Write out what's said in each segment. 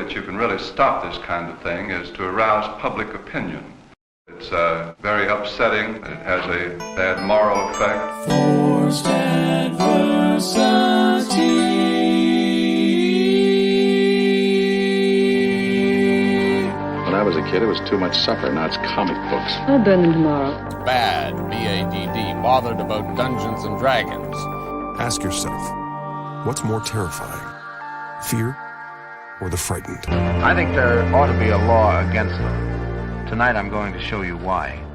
that you can really stop this kind of thing is to arouse public opinion. It's very upsetting. It has a bad moral effect. Forced adversity. When I was a kid, it was too much supper. Now it's comic books. I'll burn them tomorrow. Bad, B-A-D-D, bothered about Dungeons and Dragons. Ask yourself, what's more terrifying, fear or the frightened? I think there ought to be a law against them. Tonight I'm going to show you why.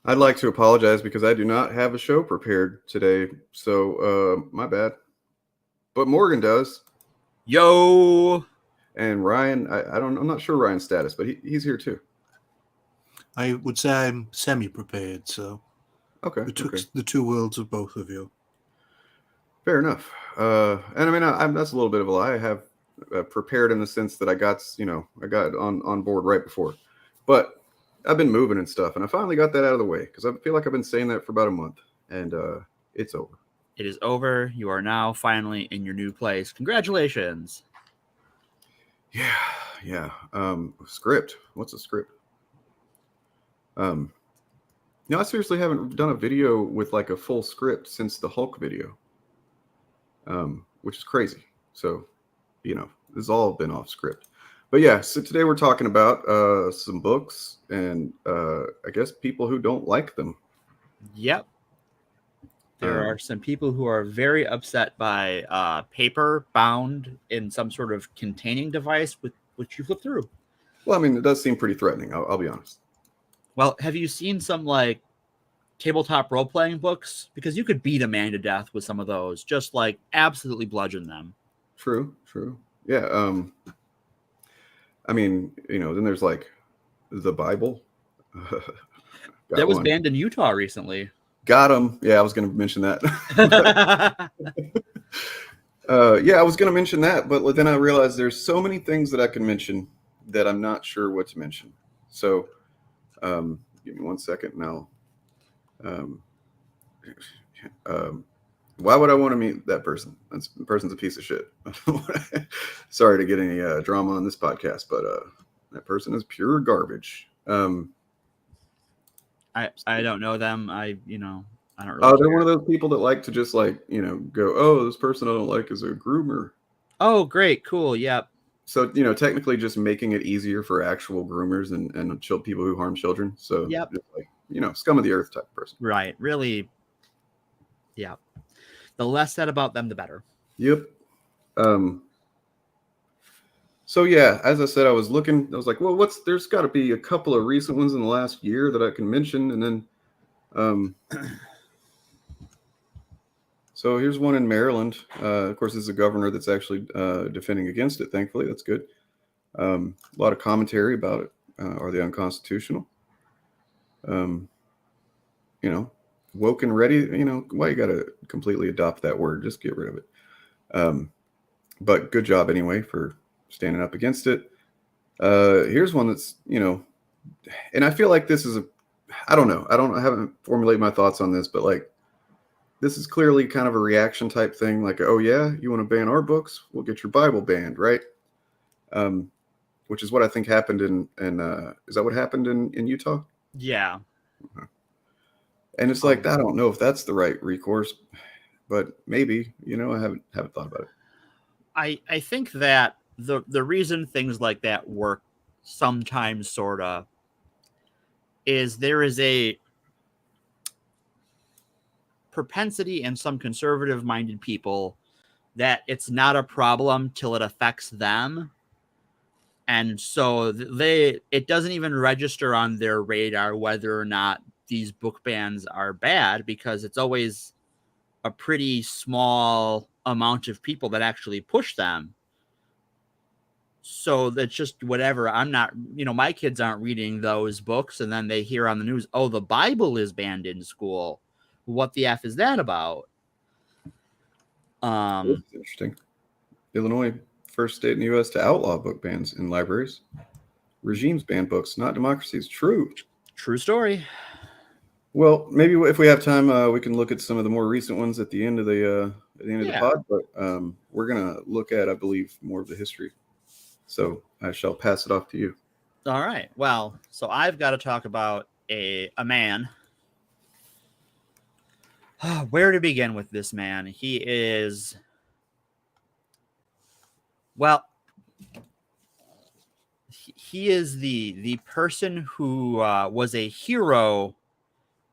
I'd like to apologize because I do not have a show prepared today, so my bad. But Morgan does. Yo! And Ryan, I'm not sure Ryan's status, but he's here too. I would say I'm semi-prepared, so okay. Betwixt the two worlds of both of you. Fair enough. And I mean, that's a little bit of a lie. I have prepared in the sense that I got on board right before, but I've been moving and stuff, and I finally got that out of the way because I feel like I've been saying that for about a month, and it's over. It is over. You are now finally in your new place. Congratulations. Yeah. Script. What's a script? I seriously haven't done a video with like a full script since the Hulk video, which is crazy. So, this has all been off script. But yeah, so today we're talking about some books and I guess people who don't like them. Yep. There are some people who are very upset by paper bound in some sort of containing device with which you flip through. Well, I mean, it does seem pretty threatening. I'll be honest. Well, have you seen some like tabletop role-playing books? Because you could beat a man to death with some of those, just like absolutely bludgeon them. True. Yeah. I mean, then there's like the Bible. That was banned in Utah recently. Got him. Yeah, I was going to mention that. I was going to mention that, but then I realized there's so many things that I can mention that I'm not sure what to mention. So, give me 1 second now. Why would I want to meet that person? The person's a piece of shit. Sorry to get any drama on this podcast, but that person is pure garbage. I don't know them. I don't really. Oh, they're one of those people that like to just go, oh, this person I don't like is a groomer. Oh, great, cool, yep. So technically, just making it easier for actual groomers and people who harm children. So yep, just scum of the earth type person. Right, really. Yeah. The less said about them, the better. Yep. So yeah, as I said, I was looking. I was like, well, there's got to be a couple of recent ones in the last year that I can mention, and then, so here's one in Maryland. Of course, this is a governor that's actually defending against it. Thankfully, that's good. A lot of commentary about it. Are they unconstitutional? Woke and ready. Why you got to completely adopt that word? Just get rid of it. But good job anyway for standing up against it. Here's one that's, and I feel like this is I don't know. I haven't formulated my thoughts on this, but like, this is clearly kind of a reaction type thing. Like, oh yeah, you want to ban our books? We'll get your Bible banned, right? Which is what I think happened in is that what happened in Utah? Yeah. Uh-huh. And it's like, I don't know if that's the right recourse, but maybe, I haven't thought about it. I think that the reason things like that work sometimes sort of is there is a propensity in some conservative minded people that it's not a problem till it affects them. And so it doesn't even register on their radar whether or not these book bans are bad, because it's always a pretty small amount of people that actually push them. So that's just whatever. I'm not, my kids aren't reading those books, and then they hear on the news, oh, the Bible is banned in school. What the F is that about? That's interesting. Illinois, first state in the U.S. to outlaw book bans in libraries. Regimes ban books, not democracies. True story. Well, maybe if we have time, we can look at some of the more recent ones at the end of the at the end of Yeah. the pod, but we're gonna look at, I believe, more of the history. So I shall pass it off to you. All right. Well, so I've got to talk about a man. Where to begin with this man? He is, well, he is the person who was a hero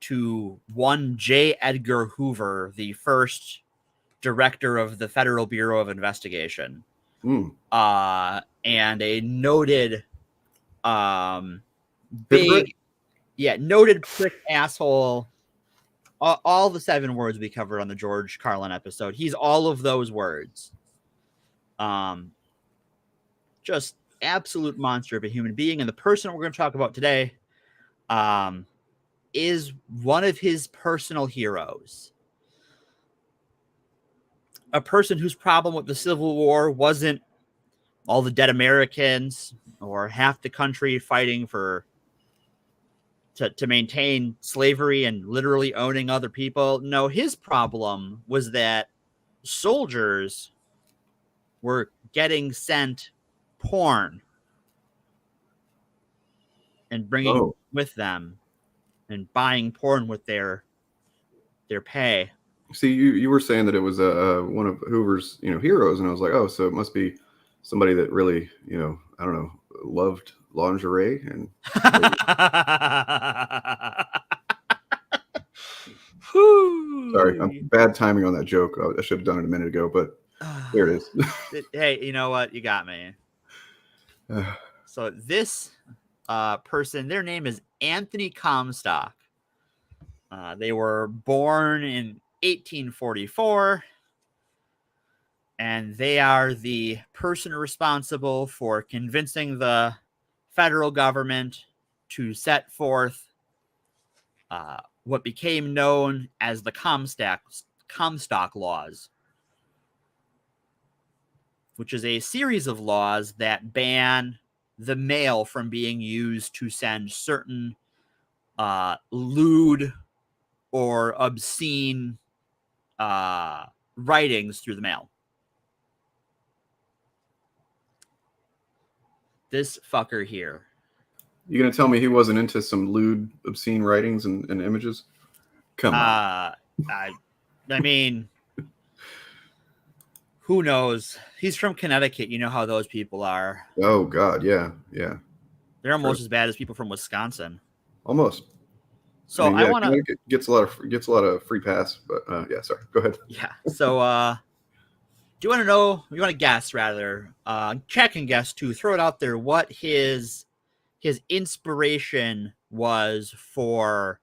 to one J. Edgar Hoover, the first director of the Federal Bureau of Investigation, and a noted big, noted prick asshole. All the 7 words we covered on the George Carlin episode. He's all of those words. Just absolute monster of a human being. And the person we're going to talk about today is one of his personal heroes. A person whose problem with the Civil War wasn't all the dead Americans or half the country fighting to maintain slavery and literally owning other people. No, his problem was that soldiers were getting sent porn and bringing with them and buying porn with their pay. See, you were saying that it was one of Hoover's heroes, and I was like, oh, so it must be somebody that really I don't know, loved lingerie and. Sorry, I'm bad timing on that joke. I should have done it a minute ago, but there it is. Hey, you know what? You got me. So this person, their name is Anthony Comstock. They were born in 1844, and they are the person responsible for convincing the federal government to set forth what became known as the Comstock laws, which is a series of laws that ban the mail from being used to send certain lewd or obscene writings through the mail. This fucker here. You gonna tell me he wasn't into some lewd, obscene writings and images? Come on. I mean, who knows? He's from Connecticut. You know how those people are. Oh God, yeah. They're almost as bad as people from Wisconsin. Almost. So I want to gets a lot of free pass, but yeah. Sorry, go ahead. Yeah. So do you want to know? You want to guess rather? Check and guess too. Throw it out there. What his inspiration was for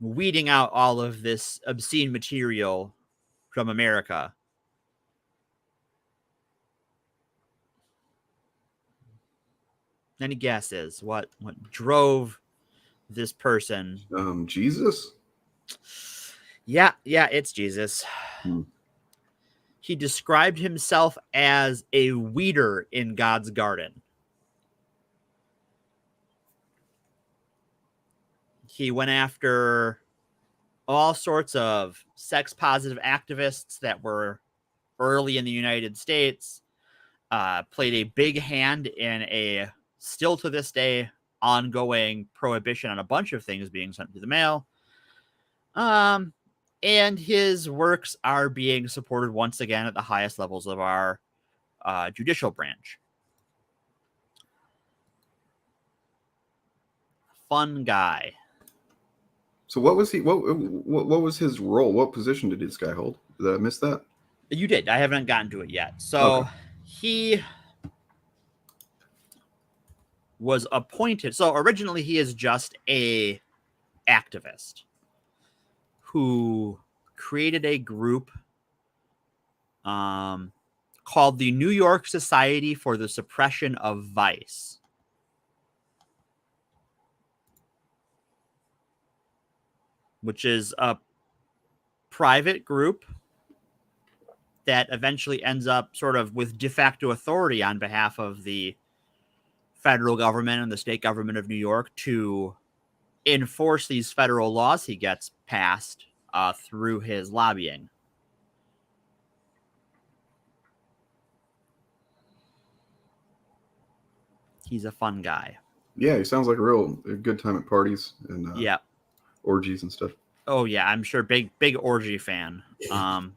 weeding out all of this obscene material from America. Any guesses? What drove this person? Jesus? Yeah, it's Jesus. He described himself as a weeder in God's garden. He went after all sorts of sex-positive activists that were early in the United States, played a big hand in a, still to this day, ongoing prohibition on a bunch of things being sent through the mail. And his works are being supported once again at the highest levels of our judicial branch. Fun guy. So what was he? What was his role? What position did this guy hold? Did I miss that? You did. I haven't gotten to it yet. So he was appointed. So originally he is just a activist who created a group called the New York Society for the Suppression of Vice. Which is a private group that eventually ends up sort of with de facto authority on behalf of the federal government and the state government of New York to enforce these federal laws he gets passed through his lobbying. He's a fun guy. Yeah, he sounds like a good time at parties and Yeah. orgies and stuff. Oh yeah, I'm sure big orgy fan. So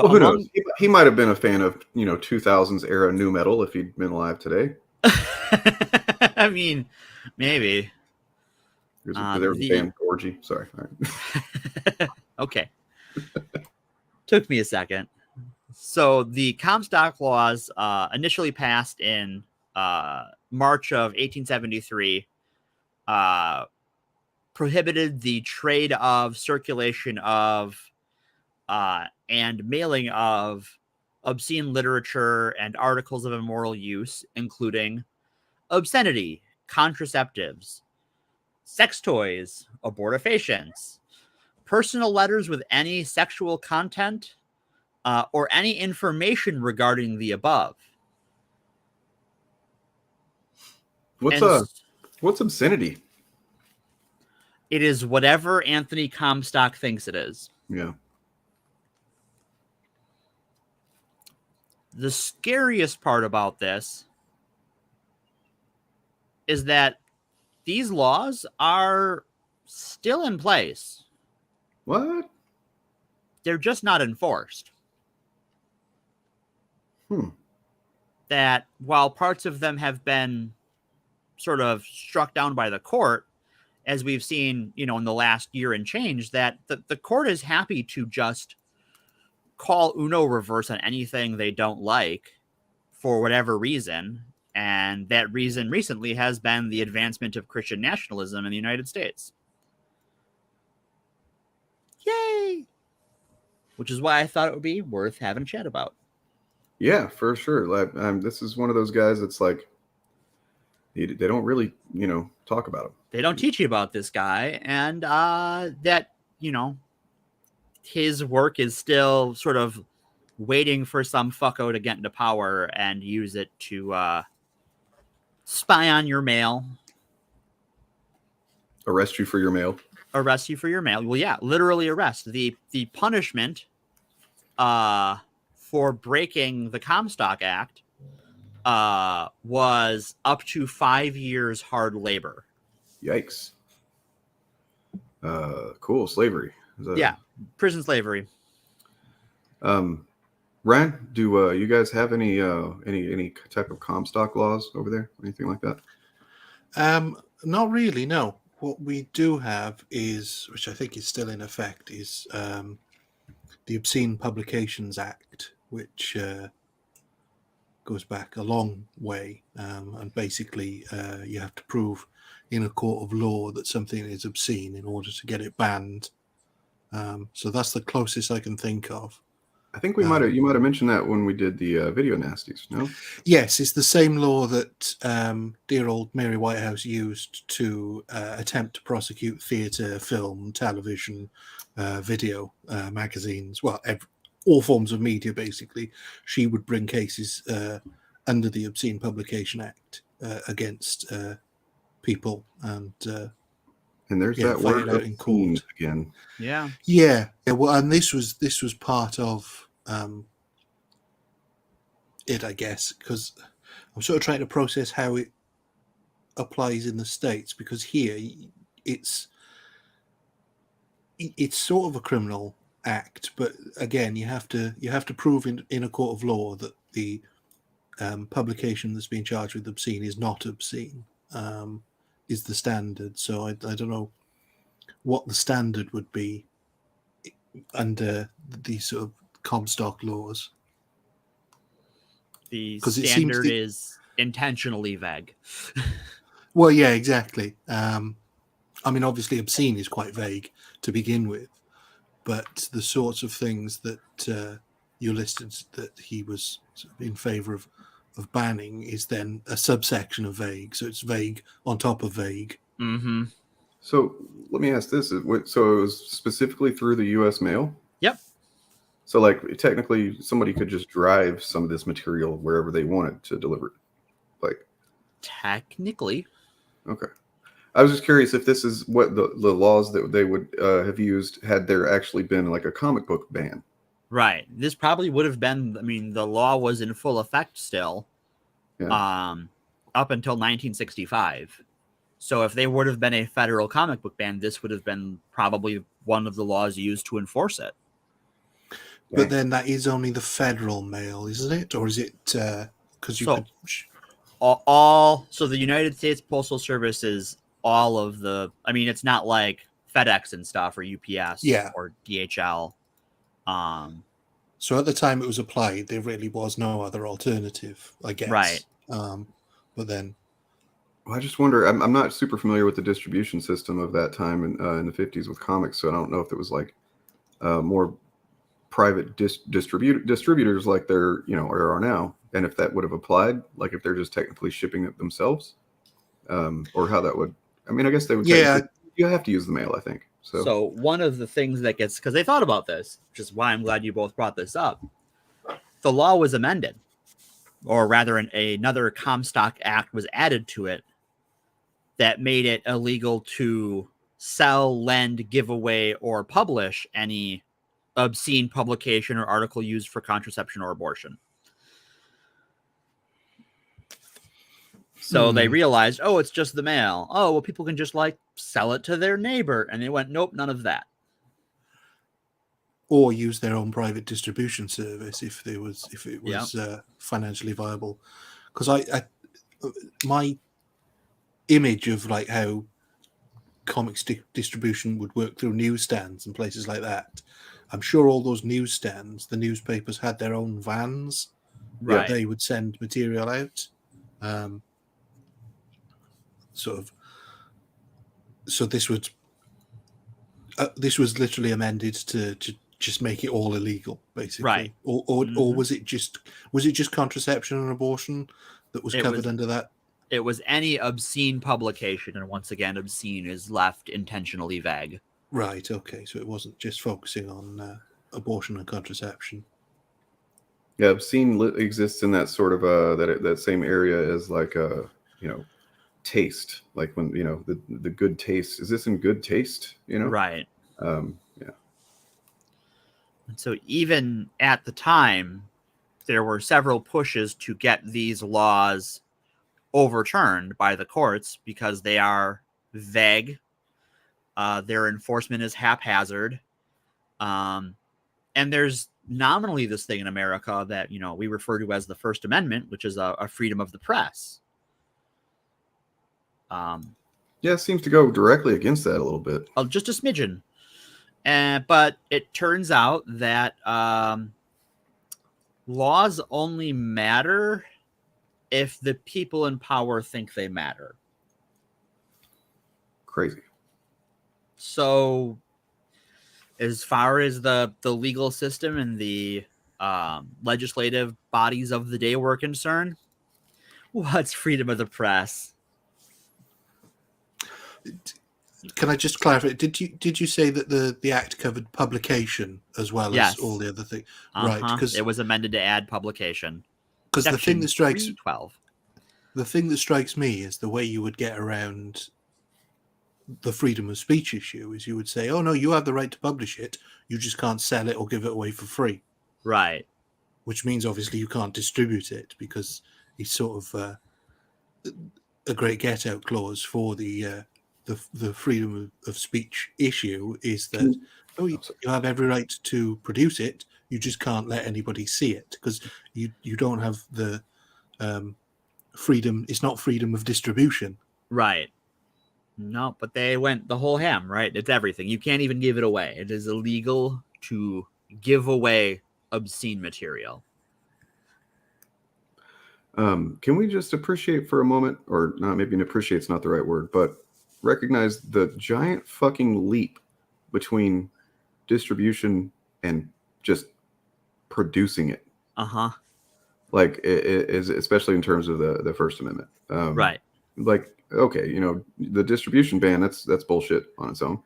Well, who knows? He might have been a fan of 2000s era new metal if he'd been alive today. I mean, maybe. There was a band orgy. Sorry. All right. Okay. Took me a second. So the Comstock laws initially passed in March of 1873 prohibited the trade of, circulation of, and mailing of obscene literature and articles of immoral use, including obscenity, contraceptives, sex toys, abortifacients, personal letters with any sexual content, or any information regarding the above. What's obscenity? It is whatever Anthony Comstock thinks it is. Yeah. The scariest part about this is that these laws are still in place. What? They're just not enforced. That while parts of them have been sort of struck down by the court, as we've seen, in the last year and change, that the court is happy to just call Uno reverse on anything they don't like for whatever reason. And that reason recently has been the advancement of Christian nationalism in the United States. Yay! Which is why I thought it would be worth having a chat about. Yeah, for sure. Like, this is one of those guys that's like, they don't really, talk about him. They don't teach you about this guy, and that, his work is still sort of waiting for some fucko to get into power and use it to spy on your mail. Arrest you for your mail. Arrest you for your mail. Well, yeah, literally arrest. The punishment for breaking the Comstock Act was up to 5 years hard labor. Yikes. Cool. Slavery. Yeah, prison slavery. Ryan, do you guys have any type of Comstock laws over there? Anything like that? Not really, no. What we do have is, which I think is still in effect, is the Obscene Publications Act, which goes back a long way, and basically you have to prove in a court of law that something is obscene in order to get it banned. So that's the closest I can think of. I think you might have mentioned that when we did the video nasties. No. Yes, it's the same law that dear old Mary Whitehouse used to attempt to prosecute theatre, film, television, video, magazines. Well, all forms of media, basically. She would bring cases under the Obscene Publication Act against people, and there's that word out in court again. Yeah. Well, and this was part of it, I guess, because I'm sort of trying to process how it applies in the States, because here it's sort of a criminal act, but again, you have to prove in a court of law that the publication that's being charged with obscene is not obscene. Is the standard. So I don't know what the standard would be under these sort of Comstock laws. The standard is intentionally vague. Well, yeah, exactly. I mean, obviously, obscene is quite vague to begin with, but the sorts of things that you listed that he was sort of in favour of banning is then a subsection of vague. So it's vague on top of vague. Mm-hmm. So let me ask this. So it was specifically through the U.S. mail? Yep. So like technically somebody could just drive some of this material wherever they wanted to deliver it? Like, technically. Okay. I was just curious if this is what the laws that they would have used had there actually been like a comic book ban. Right. This probably would have been, I mean, the law was in full effect still. up until 1965. So if they would have been a federal comic book ban, this would have been probably one of the laws used to enforce it. But then that is only the federal mail, isn't it? Or is it because you could... So the United States Postal Service is all of the... I mean, it's not like FedEx and stuff or UPS or DHL. So at the time it was applied, there really was no other alternative, I guess. Right. But then... Well, I just wonder, I'm not super familiar with the distribution system of that time in the 50s with comics, so I don't know if it was like more private distributors like there, or are now, and if that would have applied, like if they're just technically shipping it themselves, or how that would, I mean, I guess they would, you have to use the mail, I think. So one of the things that gets, because they thought about this, which is why I'm glad you both brought this up, the law was amended, or rather another Comstock Act was added to it that made it illegal to sell, lend, give away, or publish any obscene publication or article used for contraception or abortion. So they realized, oh, it's just the mail. Oh, well, people can just like sell it to their neighbor. And they went, nope, none of that. Or use their own private distribution service if it was financially viable. Because I my image of like how comics distribution would work through newsstands and places like that, I'm sure all those newsstands, the newspapers had their own vans that they would send material out. So this was literally amended to just make it all illegal, basically, right? Or was it just contraception and abortion that was covered under that? It was any obscene publication, and once again, obscene is left intentionally vague. Right. Okay. So it wasn't just focusing on abortion and contraception. Yeah, obscene exists in that sort of that same area as like taste, like when the good taste. Is this in good taste? Right. Yeah. And so even at the time, there were several pushes to get these laws overturned by the courts because they are vague. Their enforcement is haphazard. And there's nominally this thing in America that, we refer to as the First Amendment, which is a freedom of the press. It seems to go directly against that a little bit. Just a smidgen. But it turns out that laws only matter if the people in power think they matter. Crazy. So as far as the legal system and the legislative bodies of the day were concerned, what's freedom of the press? Can I just clarify? Did you say that the act covered publication as well as all the other things? Right, because it was amended to add publication. Because the thing that strikes 12. The thing that strikes me is the way you would get around the freedom of speech issue is you would say, oh no, you have the right to publish it, you just can't sell it or give it away for free. Right. Which means obviously you can't distribute it because it's sort of a great get out clause for the freedom of speech issue is that you have every right to produce it, you just can't let anybody see it because you don't have the freedom. It's not freedom of distribution. Right. No, but they went the whole ham, right? It's everything. You can't even give it away. It is illegal to give away obscene material. Can we just appreciate for a moment, or not, maybe appreciate's not the right word, but recognize the giant fucking leap between distribution and just producing it. Like it is, especially in terms of the First Amendment. Right. Like, okay, the distribution ban, that's bullshit on its own.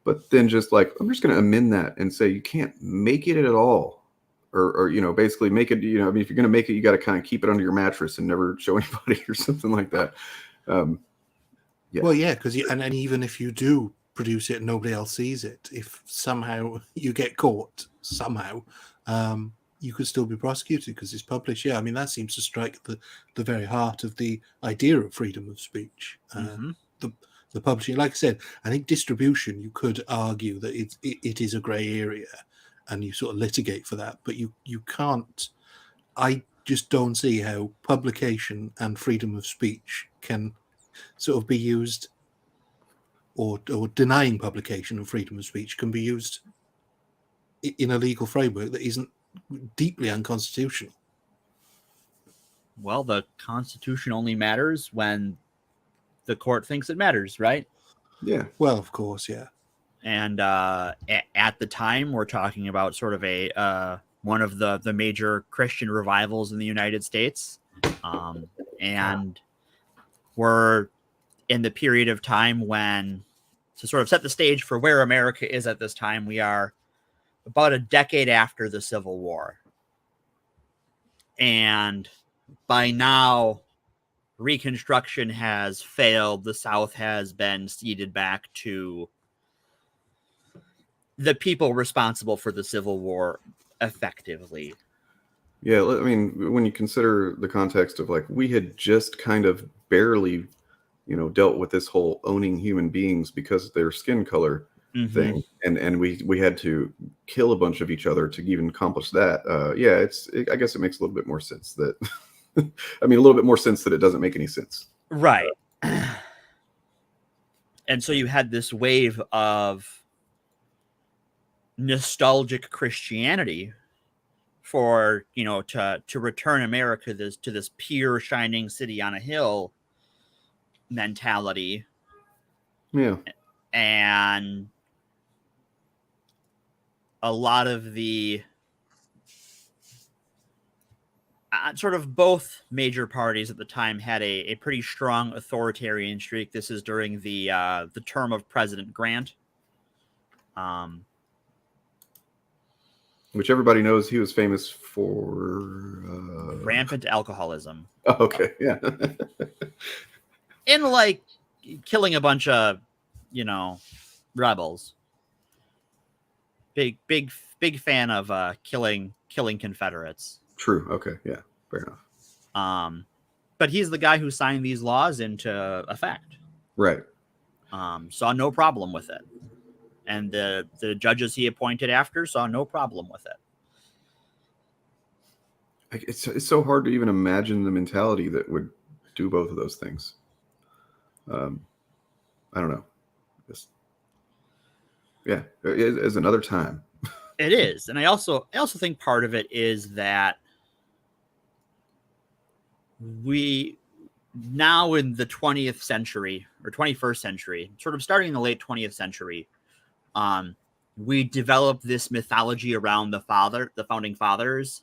But then just like, I'm just going to amend that and say you can't make it at all. Or basically make it, I mean, if you're going to make it, you got to kind of keep it under your mattress and never show anybody or something like that. Yeah. Well, yeah, because and even if you do produce it and nobody else sees it, if somehow you get caught, you could still be prosecuted because it's published. Yeah, I mean, that seems to strike the very heart of the idea of freedom of speech. The publishing, like I said, I think distribution, you could argue that it is a grey area, and you sort of litigate for that, but you can't. I just don't see how publication and freedom of speech can sort of be used, or denying publication and freedom of speech can be used in a legal framework that isn't deeply unconstitutional. Well, the Constitution only matters when the court thinks it matters, right? Yeah. Well, of course, yeah. And at the time, we're talking about sort of a one of the major Christian revivals in the United States, and we're in the period of time when, to sort of set the stage for where America is at this time, we are about a decade after the Civil War, and by now, Reconstruction has failed. The South has been ceded back to the people responsible for the Civil War, effectively. Yeah, I mean, when you consider the context of, like, we had just kind of barely, dealt with this whole owning human beings because of their skin color thing, and we had to kill a bunch of each other to even accomplish that. I guess it makes a little bit more sense that, a little bit more sense that it doesn't make any sense. Right. And so you had this wave of nostalgic Christianity for, to return America to this pure shining city on a hill mentality. Yeah. And a lot of the sort of both major parties at the time had a pretty strong authoritarian streak. This is during the term of President Grant. Which everybody knows he was famous for rampant alcoholism. Oh, okay, yeah. And like killing a bunch of, rebels. Big fan of killing Confederates. True. Okay. Yeah. Fair enough. But he's the guy who signed these laws into effect. Right. Saw no problem with it. And the judges he appointed after saw no problem with it. It's so hard to even imagine the mentality that would do both of those things. I don't know. It is another time. It is. And I also think part of it is that we now in the 20th century or 21st century, sort of starting in the late 20th century, we developed this mythology around the founding fathers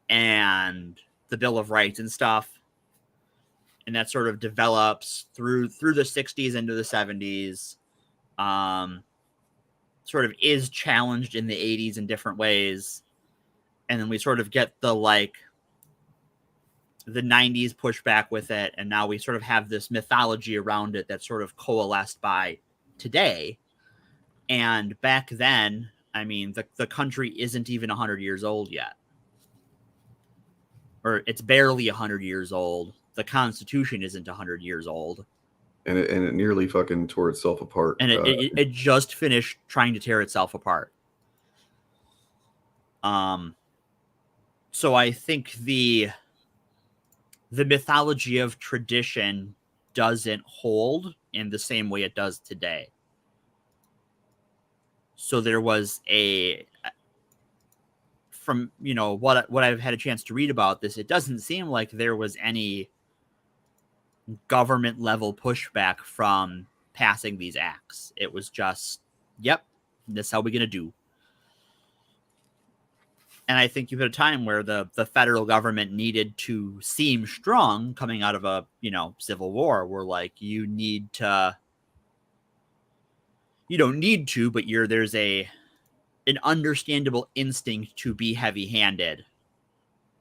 and the Bill of Rights and stuff. And that sort of develops through the 60s into the 70s. Sort of is challenged in the 80s in different ways. And then we sort of get the 90s pushback with it. And now we sort of have this mythology around it that sort of coalesced by today. And back then, the country isn't even 100 years old yet. Or it's barely 100 years old. The Constitution isn't 100 years old. And it nearly fucking tore itself apart. And it just finished trying to tear itself apart. So I think the mythology of tradition doesn't hold in the same way it does today. So there was from what I've had a chance to read about this, it doesn't seem like there was any government level pushback from passing these acts. It was just, yep, this is how we're going to do. And I think you had a time where the federal government needed to seem strong coming out of a, civil war. Where you don't need to, but there's an understandable instinct to be heavy-handed.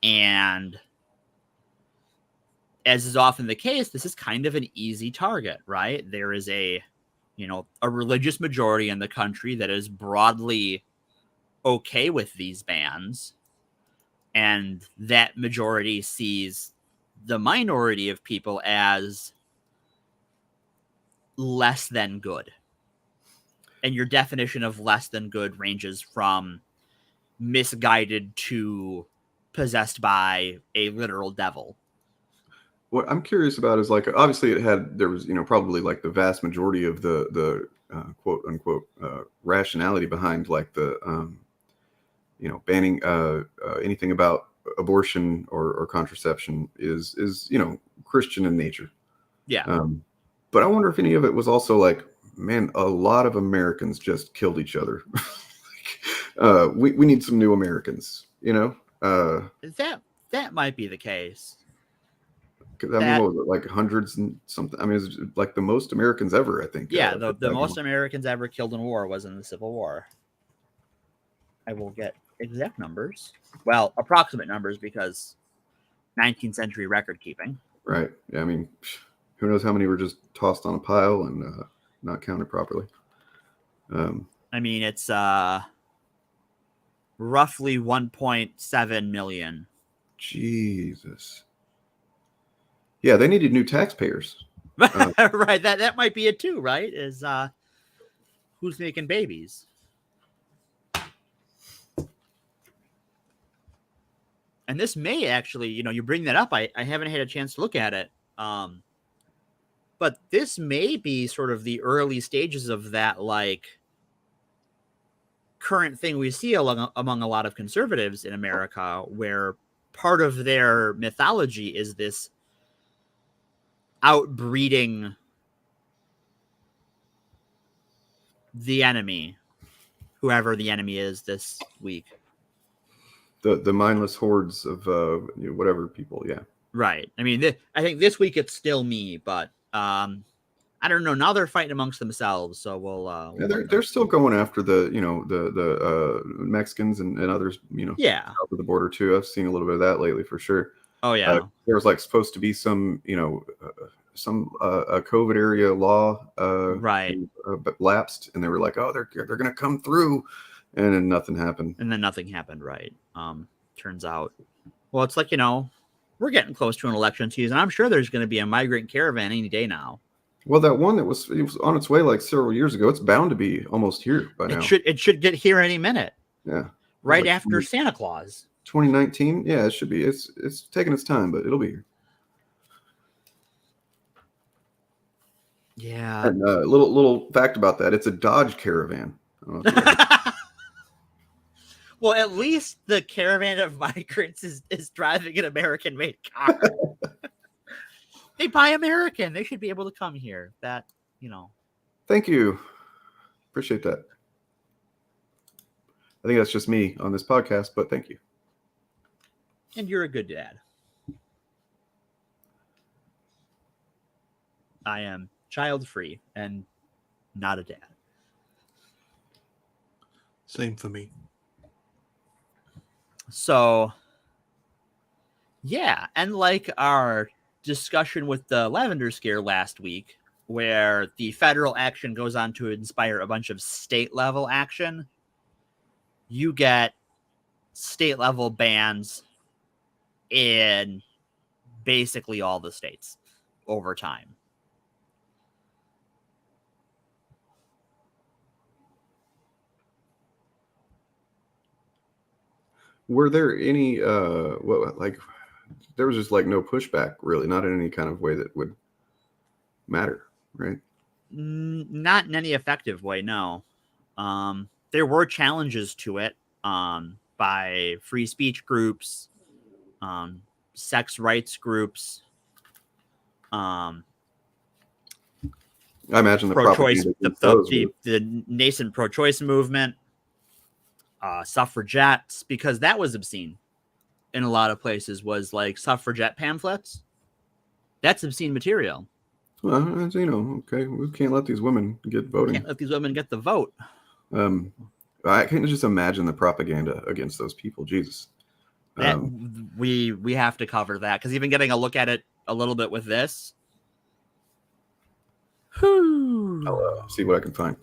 And as is often the case, this is kind of an easy target, right? There is a religious majority in the country that is broadly okay with these bans. And that majority sees the minority of people as less than good. And your definition of less than good ranges from misguided to possessed by a literal devil. What I'm curious about is, like, obviously there was, probably like the vast majority of the quote unquote rationality behind, like, the banning anything about abortion or contraception is Christian in nature. Yeah. But I wonder if any of it was also like, man, a lot of Americans just killed each other. We need some new Americans, That might be the case. Because I mean, what was it, like hundreds and something? I mean, it's like the most Americans ever, I think. Yeah, the most Americans ever killed in war was in the Civil War. I will get exact numbers. Well, approximate numbers, because 19th century record keeping. Right. Yeah, I mean, who knows how many were just tossed on a pile and not counted properly. I mean, it's roughly 1.7 million. Jesus. Yeah, they needed new taxpayers. Right, that might be it too, right? Is who's making babies? And this may actually, you bring that up. I haven't had a chance to look at it. But this may be sort of the early stages of that, like, current thing we see among a lot of conservatives in America, where part of their mythology is this outbreeding the enemy, whoever the enemy is this week. The mindless hordes of whatever people, yeah. Right. I mean, I think this week it's still me, but I don't know. Now they're fighting amongst themselves, so we'll they're still going after the the Mexicans and others, yeah, south of the border too. I've seen a little bit of that lately for sure. Oh yeah. There was like supposed to be some a COVID area law right, but lapsed, and they were like, oh, they're gonna come through, and then nothing happened. Right. Turns out, well, it's like, we're getting close to an election season. I'm sure there's going to be a migrant caravan any day now. Well, that one it was on its way like several years ago. It's bound to be almost here by now. It should get here any minute. Yeah. Right like after Santa Claus. 2019. Yeah, it should be. It's taking its time, but it'll be here. Yeah. And little fact about that: it's a Dodge Caravan. Well, at least the caravan of migrants is driving an American-made car. They buy American. They should be able to come here. That, Thank you. Appreciate that. I think that's just me on this podcast, but thank you. And you're a good dad. I am child-free and not a dad. Same for me. So, yeah, and like our discussion with the lavender scare last week, where the federal action goes on to inspire a bunch of state level action, you get state level bans in basically all the states over time. Were there any there was just like no pushback, really, not in any kind of way that would matter, right? Not in any effective way, no. There were challenges to it by free speech groups, sex rights groups, I imagine the pro-choice, propaganda the nascent pro-choice movement, suffragettes, because that was obscene in a lot of places, was like suffragette pamphlets. That's obscene material. Well, okay, we can't let these women get voting. Can't let these women get the vote. I can just imagine the propaganda against those people. Jesus. That we have to cover that, because even getting a look at it a little bit with this. I'll see what I can find.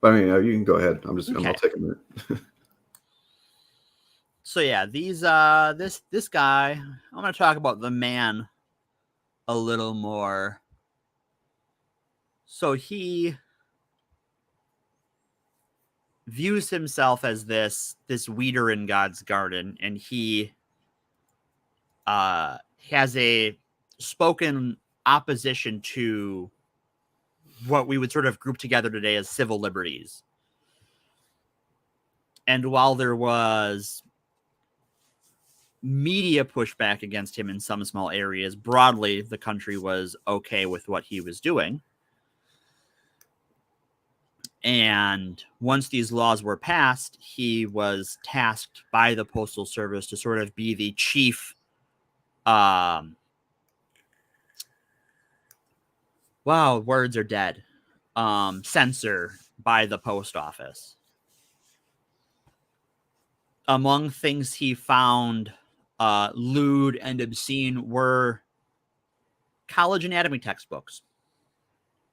I mean, you can go ahead. I'll Okay. take a minute. So yeah, this guy, I'm going to talk about the man a little more. So he views himself as this weeder in God's garden, and he has a spoken opposition to what we would sort of group together today as civil liberties. And while there was media pushback against him in some small areas, broadly, the country was okay with what he was doing. And once these laws were passed, he was tasked by the Postal Service to sort of be the chief, wow, words are dead, censor by the post office. Among things he found lewd and obscene were college anatomy textbooks.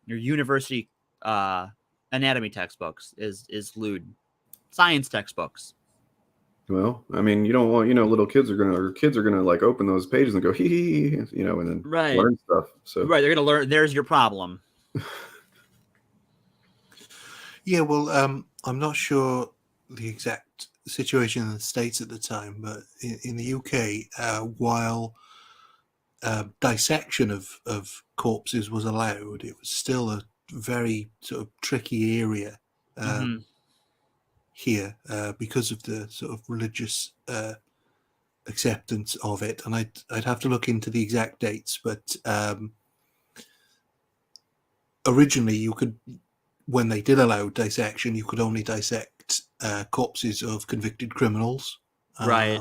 Your university anatomy textbooks is lewd. Science textbooks. Well, I mean, you don't want, little kids are gonna like open those pages and go hee hee, and then learn stuff. So right, they're gonna learn. There's your problem. Yeah, well, I'm not sure the exact situation in the States at the time, but in the UK, while dissection of corpses was allowed, it was still a very sort of tricky area here because of the sort of religious acceptance of it. And I'd have to look into the exact dates, but originally you could, when they did allow dissection, you could only dissect corpses of convicted criminals. Right.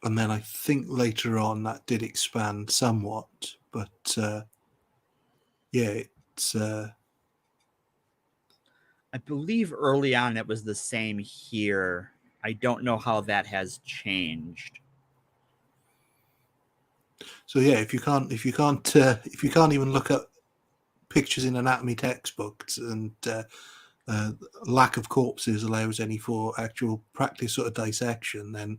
And then I think later on that did expand somewhat, but yeah, it's. I believe early on it was the same here. I don't know how that has changed. So yeah, if you can't even look at pictures in anatomy textbooks, and lack of corpses allows any for actual practice sort of dissection, then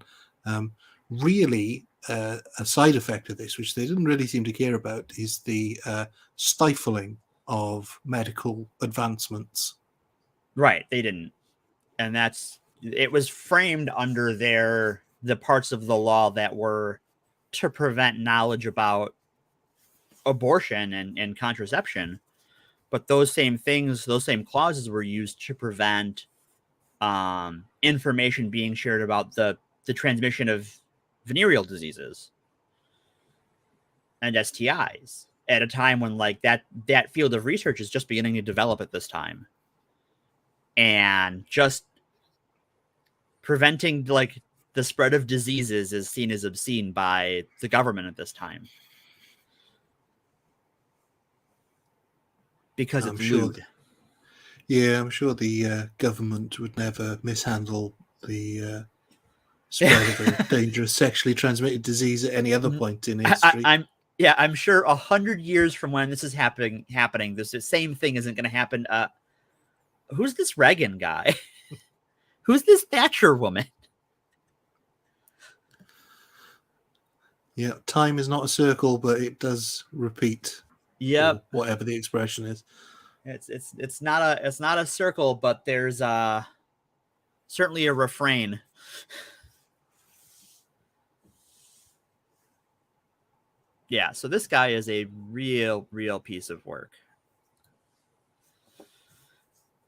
really a side effect of this, which they didn't really seem to care about, is the stifling of medical advancements. Right, they didn't. And it was framed under the parts of the law that were to prevent knowledge about abortion and contraception. But those same clauses were used to prevent information being shared about the transmission of venereal diseases and STIs at a time when like that field of research is just beginning to develop at this time. And just preventing like the spread of diseases is seen as obscene by the government at this time. Because it's lewd. Yeah, I'm sure the government would never mishandle the spread of a dangerous sexually transmitted disease at any other point in history. I'm sure 100 years from when this is happening, this same thing isn't going to happen. Who's this Reagan guy? Who's this Thatcher woman? Yeah, time is not a circle, but it does repeat. Yep. Whatever the expression is. It's not a circle, but there's certainly a refrain. Yeah, so this guy is a real piece of work.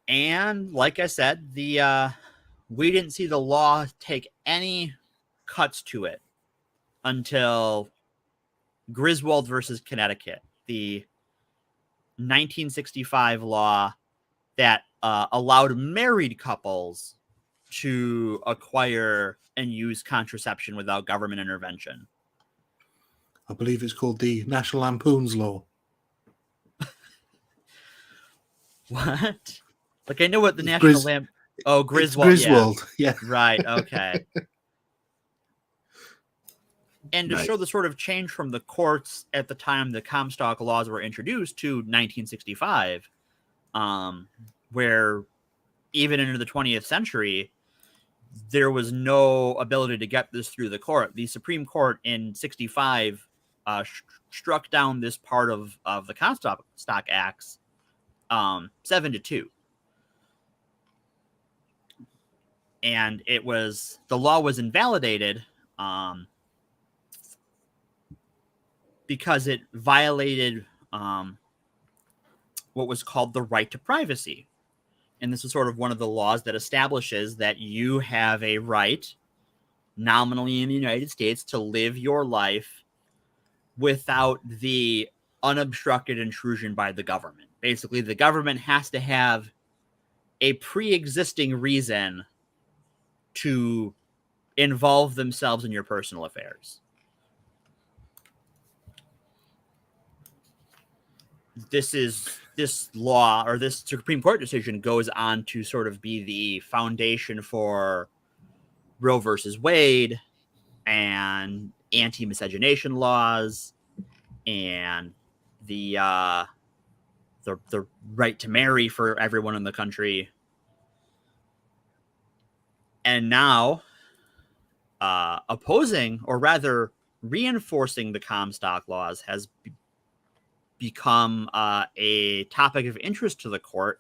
And like I said, we didn't see the law take any cuts to it until Griswold versus Connecticut, the 1965 law that allowed married couples to acquire and use contraception without government intervention. I believe it's called the National Lampoon's Law. What? Like, I know what the National Lamp... Oh, Griswold. Griswold, yeah. Right, okay. And to show the sort of change from the courts at the time the Comstock laws were introduced to 1965, where even into the 20th century, there was no ability to get this through the court. The Supreme Court in 65 struck down this part of the Comstock Acts 7-2. And the law was invalidated because it violated what was called the right to privacy. And this is sort of one of the laws that establishes that you have a right, nominally in the United States, to live your life without the unobstructed intrusion by the government. Basically, the government has to have a pre-existing reason to involve themselves in your personal affairs. This law, or this Supreme Court decision, goes on to sort of be the foundation for Roe versus Wade and anti-miscegenation laws and the right to marry for everyone in the country. And now opposing, or rather reinforcing, the Comstock laws has become a topic of interest to the court,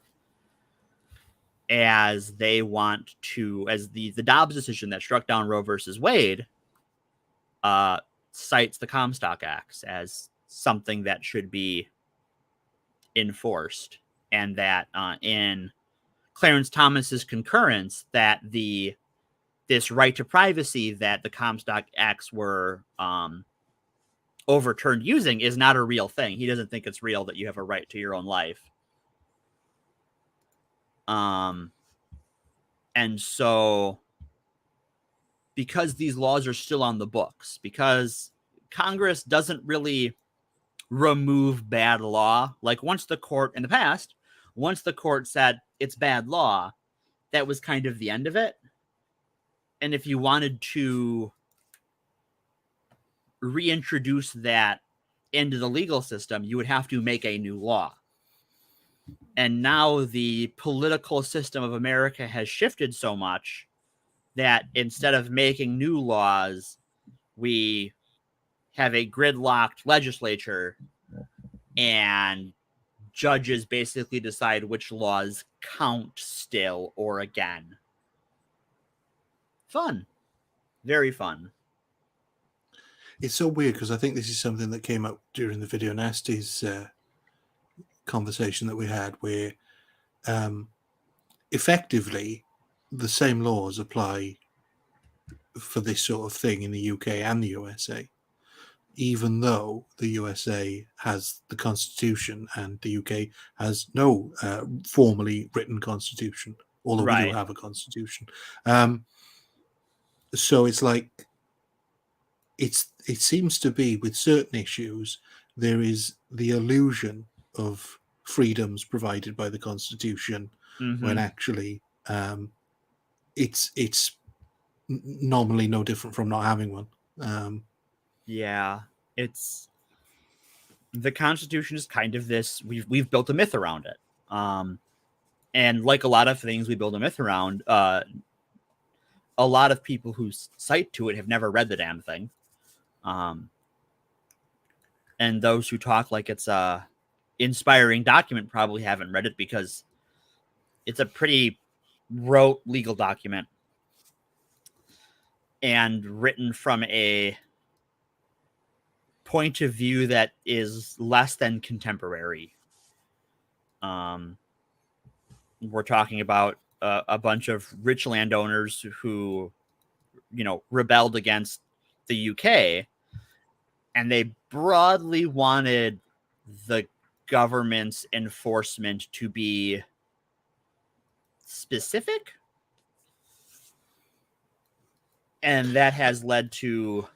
as they want to, as the Dobbs decision that struck down Roe versus Wade cites the Comstock Acts as something that should be enforced, and that in Clarence Thomas's concurrence, that this right to privacy that the Comstock Acts were overturned using is not a real thing. He doesn't think it's real that you have a right to your own life. And so, because these laws are still on the books, because Congress doesn't really remove bad law, like once the court said it's bad law, that was kind of the end of it. And if you wanted to reintroduce that into the legal system, you would have to make a new law. And now the political system of America has shifted so much that instead of making new laws, we have a gridlocked legislature, and judges basically decide which laws count still or again. Fun. Very fun. It's so weird, because I think this is something that came up during the Video Nasties conversation that we had, where effectively the same laws apply for this sort of thing in the UK and the USA, even though the USA has the Constitution and the UK has no formally written Constitution, although we do have a Constitution. So it's like, it seems to be, with certain issues, there is the illusion of freedoms provided by the Constitution, when actually it's normally no different from not having one. Yeah, it's, the Constitution is kind of this, we've built a myth around it. And like a lot of things we build a myth around, a lot of people who cite to it have never read the damn thing. And those who talk like it's a inspiring document probably haven't read it, because it's a pretty rote legal document and written from a point of view that is less than contemporary. We're talking about a bunch of rich landowners who, rebelled against the UK, and they broadly wanted the government's enforcement to be specific. And that has led to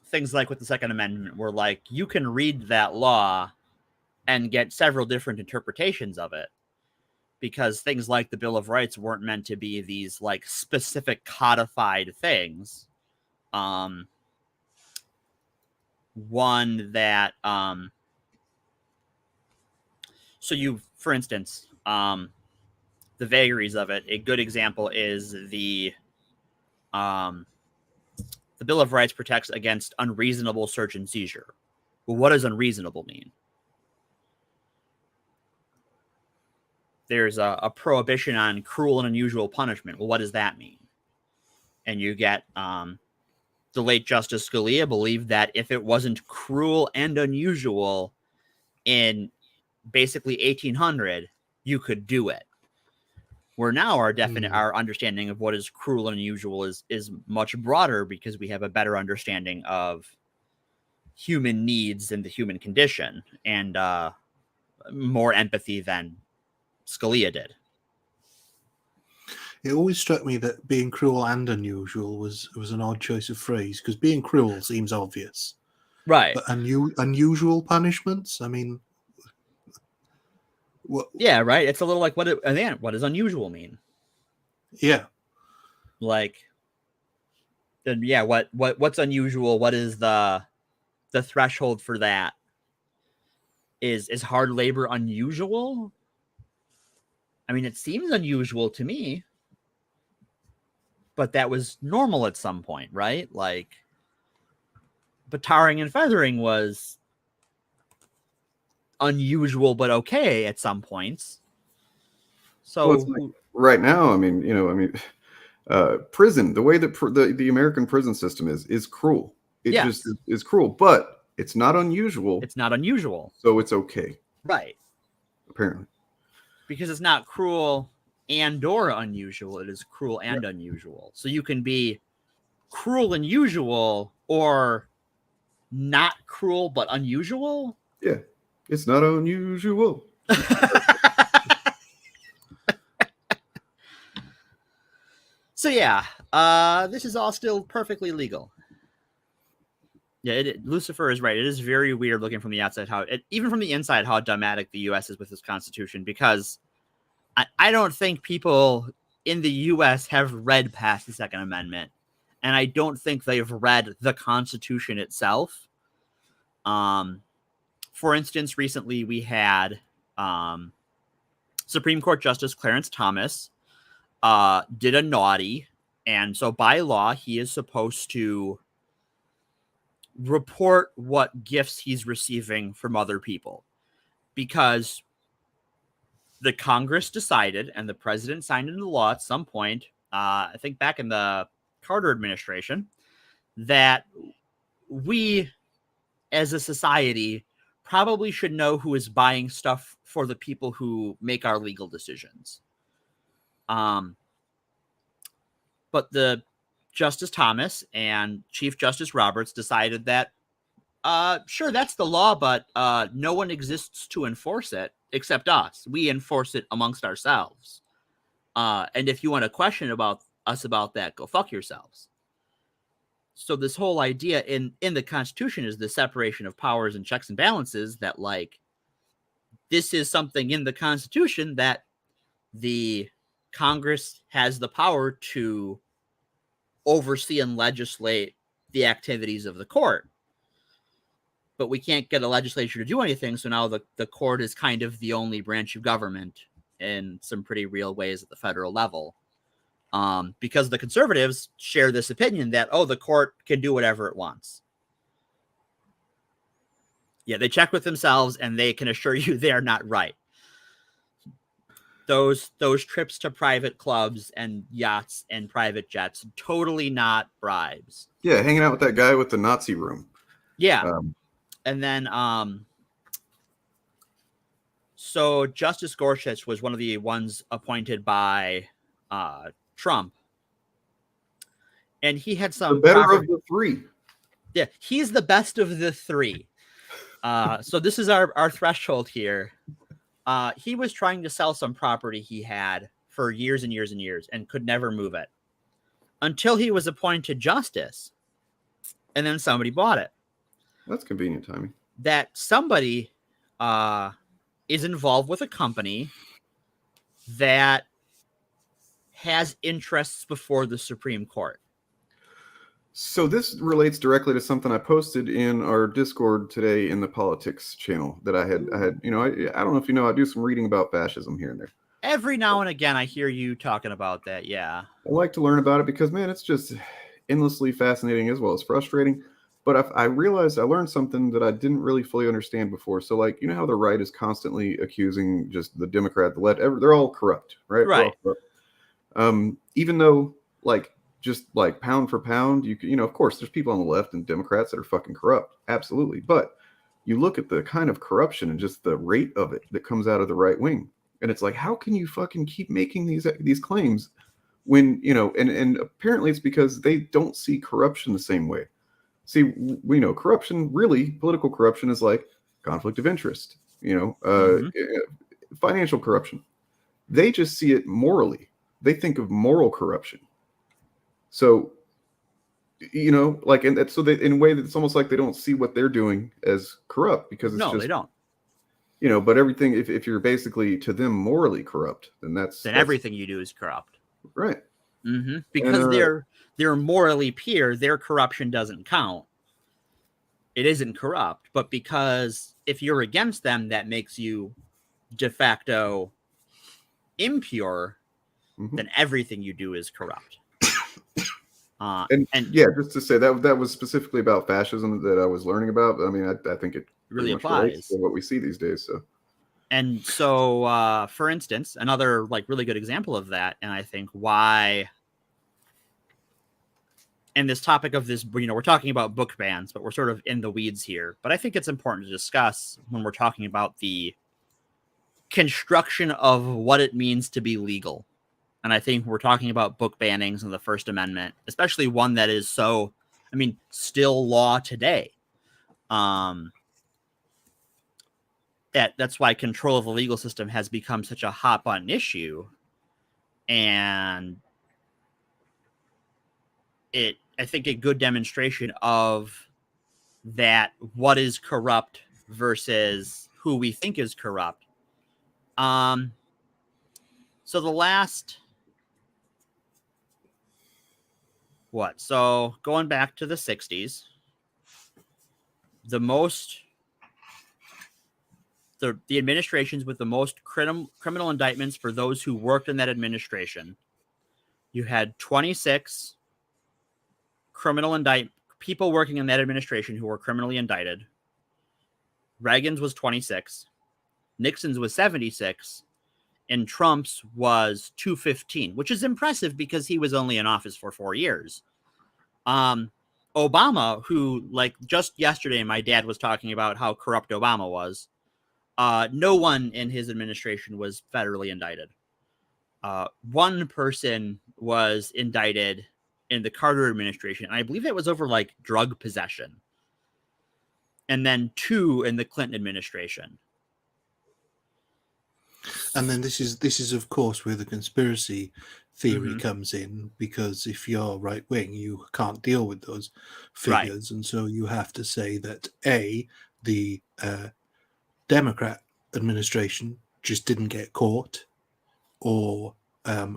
things like with the Second Amendment, where like you can read that law and get several different interpretations of it, because things like the Bill of Rights weren't meant to be these like specific codified things. One that for instance, the vagaries of it, a good example is the Bill of Rights protects against unreasonable search and seizure. Well, what does unreasonable mean? There's a prohibition on cruel and unusual punishment. Well, what does that mean? And you get the late Justice Scalia believed that if it wasn't cruel and unusual in basically 1800, you could do it. Where now our understanding of what is cruel and unusual is much broader because we have a better understanding of human needs and the human condition and more empathy than Scalia did. It always struck me that being cruel and unusual was an odd choice of phrase, because being cruel seems obvious. Right. But unusual punishments? I mean... Yeah, right. It's a little like what does unusual mean? Yeah. Like, then yeah, what's unusual? What is the threshold for that? Is hard labor unusual? I mean, it seems unusual to me, but that was normal at some point, right? Like, but tarring and feathering was unusual but okay at some points. So like right now, I mean, prison, the way that the American prison system is cruel. It just is cruel, but it's not unusual. It's not unusual, so it's okay, right? Apparently, because it's not cruel and or unusual. It is cruel and unusual. So you can be cruel and usual, or not cruel but unusual. Yeah, it's not unusual. So yeah, this is all still perfectly legal. Yeah, Lucifer is right. It is very weird looking from the outside even from the inside, how dogmatic the U.S. is with this Constitution, because I don't think people in the U.S. have read past the Second Amendment, and I don't think they've read the Constitution itself. For instance, recently we had Supreme Court Justice Clarence Thomas did a naughty, and so by law he is supposed to report what gifts he's receiving from other people, because the Congress decided and the president signed into law at some point, I think back in the Carter administration, that we as a society probably should know who is buying stuff for the people who make our legal decisions. But the Justice Thomas and Chief Justice Roberts decided that, sure, that's the law, but no one exists to enforce it except us. We enforce it amongst ourselves. And if you want to question about us about that, go fuck yourselves. So this whole idea in the Constitution is the separation of powers and checks and balances, that like this is something in the Constitution that the Congress has the power to oversee and legislate the activities of the court. But we can't get a legislature to do anything, so now the court is kind of the only branch of government in some pretty real ways at the federal level. Because the conservatives share this opinion that, oh, the court can do whatever it wants. Yeah, they check with themselves and they can assure you they are not right. Those trips to private clubs and yachts and private jets, totally not bribes. Yeah, hanging out with that guy with the Nazi room. Yeah. And then, so Justice Gorsuch was one of the ones appointed by Trump. And he had some... The better of the three. Yeah, he's the best of the three. So this is our threshold here. He was trying to sell some property he had for years and years and years and could never move it until he was appointed justice. And then somebody bought it. That's convenient timing. That somebody is involved with a company that has interests before the Supreme Court. So this relates directly to something I posted in our Discord today in the politics channel that I had, I don't know if you know, I do some reading about fascism here and there. Every now and again, I hear you talking about that. Yeah. I like to learn about it because, man, it's just endlessly fascinating as well as frustrating. But I realized I learned something that I didn't really fully understand before. So, like, you know how the right is constantly accusing just the Democrat, the left, they're all corrupt, right? They're all Right. corrupt. Even though, like, just like pound for pound, of course, there's people on the left and Democrats that are fucking corrupt, absolutely. But you look at the kind of corruption and just the rate of it that comes out of the right wing, and it's like, how can you fucking keep making these claims when and apparently it's because they don't see corruption the same way. See, we know corruption, really, political corruption is like conflict of interest, financial corruption. They just see it morally. They think of moral corruption. So, and so they, in a way that it's almost like they don't see what they're doing as corrupt because it's No, they don't. But everything, if you're basically to them morally corrupt, then that's everything you do is corrupt. Right. Mm-hmm. Because they're morally pure, their corruption doesn't count. It isn't corrupt, but because if you're against them, that makes you de facto impure, then everything you do is corrupt. And yeah, just to say that was specifically about fascism that I was learning about. I mean, I think it really applies to what we see these days. So, for instance, another like really good example of that, and I think why. And this topic of this, we're talking about book bans, but we're sort of in the weeds here. But I think it's important to discuss when we're talking about the construction of what it means to be legal. And I think we're talking about book bannings and the First Amendment, especially one that is still law today. That's why control of the legal system has become such a hot button issue. And I think a good demonstration of that, what is corrupt versus who we think is corrupt. So the last, so going back to the 60s, the administrations with the most criminal indictments for those who worked in that administration, you had 26 people working in that administration who were criminally indicted. Reagan's was 26, Nixon's was 76, and Trump's was 215, which is impressive because he was only in office for 4 years. Obama, who, like, just yesterday my dad was talking about how corrupt Obama was, no one in his administration was federally indicted. One person was indicted in the Carter administration, and I believe it was over like drug possession. And then 2 in the Clinton administration. And then this is of course where the conspiracy theory comes in, because if you're right wing, you can't deal with those figures, and so you have to say that the Democrat administration just didn't get caught, or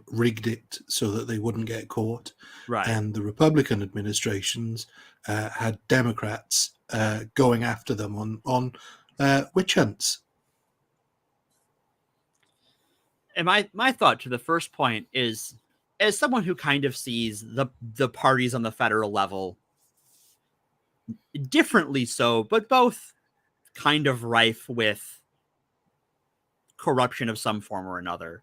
rigged it so that they wouldn't get caught. Right. And the Republican administrations had Democrats going after them on witch hunts. And my thought to the first point is, as someone who kind of sees the parties on the federal level differently so, but both kind of rife with corruption of some form or another.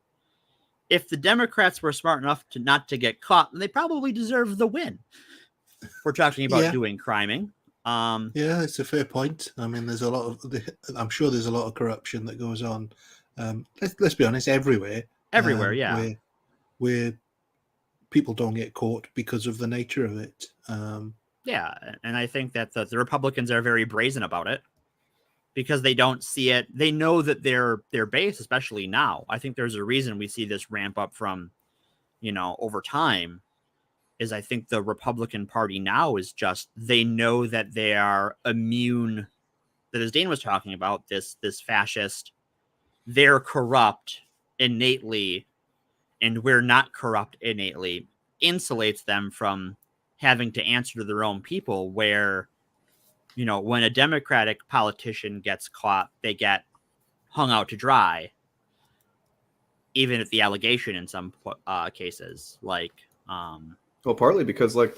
If the Democrats were smart enough to not to get caught, then they probably deserve the win. We're talking about doing criming. Yeah, it's a fair point. I mean, I'm sure there's a lot of corruption that goes on. Let's be honest, everywhere. Yeah. Where people don't get caught because of the nature of it. Yeah, and I think that the Republicans are very brazen about it, because they don't see it. They know that their base, especially now, I think there's a reason we see this ramp up from, over time, is I think the Republican Party now is just, they know that they are immune, that as Dane was talking about, this fascist, they're corrupt innately, and we're not corrupt innately, insulates them from having to answer to their own people, where, when a Democratic politician gets caught, they get hung out to dry, even at the allegation in some cases. Like, well, partly because like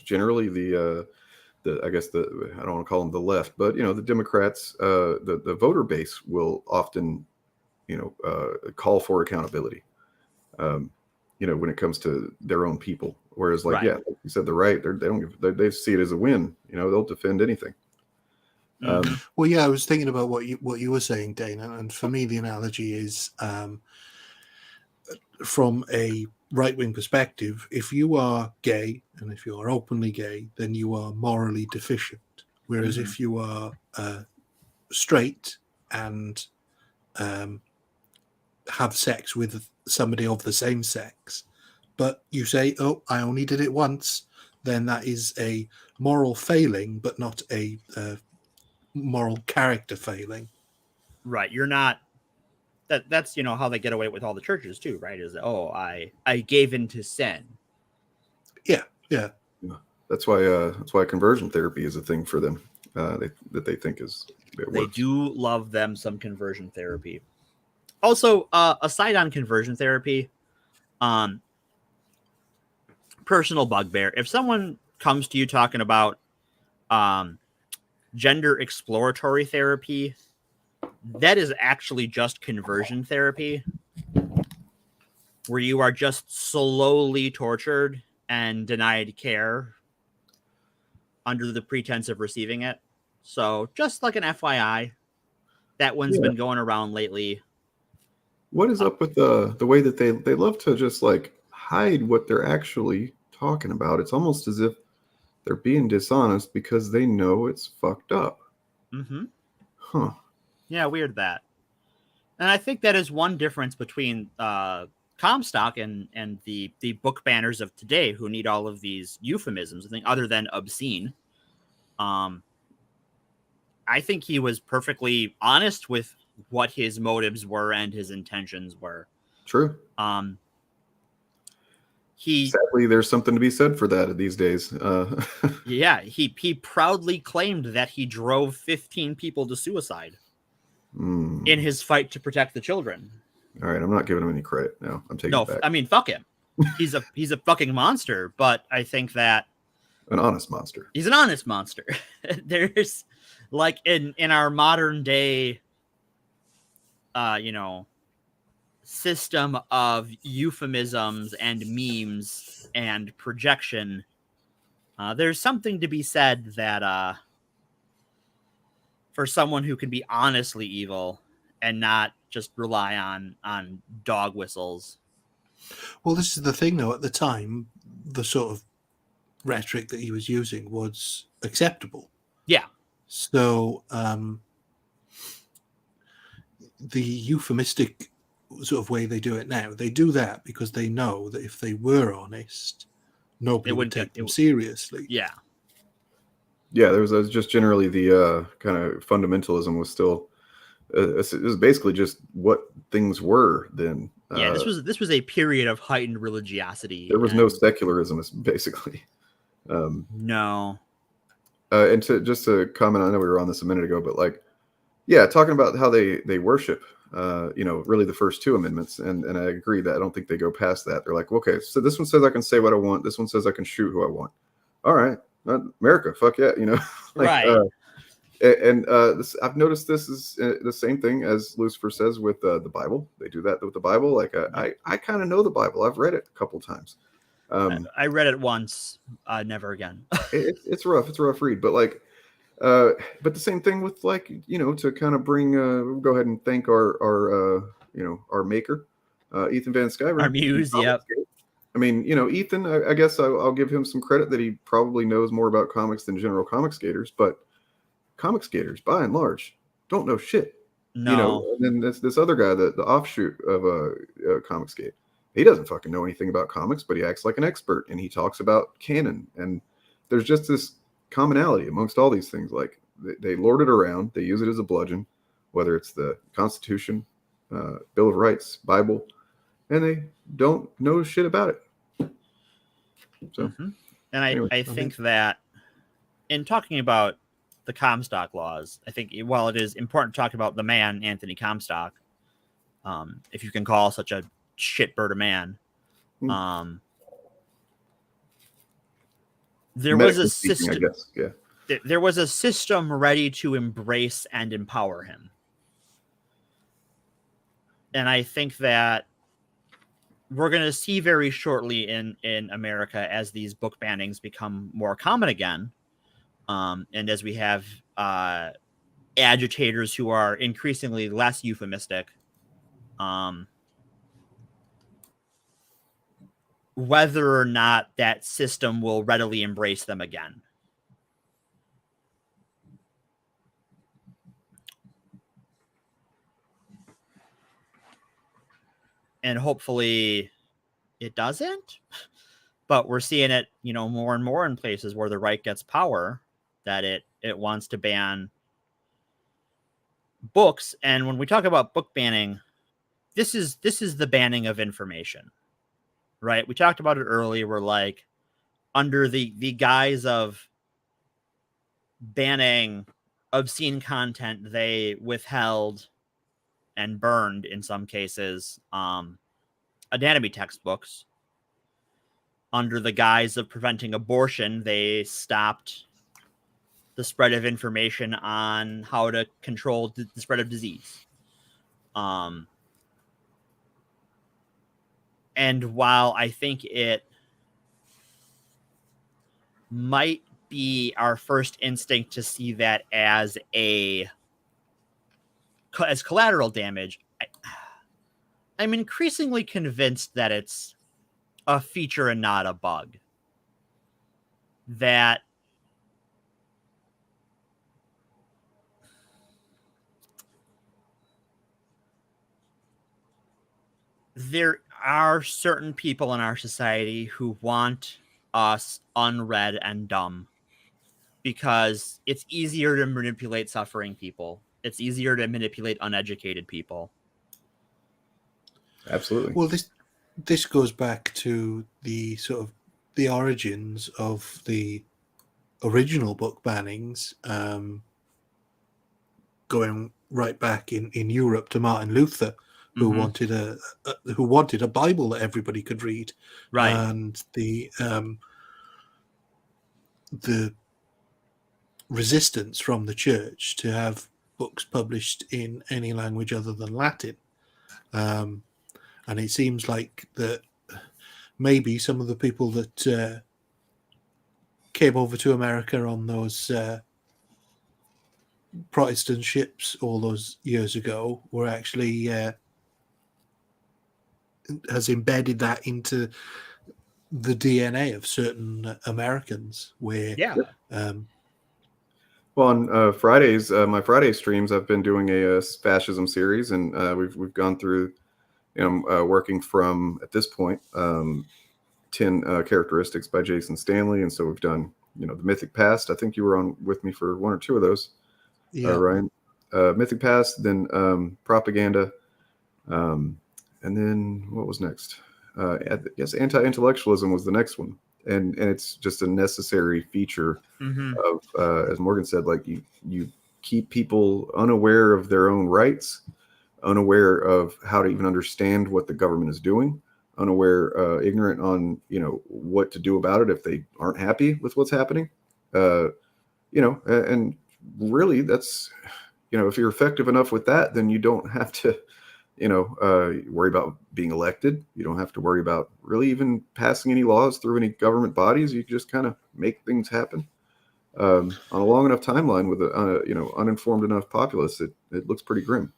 generally the I guess I don't want to call them the left, but the Democrats, the voter base will often call for accountability. When it comes to their own people, whereas like like you said, the right they see it as a win. They'll defend anything. Well, yeah, I was thinking about what you were saying, Dana, and for me the analogy is from a right-wing perspective, if you are gay and if you are openly gay, then you are morally deficient. Whereas if you are straight and have sex with somebody of the same sex, but you say, oh, I only did it once, then that is a moral failing, but not a moral character failing. Right. You're not... That's how they get away with all the churches too, right? Is I gave into sin. Yeah. That's why conversion therapy is a thing for them. They think is they do love them some conversion therapy. Also, aside on conversion therapy, personal bugbear. If someone comes to you talking about gender exploratory therapy, that is actually just conversion therapy, where you are just slowly tortured and denied care under the pretense of receiving it. So just like an FYI, that one's been going around lately. What is up with the way that they love to just like hide what they're actually talking about? It's almost as if they're being dishonest because they know it's fucked up. Mm-hmm. Huh. Yeah, weird that. And I think that is one difference between Comstock and the book banners of today, who need all of these euphemisms, I think, other than obscene. I think he was perfectly honest with what his motives were and his intentions were. True. Sadly, there's something to be said for that these days. Yeah, he proudly claimed that he drove 15 people to suicide in his fight to protect the children. All right, I'm not giving him any credit. No, I'm taking it back. I mean, fuck him. He's a fucking monster, but I think that an honest monster. He's an honest monster. There's like in our modern day system of euphemisms and memes and projection, there's something to be said that for someone who can be honestly evil and not just rely on dog whistles. Well, this is the thing, though. At the time, the sort of rhetoric that he was using was acceptable. Yeah. So the euphemistic sort of way they do it now, they do that because they know that if they were honest, nobody would take them seriously. Yeah. Yeah, there was just generally the kind of fundamentalism was still it was basically just what things were then. Yeah, this was a period of heightened religiosity. There was no secularism, basically. No. And to comment, I know we were on this a minute ago, but like, yeah, talking about how they worship, really the first two amendments, and I agree that I don't think they go past that. They're like, okay, so this one says I can say what I want. This one says I can shoot who I want. All right, America, fuck yeah, like, right. I've noticed this is the same thing as Lucifer says with the Bible. They do that with the Bible. Like I kind of know the Bible. I've read it a couple times. I read it once, never again. It's rough. It's a rough read, but like, but the same thing with like, to kind of bring, we'll go ahead and thank our maker, Ethan Van Sciver. Our muse. Yep. I mean, Ethan, I guess I'll give him some credit that he probably knows more about comics than general comic skaters, but comic skaters by and large don't know shit. No. And then this other guy, the offshoot of comic skate, he doesn't fucking know anything about comics, but he acts like an expert and he talks about canon. And there's just this commonality amongst all these things. Like they lord it around, they use it as a bludgeon, whether it's the Constitution, Bill of Rights, Bible, and they don't know shit about it. So And Anyway, I think that in talking about the Comstock laws, I think while it is important to talk about the man, Anthony Comstock, if you can call such a shitbird a man, there was a system. I guess. Yeah. There was a system ready to embrace and empower him. And I think that we're going to see very shortly in America as these book bannings become more common again. And as we have agitators who are increasingly less euphemistic, whether or not that system will readily embrace them again. And hopefully it doesn't, but we're seeing it, more and more in places where the right gets power, that it wants to ban books. And when we talk about book banning, this is the banning of information, right? We talked about it earlier. We're like, under the guise of banning obscene content, they withheld and burned, in some cases, anatomy textbooks. Under the guise of preventing abortion, they stopped the spread of information on how to control the spread of disease. And while I think it might be our first instinct to see that as collateral damage, I'm increasingly convinced that it's a feature and not a bug. That there are certain people in our society who want us unread and dumb because it's easier to manipulate suffering people. It's easier to manipulate uneducated people. Absolutely. Well, this goes back to the sort of the origins of the original book bannings, going right back in Europe to Martin Luther, who wanted a Bible that everybody could read, right? And the resistance from the church to have books published in any language other than Latin. And it seems like that maybe some of the people that came over to America on those Protestant ships all those years ago were actually has embedded that into the DNA of certain Americans. Where well, on Fridays, my Friday streams, I've been doing a fascism series, and we've gone through. Working from, at this point, 10 characteristics by Jason Stanley. And so we've done, the Mythic Past. I think you were on with me for one or two of those, Ryan. Mythic Past, then Propaganda. And then what was next? I guess Anti-Intellectualism was the next one. And it's just a necessary feature of, as Morgan said, like you keep people unaware of their own rights, unaware of how to even understand what the government is doing, unaware, ignorant on, what to do about it if they aren't happy with what's happening. And really that's, if you're effective enough with that, then you don't have to, worry about being elected. You don't have to worry about really even passing any laws through any government bodies. You can just kind of make things happen on a long enough timeline with a, uninformed enough populace. It looks pretty grim.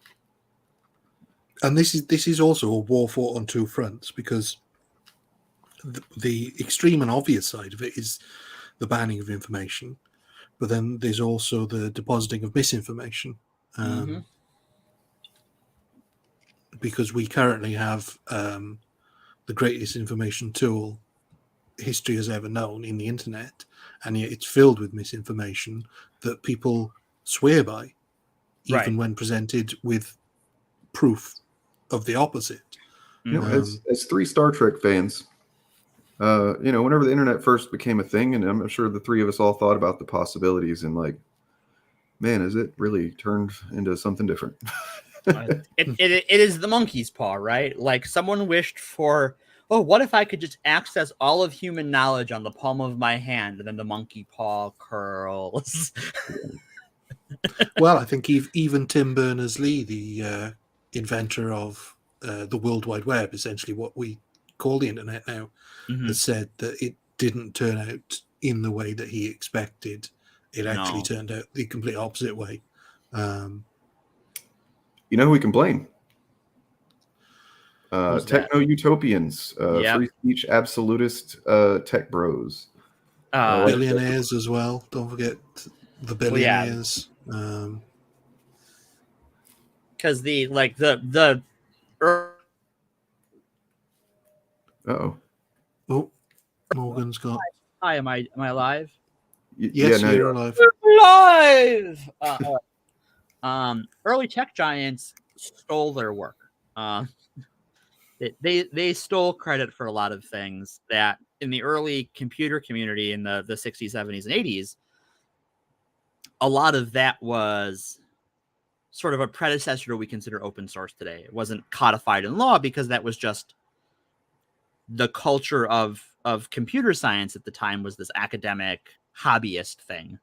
And this is also a war fought on two fronts, because the extreme and obvious side of it is the banning of information, but then there's also the depositing of misinformation, because we currently have the greatest information tool history has ever known in the internet, and yet it's filled with misinformation that people swear by, even when presented with proof of the opposite. As 3 Star Trek fans, Whenever the internet first became a thing, and I'm sure the three of us all thought about the possibilities and like, man, is it really turned into something different? It is the monkey's paw, right? Like someone wished for, oh, what if I could just access all of human knowledge on the palm of my hand, and then the monkey paw curls. Well, I think even Tim Berners-Lee, the inventor of the World Wide Web, essentially what we call the internet now, has said that it didn't turn out in the way that he expected. It actually turned out the complete opposite way. You know who we can blame? Who's that? Techno-utopians, Yep. free speech absolutist tech bros. Billionaires as well. Don't forget the billionaires. Because the Uh-oh. Oh, Morgan's got. Hi, am I alive? Yes, now you're alive. Live. Early tech giants stole their work. They stole credit for a lot of things that in the early computer community in the 60s, 70s, and 80s, a lot of that was sort of a predecessor to what we consider open source today. It wasn't codified in law because that was just the culture of computer science at the time, was this academic hobbyist thing.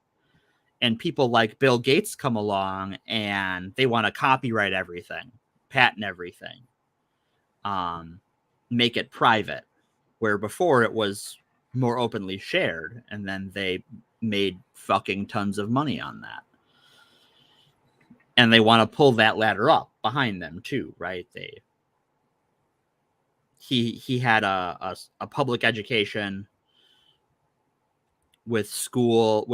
And people like Bill Gates come along and they want to copyright everything, patent everything, make it private, where before it was more openly shared, and then they made fucking tons of money on that. And they want to pull that ladder up behind them too, right? He had a public education with a school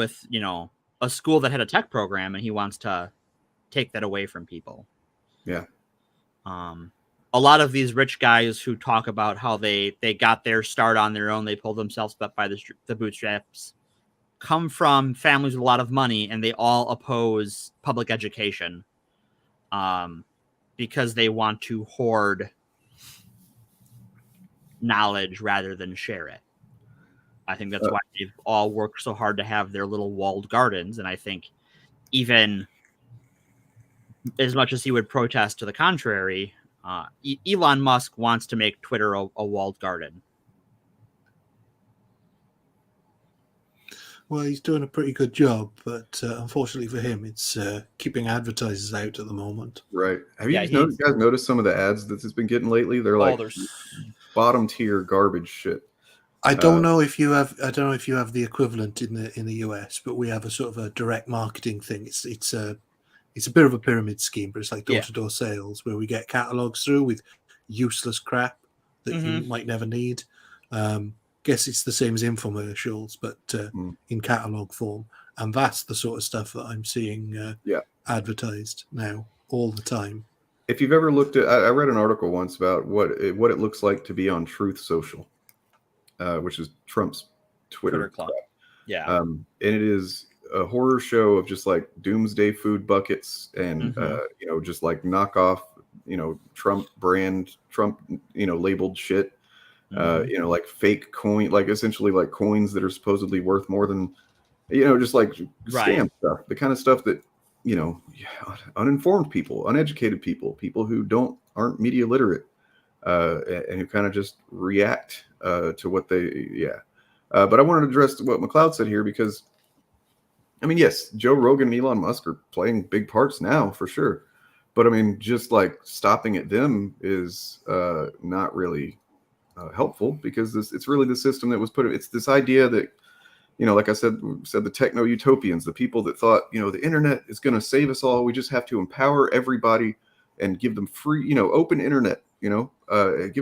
that had a tech program, and he wants to take that away from people. Yeah. A lot of these rich guys who talk about how they got their start on their own, they pulled themselves up by the bootstraps, come from families with a lot of money, and they all oppose public education because they want to hoard knowledge rather than share it. I think that's why they've all worked so hard to have their little walled gardens. And I think even as much as he would protest to the contrary, Elon Musk wants to make Twitter a walled garden. Well, he's doing a pretty good job, but unfortunately for him, it's keeping advertisers out at the moment. Right. Have you guys noticed some of the ads that he's been getting lately? They're like bottom tier garbage shit. I don't know if you have the equivalent in the US, but we have a sort of a direct marketing thing. It's a bit of a pyramid scheme, but it's like door-to-door sales where we get catalogs through with useless crap that you might never need. Guess it's the same as infomercials, but in catalog form, and that's the sort of stuff that I'm seeing advertised now all the time. If you've ever looked at, I read an article once about what it looks like to be on Truth Social, which is Trump's Twitter club. Yeah. And it is a horror show of just like doomsday food buckets and, just like knockoff, Trump brand, Trump, labeled shit, like fake coin, like essentially like coins that are supposedly worth more than, just like scam stuff, the kind of stuff that, uninformed people, uneducated people who aren't media literate, and who kind of just react to what but I wanted to address what McLeod said here, because I mean, yes, Joe Rogan and Elon Musk are playing big parts now for sure, but I mean, just like stopping at them is not really helpful, because it's really the system that was put. It's this idea that, like I said the techno-utopians, the people that thought, the internet is going to save us all. We just have to empower everybody and give them free, open internet, give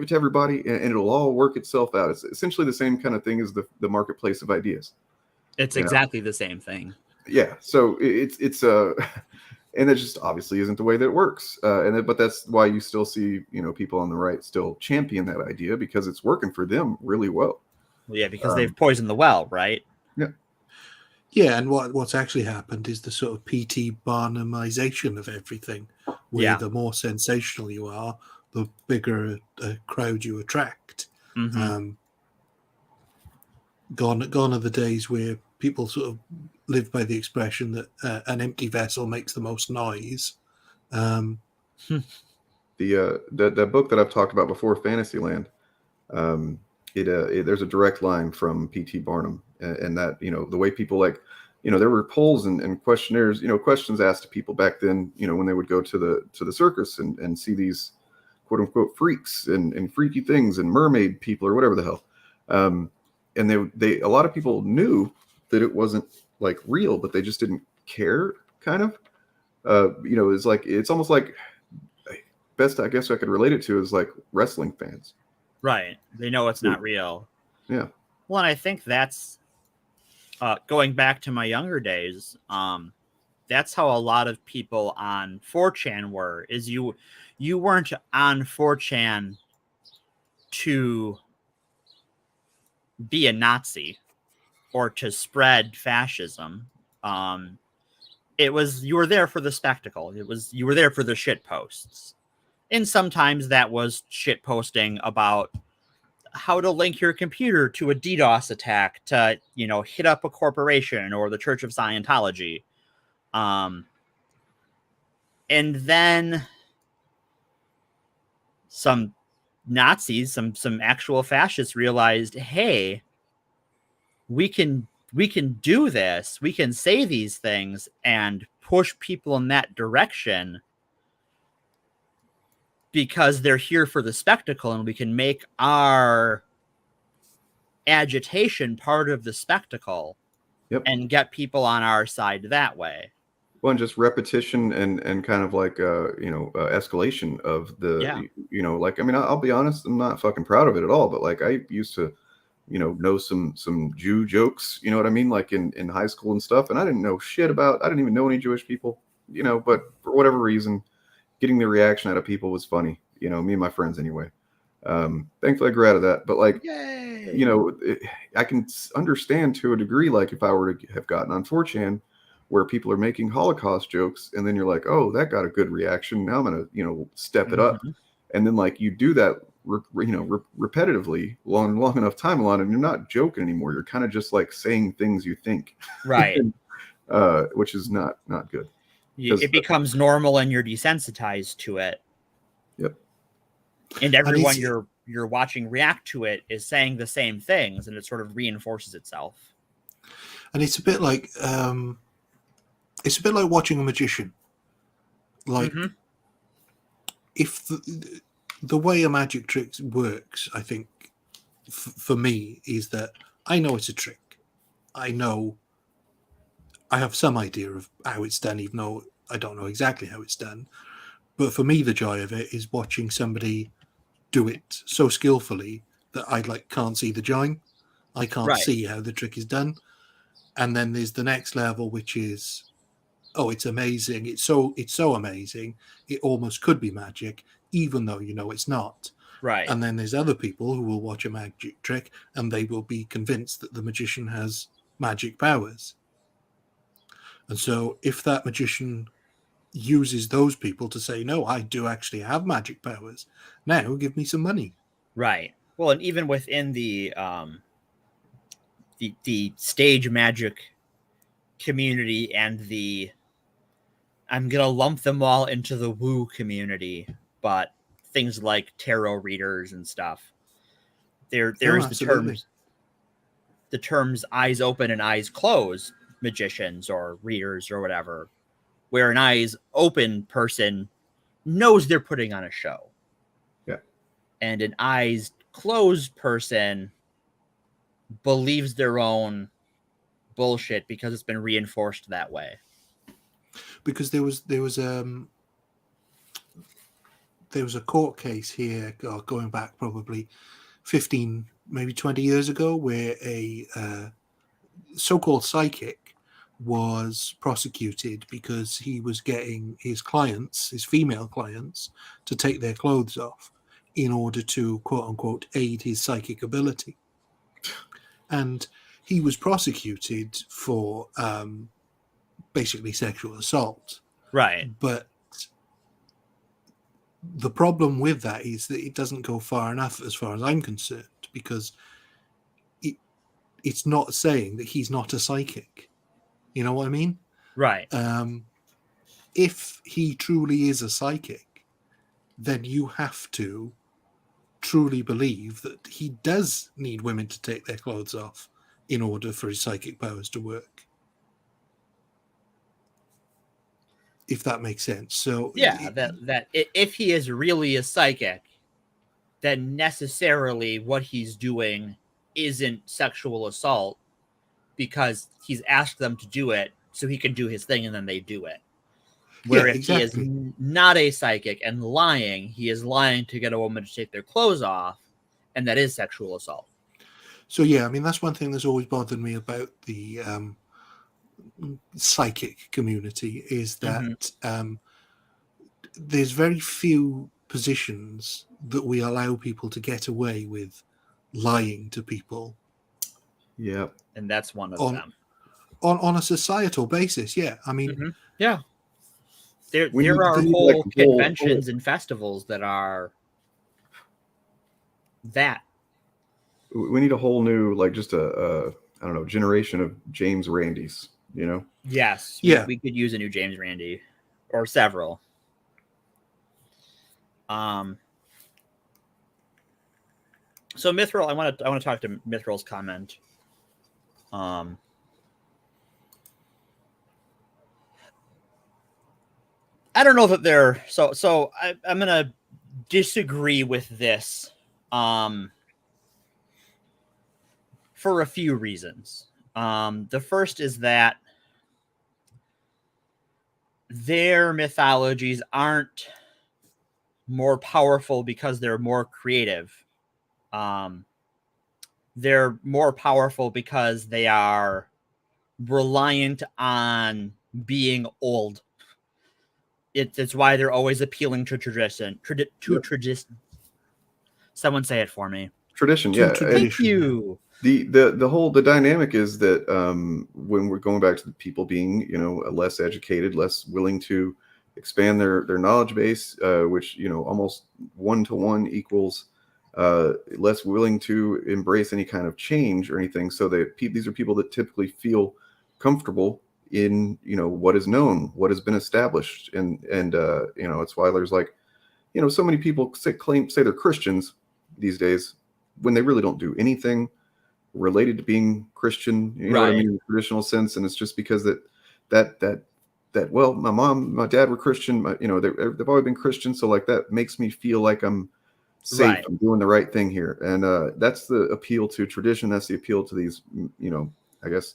it to everybody, and it'll all work itself out. It's essentially the same kind of thing as the marketplace of ideas. It's exactly the same thing. Yeah. So it's and it just obviously isn't the way that it works. But that's why you still see, people on the right still champion that idea, because it's working for them really well. Well, yeah, because they've poisoned the well, right? Yeah. Yeah, and what's actually happened is the sort of P.T. Barnumization of everything, where the more sensational you are, the bigger a crowd you attract. Gone are the days where people sort of live by the expression that an empty vessel makes the most noise. That book that I've talked about before, Fantasyland, there's a direct line from P.T. Barnum, and that, the way people there were polls and questionnaires, questions asked to people back then, when they would go to the circus and see these quote unquote freaks and freaky things and mermaid people or whatever the hell. And they a lot of people knew that it wasn't like real, but they just didn't care, kind of. It's almost like, best I guess I could relate it to is like wrestling fans. Right. They know it's not real. Yeah. Well, and I think that's going back to my younger days. That's how a lot of people on 4chan were, is you weren't on 4chan to be a Nazi or to spread fascism. You were there for the spectacle. You were there for the shit posts. And sometimes that was shit posting about how to link your computer to a DDoS attack to, hit up a corporation or the Church of Scientology. And then some Nazis, some actual fascists realized, hey, we can do this. We can say these things and push people in that direction because they're here for the spectacle, and we can make our agitation part of the spectacle. Yep. And get people on our side that way. Well, and just repetition and kind of like escalation of the I'll be honest, I'm not fucking proud of it at all, but like I used to know some Jew jokes, you know what I mean, like in high school and stuff, and I didn't know shit about, I didn't even know any Jewish people, but for whatever reason, getting the reaction out of people was funny, me and my friends anyway. Thankfully I grew out of that, but like, Yay. I can understand to a degree, like if I were to have gotten on 4chan where people are making Holocaust jokes, and then you're like, oh, that got a good reaction, now I'm gonna step it up, and then like you do that repetitively long enough time along, and you're not joking anymore, you're kind of just like saying things you think, right? Which is not good. It becomes normal and you're desensitized to it. Yep. And everyone you're watching react to it is saying the same things, and it sort of reinforces itself. And it's a bit like watching a magician. Like if the way a magic trick works, I think for me is that I know it's a trick. I have some idea of how it's done, even though I don't know exactly how it's done. But for me, the joy of it is watching somebody do it so skillfully that I can't see the join. I can't see how the trick is done. And then there's the next level, which is, oh, it's amazing. It's so amazing. It almost could be magic, even though it's not. Right. And then there's other people who will watch a magic trick and they will be convinced that the magician has magic powers. And so if that magician uses those people to say, no, I do actually have magic powers, now give me some money. Right. Well, and even within the stage magic community and I'm going to lump them all into the woo community, but things like tarot readers and stuff, there's the terms eyes open and eyes closed magicians or readers or whatever, where an eyes open person knows they're putting on a show. Yeah. And an eyes closed person believes their own bullshit because it's been reinforced that way. Because there was a court case here going back probably 15, maybe 20 years ago, where a so-called psychic was prosecuted because he was getting his female clients, to take their clothes off in order to, quote unquote, aid his psychic ability. And he was prosecuted for basically sexual assault. Right. But the problem with that is that it doesn't go far enough as far as I'm concerned, because it's not saying that he's not a psychic. You know what I mean? Right. If he truly is a psychic, then you have to truly believe that he does need women to take their clothes off in order for his psychic powers to work. If that makes sense. So yeah, if he is really a psychic, then necessarily what he's doing isn't sexual assault because he's asked them to do it so he can do his thing and then they do it. Where if he is not a psychic and lying, he is lying to get a woman to take their clothes off, and that is sexual assault. So yeah, I mean, that's one thing that's always bothered me about the psychic community is that there's very few positions that we allow people to get away with lying to people. Yeah. And that's one of them. On a societal basis, yeah. I mean, yeah. There are whole conventions and festivals that are that. We need a whole new, like, just I don't know, generation of James Randys, you know? Yes. Yeah. We could use a new James Randi or several. So Mithril, I want to talk to Mithril's comment. I don't know that they're so I'm gonna disagree with this for a few reasons. The first is that their mythologies aren't more powerful because they're more creative. They're more powerful because they are reliant on being old. It's why they're always appealing to tradition. Tradition. Someone say it for me. Tradition, yeah. Thank you. The dynamic is that when we're going back to the people being, less educated, less willing to expand their knowledge base, which, almost 1-to-1 equals less willing to embrace any kind of change or anything. So these are people that typically feel comfortable in what is known, what has been established, and it's why there's so many people say they're Christians these days when they really don't do anything related to being Christian, you know what I mean, in the traditional sense. And it's just because well, my mom, my dad were Christian, they've always been Christian, so like that makes me feel like I'm safe, I'm doing the right thing here. And that's the appeal to tradition. That's the appeal to these, I guess,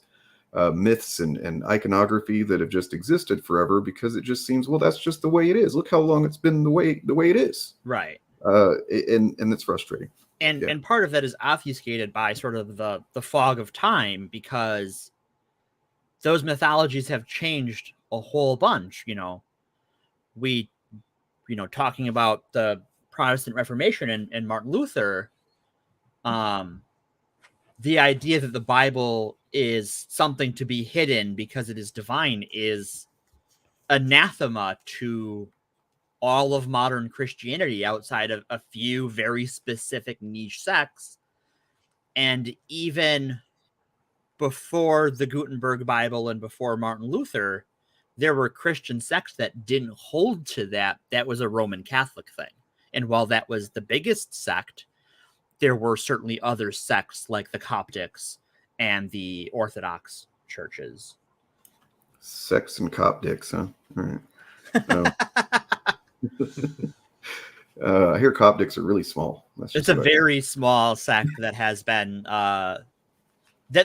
myths and iconography that have just existed forever, because it just seems, well, that's just the way it is. Look how long it's been the way it is. Right. And it's frustrating. And part of that is obfuscated by sort of the fog of time, because those mythologies have changed a whole bunch. Talking about the Protestant Reformation and Martin Luther, the idea that the Bible is something to be hidden because it is divine is anathema to all of modern Christianity outside of a few very specific niche sects. And even before the Gutenberg Bible and before Martin Luther, there were Christian sects that didn't hold to that. That was a Roman Catholic thing. And while that was the biggest sect, there were certainly other sects like the Coptics and the Orthodox churches. Sects and Coptics, huh? All right. I hear Coptics are really small. It's a very small sect that has been that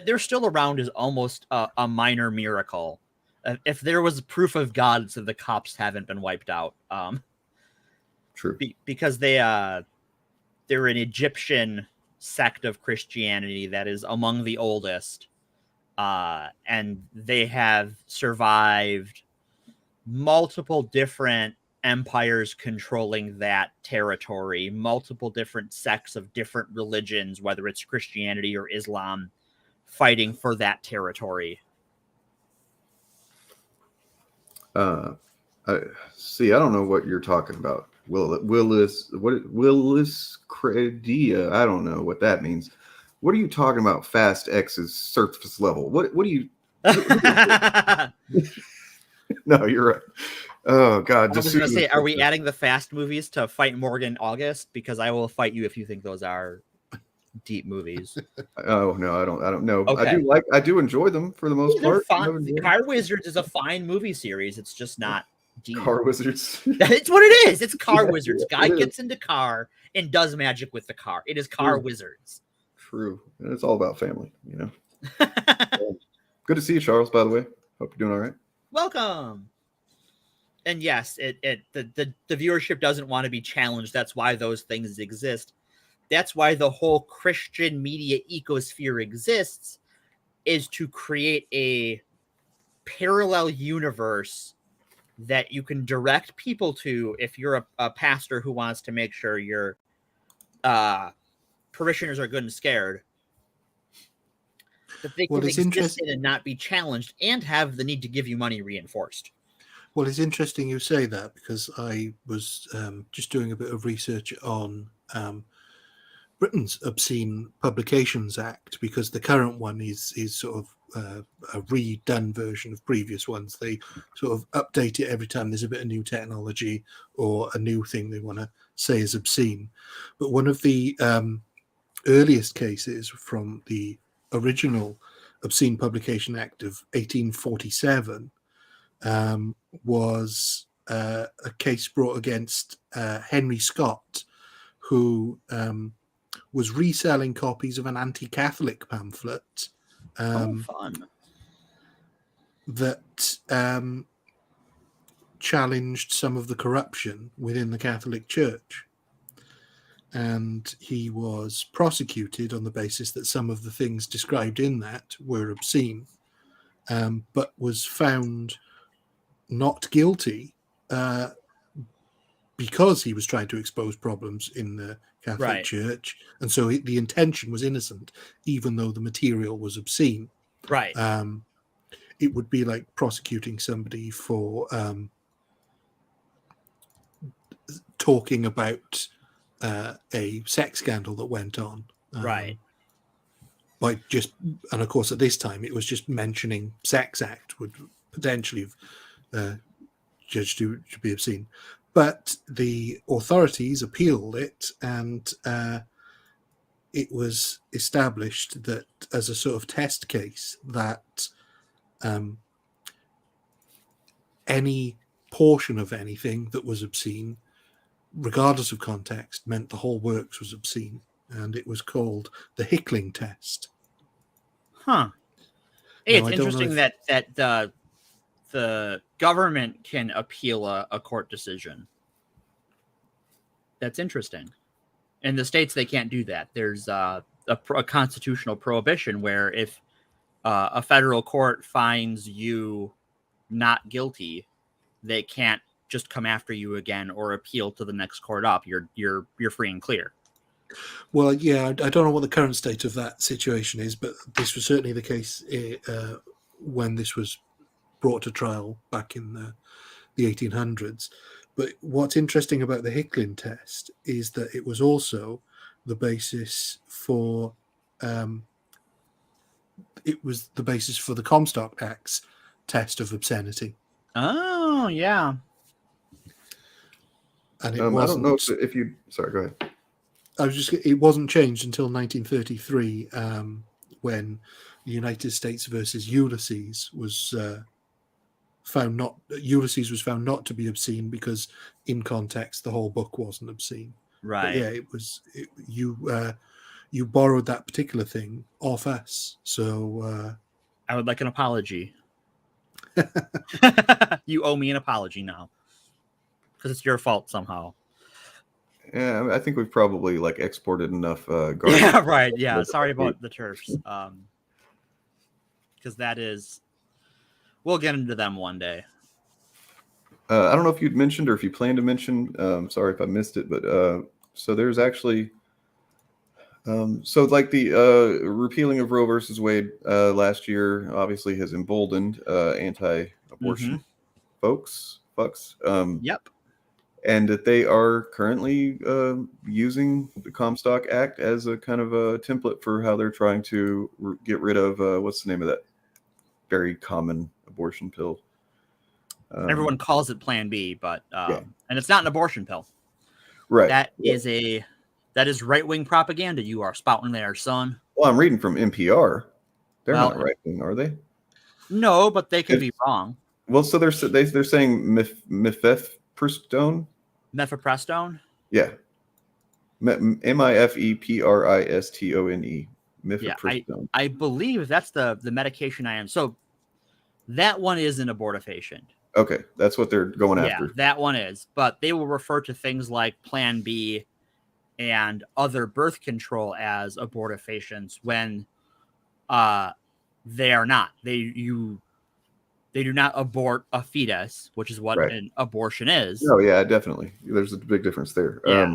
they're still around is almost a minor miracle. If there was proof of God, so the Copts haven't been wiped out. True. Because they're an Egyptian sect of Christianity that is among the oldest, and they have survived multiple different empires controlling that territory, multiple different sects of different religions, whether it's Christianity or Islam, fighting for that territory. I don't know what you're talking about. Willis Credia. I don't know what that means. What are you talking about? Fast X is surface level. What do you? No, you're right. Oh God! I was going to say, are we adding the Fast movies to Fight Morgan August? Because I will fight you if you think those are deep movies. Oh no, I don't know. Okay. I do enjoy them for the most They're part. fun. Car Wizards is a fine movie series. It's just not deep. Car Wizards. It's what it is. It's Car Yeah, Wizards. Guy gets into car and does magic with the car. It is Car Wizards. True. And it's all about family, you know. Good to see you, Charles, by the way. Hope you're doing all right. Welcome. And yes, the viewership doesn't want to be challenged. That's why those things exist. That's why the whole Christian media ecosphere exists, is to create a parallel universe that you can direct people to if you're a pastor who wants to make sure your parishioners are good and scared. That they can exist and not be challenged and have the need to give you money reinforced. Well, it's interesting you say that, because I was just doing a bit of research on Britain's Obscene Publications Act, because the current one is sort of a redone version of previous ones. They sort of update it every time there's a bit of new technology or a new thing they want to say is obscene. But one of the earliest cases from the original Obscene Publication Act of 1847 was a case brought against Henry Scott, who was reselling copies of an anti-Catholic pamphlet fun. that challenged some of the corruption within the Catholic Church. And he was prosecuted on the basis that some of the things described in that were obscene, but was found not guilty because he was trying to expose problems in the Catholic Church. And so the intention was innocent, even though the material was obscene. Right. It would be like prosecuting somebody for talking about a sex scandal that went on. Right. And of course, at this time, it was just mentioning sex act would potentially have judged to be obscene. But the authorities appealed it, and it was established that as a sort of test case that any portion of anything that was obscene, regardless of context, meant the whole works was obscene, and it was called the Hickling test. Huh. Hey, it's interesting that the government can appeal a court decision. That's interesting. In the States, they can't do that. There's a constitutional prohibition where if a federal court finds you not guilty, they can't just come after you again or appeal to the next court up. You're free and clear. Well, yeah, I don't know what the current state of that situation is, but this was certainly the case when this was brought to trial back in the 1800s. But what's interesting about the Hickling test is that it was also the basis for the Comstock Act's test of obscenity. Oh, yeah. And I don't know if you. Sorry, go ahead. It wasn't changed until 1933, when the United States versus Ulysses was found not to be obscene because, in context, the whole book wasn't obscene. Right. But yeah, it was. You borrowed that particular thing off us, so I would like an apology. You owe me an apology now, because it's your fault somehow. Yeah, I think we've probably exported enough garbage. Yeah, right. Yeah, sorry about the turfs. Because that is, we'll get into them one day. I don't know if you'd mentioned or if you plan to mention. Sorry if I missed it, but so there's actually, the repealing of Roe versus Wade last year obviously has emboldened anti-abortion fucks. Yep. and that they are currently using the Comstock Act as a kind of a template for how they're trying to get rid of what's the name of that very common abortion pill. Everyone calls it Plan B, but Yeah. and it's not an abortion pill. Right. That is right-wing propaganda you are spouting there, son. Well, I'm reading from NPR. They're Well, not right wing, are they? No, but they can be wrong. Well, so they're saying mifepristone. Mifepristone? Yeah. Mifepristone. Mifepristone. I believe that's the medication I am. So that one is an abortifacient. Okay, that's what they're going after. Yeah, that one is. But they will refer to things like Plan B and other birth control as abortifacients when they are not. They do not abort a fetus, which is what an abortion is. Oh yeah, definitely. There's a big difference there. Yeah.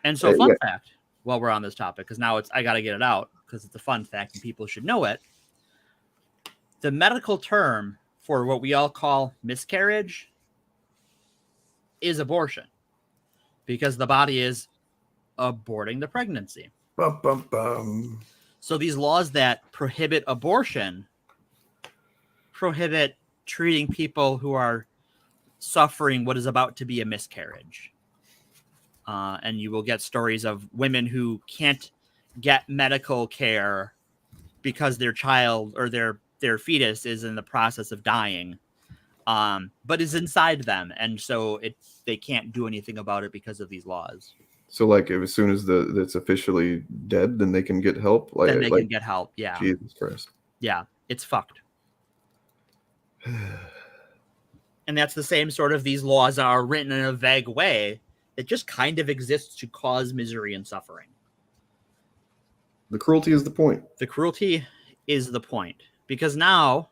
And so, fun fact, while we're on this topic, because now I got to get it out because it's a fun fact and people should know it. The medical term for what we all call miscarriage is abortion, because the body is aborting the pregnancy. Bum, bum, bum. So these laws that prohibit abortion prohibit treating people who are suffering what is about to be a miscarriage. And you will get stories of women who can't get medical care because their child or their fetus is in the process of dying, but is inside them. And so they can't do anything about it because of these laws. So like as soon as it's officially dead, then they can get help? Then they can get help, yeah. Jesus Christ. Yeah, it's fucked. And that's the same sort of, these laws are written in a vague way that just kind of exists to cause misery and suffering. The cruelty is the point. The cruelty is the point. Because now,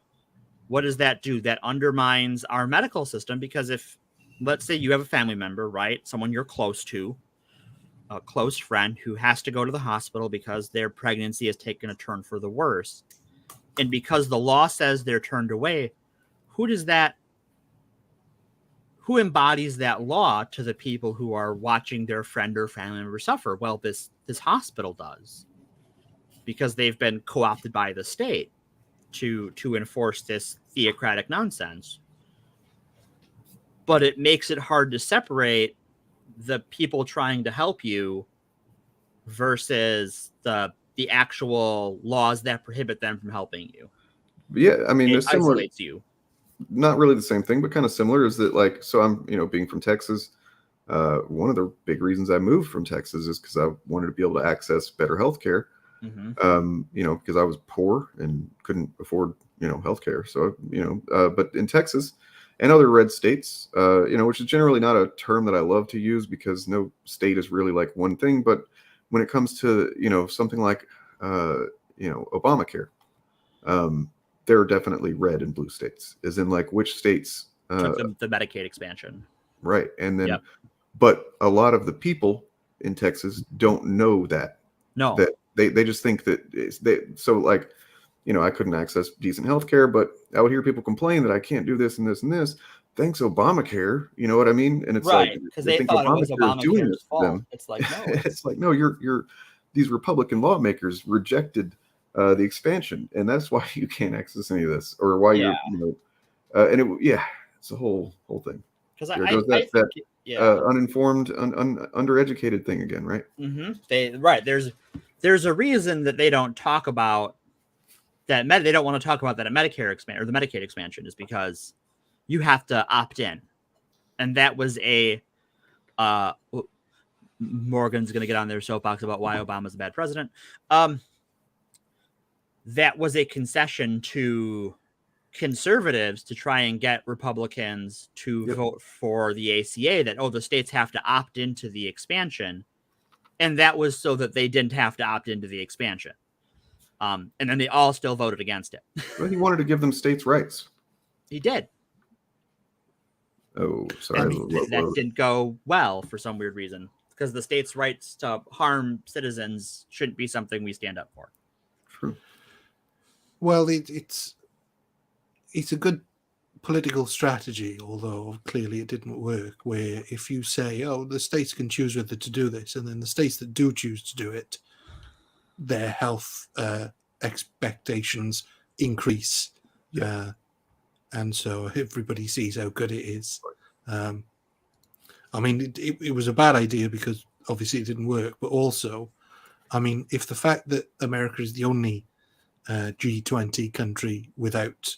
what does that do? That undermines our medical system. Because if, let's say you have a family member, right? Someone you're close to, a close friend who has to go to the hospital because their pregnancy has taken a turn for the worse. And because the law says they're turned away, who embodies that law to the people who are watching their friend or family member suffer? Well, this hospital does, because they've been co-opted by the state to enforce this theocratic nonsense. But it makes it hard to separate the people trying to help you versus the actual laws that prohibit them from helping you. Yeah, I mean, it isolates you. Not really the same thing, but kind of similar. Is that like, so I'm, being from Texas, one of the big reasons I moved from Texas is because I wanted to be able to access better healthcare. Mm-hmm. Because I was poor and couldn't afford, healthcare. So, but in Texas and other red states, which is generally not a term that I love to use because no state is really like one thing. But when it comes to, something like, Obamacare, there are definitely red and blue states, as in like which states took the Medicaid expansion. Right. And then, but a lot of the people in Texas don't know that. No. That they just think that so like, I couldn't access decent healthcare, but I would hear people complain that I can't do this and this and this. Thanks, Obamacare. You know what I mean? And it's right, like, because they thought it was Obamacare's fault. It's like, no. It's like, no, you're these Republican lawmakers rejected the expansion, and that's why you can't access any of this, or why it's a whole thing. Because uninformed, undereducated thing again, right? Mm-hmm. There's a reason that they don't talk about that. They don't want to talk about that at Medicare expansion or the Medicaid expansion is because you have to opt in, and that was Morgan's going to get on their soapbox about why Obama's a bad president. That was a concession to conservatives to try and get Republicans to vote for the ACA, that, the states have to opt into the expansion. And that was so that they didn't have to opt into the expansion. And then they all still voted against it. Well, he wanted to give them states' rights. He did. Oh, sorry. That didn't go well for some weird reason, because the states' rights to harm citizens shouldn't be something we stand up for. True. Well, it's a good political strategy, although clearly it didn't work, where if you say, oh, the states can choose whether to do this, and then the states that do choose to do it, their health expectations increase. And so everybody sees how good it is. I mean, it was a bad idea because obviously it didn't work, but also, I mean, if the fact that America is the only G20 country without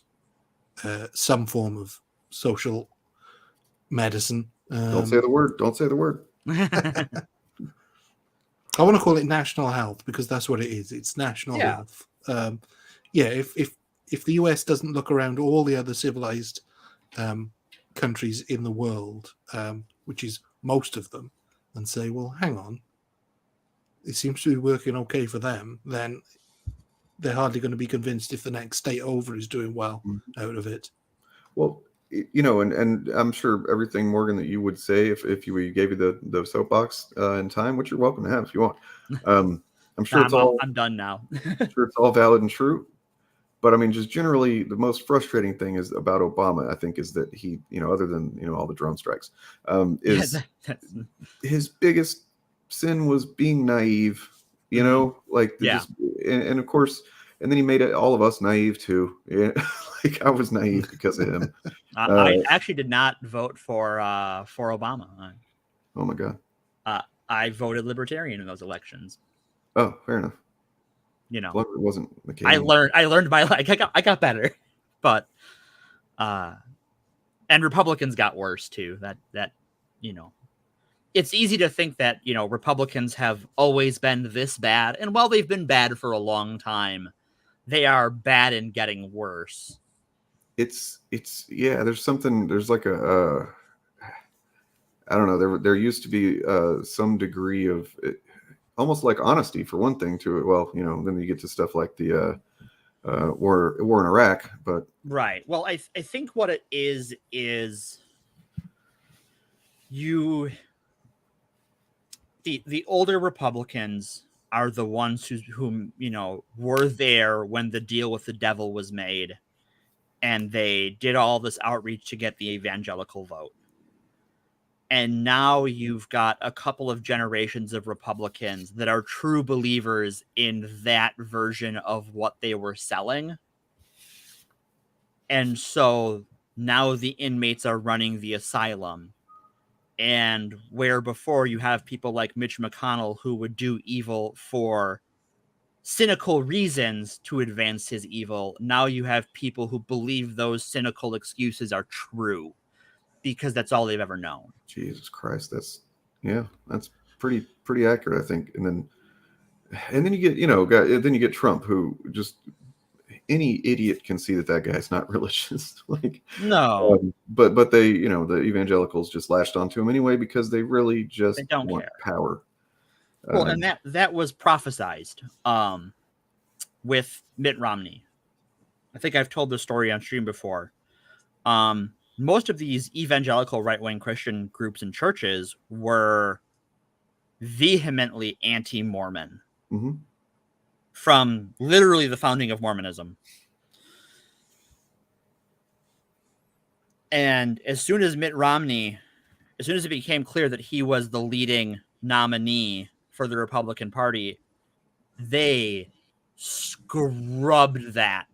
some form of social medicine. Don't say the word. Don't say the word. I want to call it national health because that's what it is. It's national health. If the US doesn't look around all the other civilized countries in the world, which is most of them, and say, well, hang on, it seems to be working okay for them, then they're hardly going to be convinced if the next state over is doing well out of it. Well, you know, and I'm sure everything, Morgan, that you would say if you gave you the soapbox in time, which you're welcome to have if you want. I'm sure I'm done now. I'm sure it's all valid and true. But I mean, just generally, the most frustrating thing is about Obama, I think, is that he, you know, other than, you know, all the drone strikes, is his biggest sin was being naive, you know, like, and of course, and then he made all of us naive too. Yeah. Like I was naive because of him. I actually did not vote for Obama. Oh my God. I voted Libertarian in those elections. Oh, fair enough. You know, well, it wasn't McCain. I learned my I got better, but and Republicans got worse too. That you know, it's easy to think that, you know, Republicans have always been this bad, and while they've been bad for a long time, they are bad and getting worse. It's there's like a I don't know, there used to be some degree of almost like honesty for one thing to it. Well, you know, then you get to stuff like the war in Iraq, but right. Well, I think what it is the older Republicans are the ones whom you know were there when the deal with the devil was made, and they did all this outreach to get the evangelical vote. And now you've got a couple of generations of Republicans that are true believers in that version of what they were selling. And so now the inmates are running the asylum. And where before you have people like Mitch McConnell who would do evil for cynical reasons to advance his evil, now you have people who believe those cynical excuses are true because that's all they've ever known. Jesus Christ, that's pretty accurate, I think. And then you get, you know, then you get Trump, who just any idiot can see that guy's not religious. Like no, but they, you know, the evangelicals just lashed onto him anyway because they really just don't want care. Power. Well, and that was prophesized with Mitt Romney. I think I've told this story on stream before. Most of these evangelical right-wing Christian groups and churches were vehemently anti-Mormon from literally the founding of Mormonism. And as soon as it became clear that he was the leading nominee for the Republican Party, they scrubbed that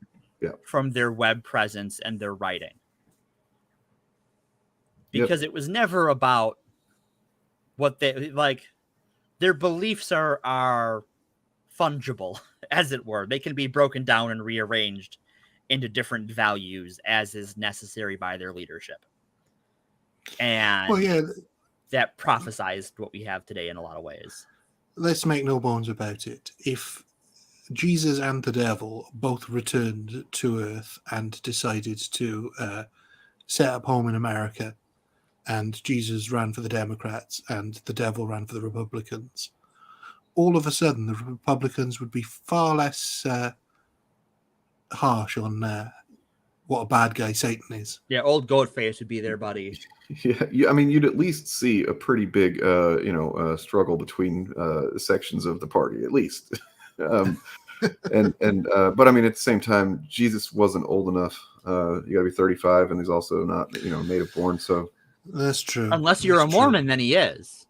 from their web presence and their writing. Because it was never about what they like. Their beliefs are fungible, as it were. They can be broken down and rearranged into different values as is necessary by their leadership. And that prophesized what we have today in a lot of ways. Let's make no bones about it. If Jesus and the devil both returned to Earth and decided to set up home in America, and Jesus ran for the Democrats and the devil ran for the Republicans, all of a sudden the Republicans would be far less harsh on what a bad guy Satan is. Yeah, old Goatface would be their buddy. Yeah, I mean, you'd at least see a pretty big, struggle between sections of the party, at least. But I mean, at the same time, Jesus wasn't old enough. You got to be 35, and he's also not, native born. So That's true. Unless you're That's a Mormon, then he is.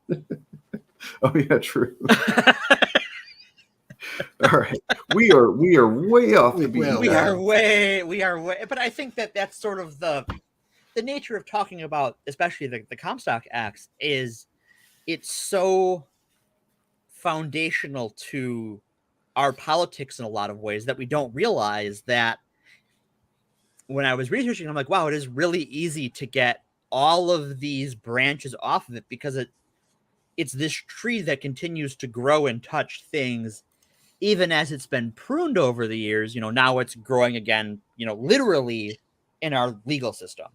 oh yeah, true. All right, we are way off the beaten We path. are way. But I think that's sort of the nature of talking about, especially the Comstock Acts, is it's so foundational to our politics in a lot of ways that we don't realize that when I was researching, I'm like, wow, it is really easy to get all of these branches off of it because it's this tree that continues to grow and touch things even as it's been pruned over the years. Now it's growing again, literally in our legal system.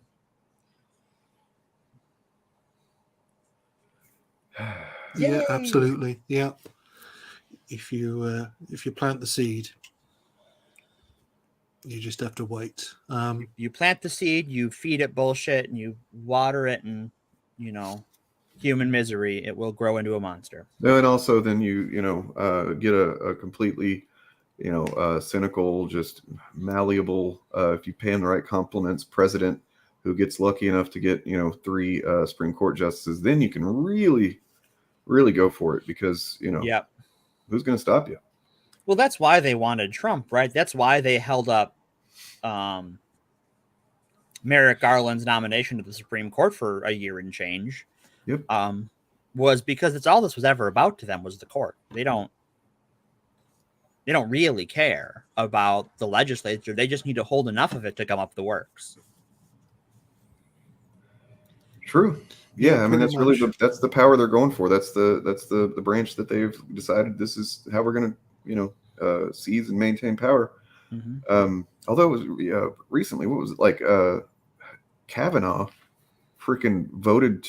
Yeah, Yay! absolutely. Yeah. If you plant the seed, you just have to wait. You plant the seed, you feed it bullshit, and you water it, and human misery, it will grow into a monster. No, and also then you get a completely cynical, just malleable, if you pay him the right compliments, president who gets lucky enough to get 3 Supreme Court justices. Then you can really go for it because Yep. who's going to stop you? Well, that's why they wanted Trump, right? That's why they held up Merrick Garland's nomination to the Supreme Court for a year and change. Yep. Was because it's all this was ever about to them was the court. They don't really care about the legislature. They just need to hold enough of it to come up the works. True. Yeah, Yeah, I mean pretty that's really much. that's the power they're going for. That's the branch that they've decided this is how we're going to seize and maintain power. Mm-hmm. Although it was recently, what was it like? Kavanaugh freaking voted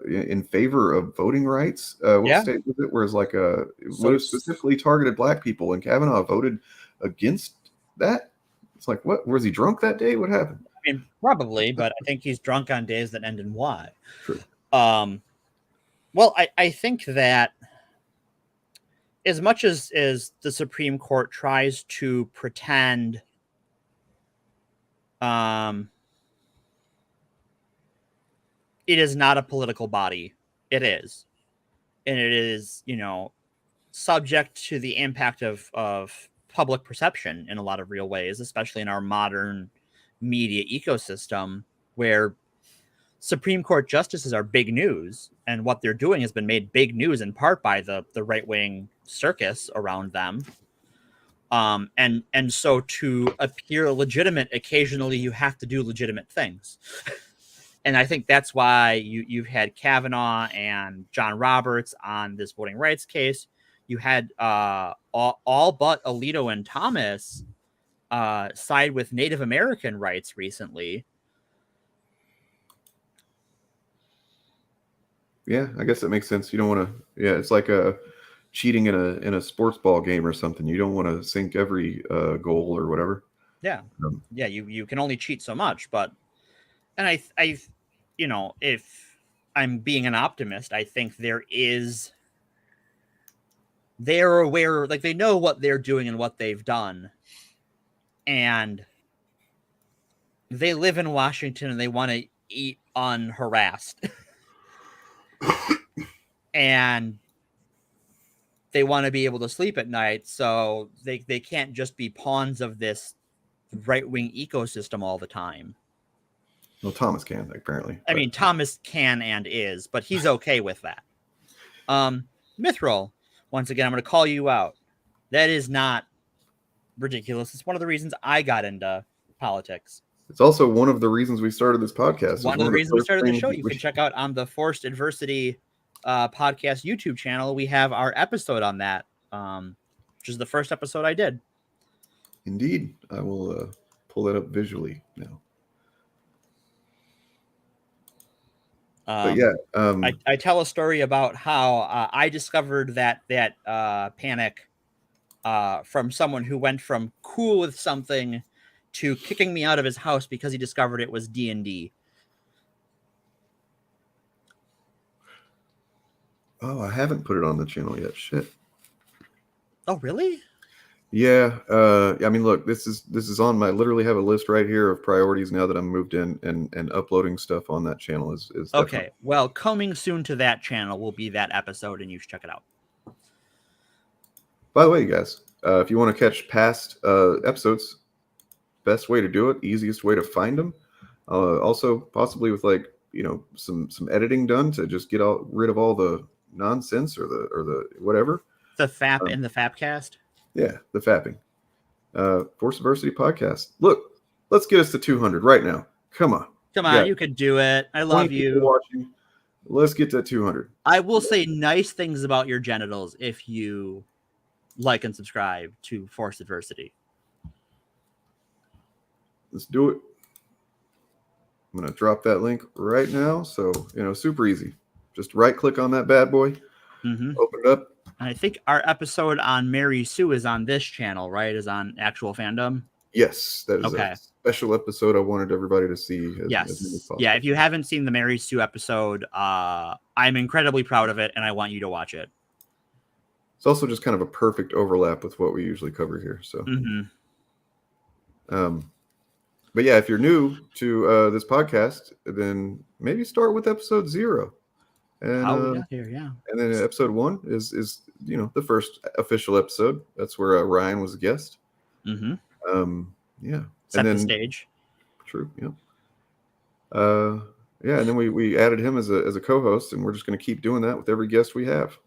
in favor of voting rights. What state was it? Whereas like would have specifically targeted black people, and Kavanaugh voted against that. It's like, what, was he drunk that day? What happened? I mean, probably, but I think he's drunk on days that end in Y. True. Well, I think that as much as the Supreme Court tries to pretend it is not a political body, it is. And it is, subject to the impact of public perception in a lot of real ways, especially in our modern media ecosystem where Supreme Court justices are big news, and what they're doing has been made big news in part by the right-wing circus around them. And so to appear legitimate, occasionally you have to do legitimate things. And I think that's why you've had Kavanaugh and John Roberts on this voting rights case. You had all but Alito and Thomas side with Native American rights recently. Yeah, I guess that makes sense. You don't want to. Yeah, it's like cheating in a sports ball game or something. You don't want to sink every goal or whatever. Yeah, yeah. You can only cheat so much, but and I if I'm being an optimist, I think they're aware, like they know what they're doing and what they've done, and they live in Washington and they want to eat unharassed. And they want to be able to sleep at night, so they can't just be pawns of this right-wing ecosystem all the time. Well, Thomas can, apparently. I mean, Thomas can and is, but he's okay with that. Mithril, once again, I'm going to call you out. That is not ridiculous. It's one of the reasons I got into politics. It's also one of the reasons we started this podcast. One of the reasons we started the show. You can check out on the Forced Adversity podcast YouTube channel. We have our episode on that, which is the first episode I did. Indeed. I will pull that up visually now. But yeah, I tell a story about how I discovered that panic from someone who went from cool with something to kicking me out of his house because he discovered it was D&D. Oh, I haven't put it on the channel yet. Shit. Oh, really? Yeah. I mean, look, this is on my literally have a list right here of priorities now that I'm moved in, and uploading stuff on that channel is definitely. Okay. Well, coming soon to that channel will be that episode, and you should check it out. By the way, you guys, if you want to catch past episodes, best way to do it, easiest way to find them. Also, possibly with like some editing done to just get rid of all the nonsense or the whatever. The FAP in the FAPcast. Yeah, the fapping. Force Diversity podcast. Look, let's get us to 200 right now. Come on. Come on, you could do it. I love you. Watching. Let's get to 200. I will say nice things about your genitals if you like and subscribe to Force Diversity. Let's do it. I'm going to drop that link right now. So, super easy. Just right click on that bad boy. Mm-hmm. Open it up. And I think our episode on Mary Sue is on this channel, right? Is on Actual Fandom. Yes, that is a special episode I wanted everybody to see. As yeah. If you haven't seen the Mary Sue episode, I'm incredibly proud of it, and I want you to watch it. It's also just kind of a perfect overlap with what we usually cover here. So, but yeah, if you're new to this podcast, then maybe start with episode 0. And how we got here, yeah. And then episode 1 is the first official episode. That's where Ryan was a guest. Mm-hmm. Yeah. Set the stage. True. Yeah. Yeah, and then we added him as a co-host, and we're just going to keep doing that with every guest we have.